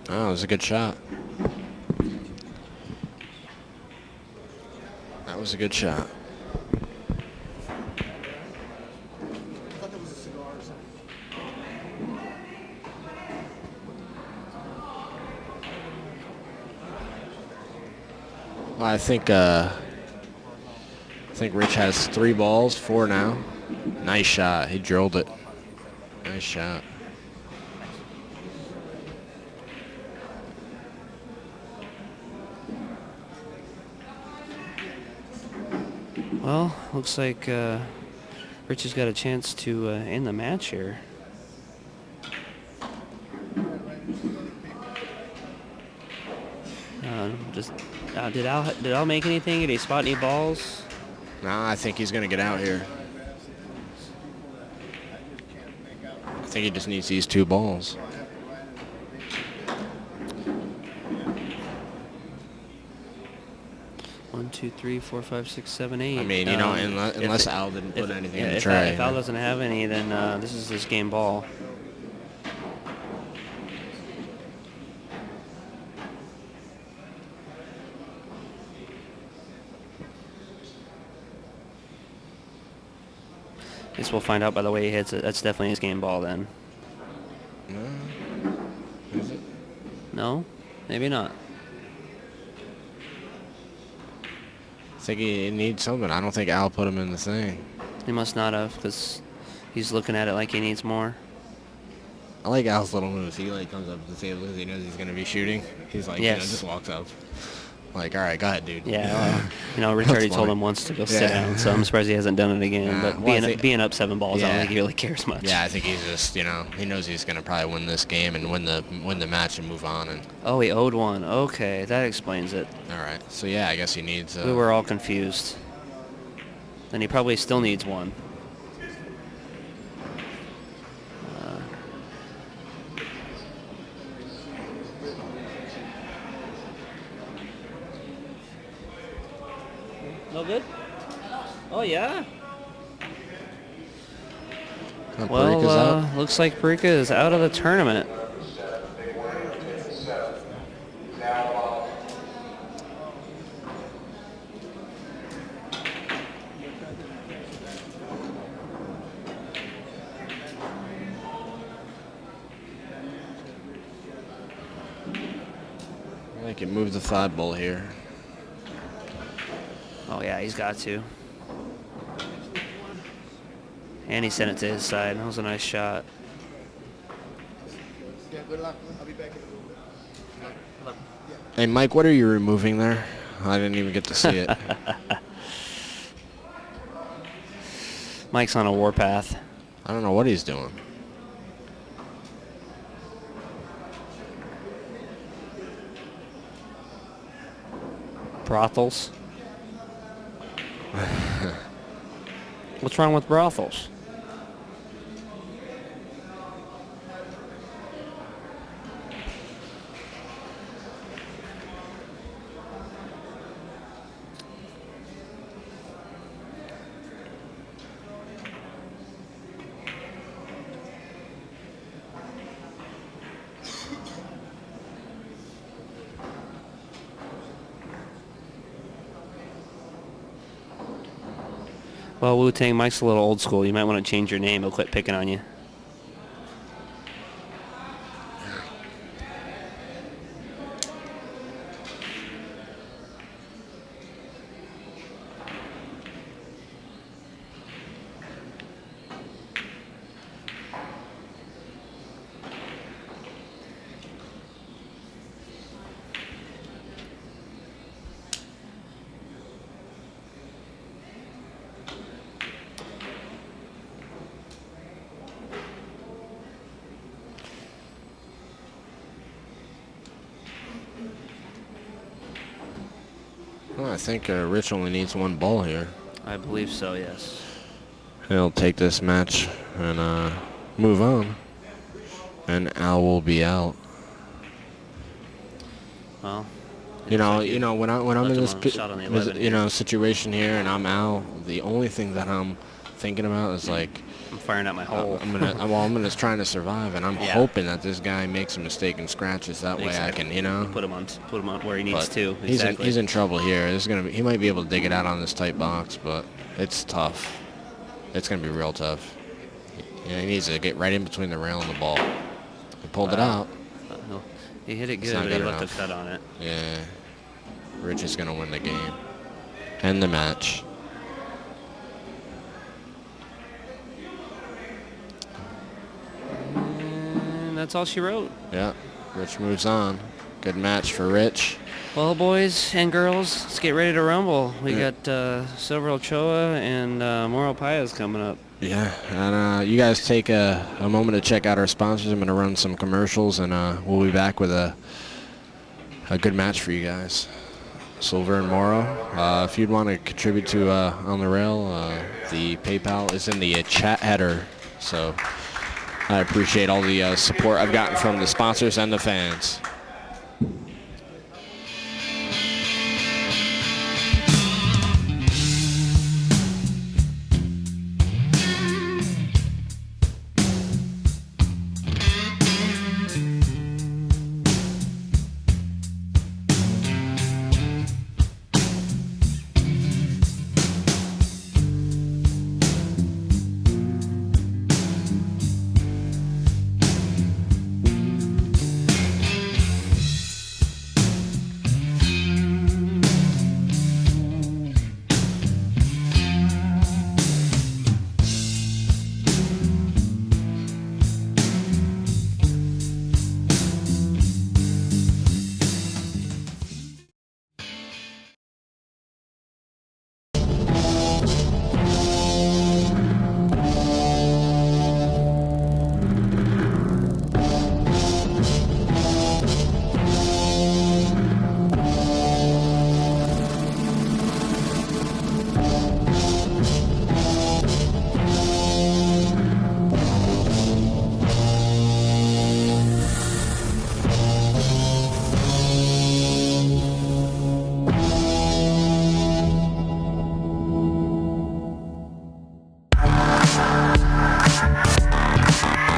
Oh, it was a good shot. That was a good shot. Well, I think Rich has 3 balls, 4 now. Nice shot. He drilled it. Nice shot. Well, looks like Rich has got a chance to end the match here. Did Al make anything? Did he spot any balls? Nah, I think he's going to get out here. I think he just needs these 2 balls. One, two, three, four, 5, 6, 7, 8. I mean, unless Al didn't put anything in the tray. If Al doesn't have any, then this is his game ball. Guess we'll find out by the way he hits it. That's definitely his game ball then. No. Is it? No? Maybe not. I think he needs something. I don't think Al put him in the thing. He must not have, because he's looking at it like he needs more. I like Al's little moves. He comes up to the table because he knows he's going to be shooting. He's like, Yes. just walks up. Like, all right, go ahead, dude. Yeah, Rich already told him once to go sit down, so I'm surprised he hasn't done it again. But being up 7 balls, I don't think he really cares much. Yeah, I think he's just, he knows he's going to probably win this game and win the match and move on. And Oh, he owed 1. Okay, that explains it. all right, so yeah, I guess he needs. We were all confused. Then he probably still needs one. No good? Oh, yeah? Parika's out. Looks like Parika is out of the tournament. I can move the thigh bowl here. Oh, yeah, he's got to. And he sent it to his side. That was a nice shot. Yeah, good luck. I'll be back in a little bit. Hey, Mike, what are you removing there? I didn't even get to see it. Mike's on a warpath. I don't know what he's doing. Brothels. What's wrong with brothels? Well, Wu-Tang, Mike's a little old school. You might want to change your name. He'll quit picking on you. Well, I think Rich only needs one ball here. I believe so, yes. He'll take this match and move on. And Al will be out. Well, You know, when I'm left in him this, on a shot on the 11 situation here, and I'm Al, the only thing that I'm thinking about is like, I'm firing at my hole. I'm gonna trying to survive, and I'm Yeah. hoping that this guy makes a mistake and scratches. That way I can, Put him on where he needs but to. He's Exactly. in trouble here. He might be able to dig it out on this tight box, but it's tough. It's gonna be real tough. Yeah, he needs to get right in between the rail and the ball. He pulled it out. He hit it It's good, not but he good left a enough. cut on it. Yeah. Rich is gonna win the game and the match. And that's all she wrote. Yeah. Rich moves on. Good match for Rich. Well, boys and girls, let's get ready to rumble. We got Silver Ochoa and Moro Paez coming up. Yeah, and you guys take a moment to check out our sponsors. I'm going to run some commercials, and we'll be back with a good match for you guys. Silver and Moro. If you'd want to contribute to On the Rail, the PayPal is in the chat header. So I appreciate all the support I've gotten from the sponsors and the fans.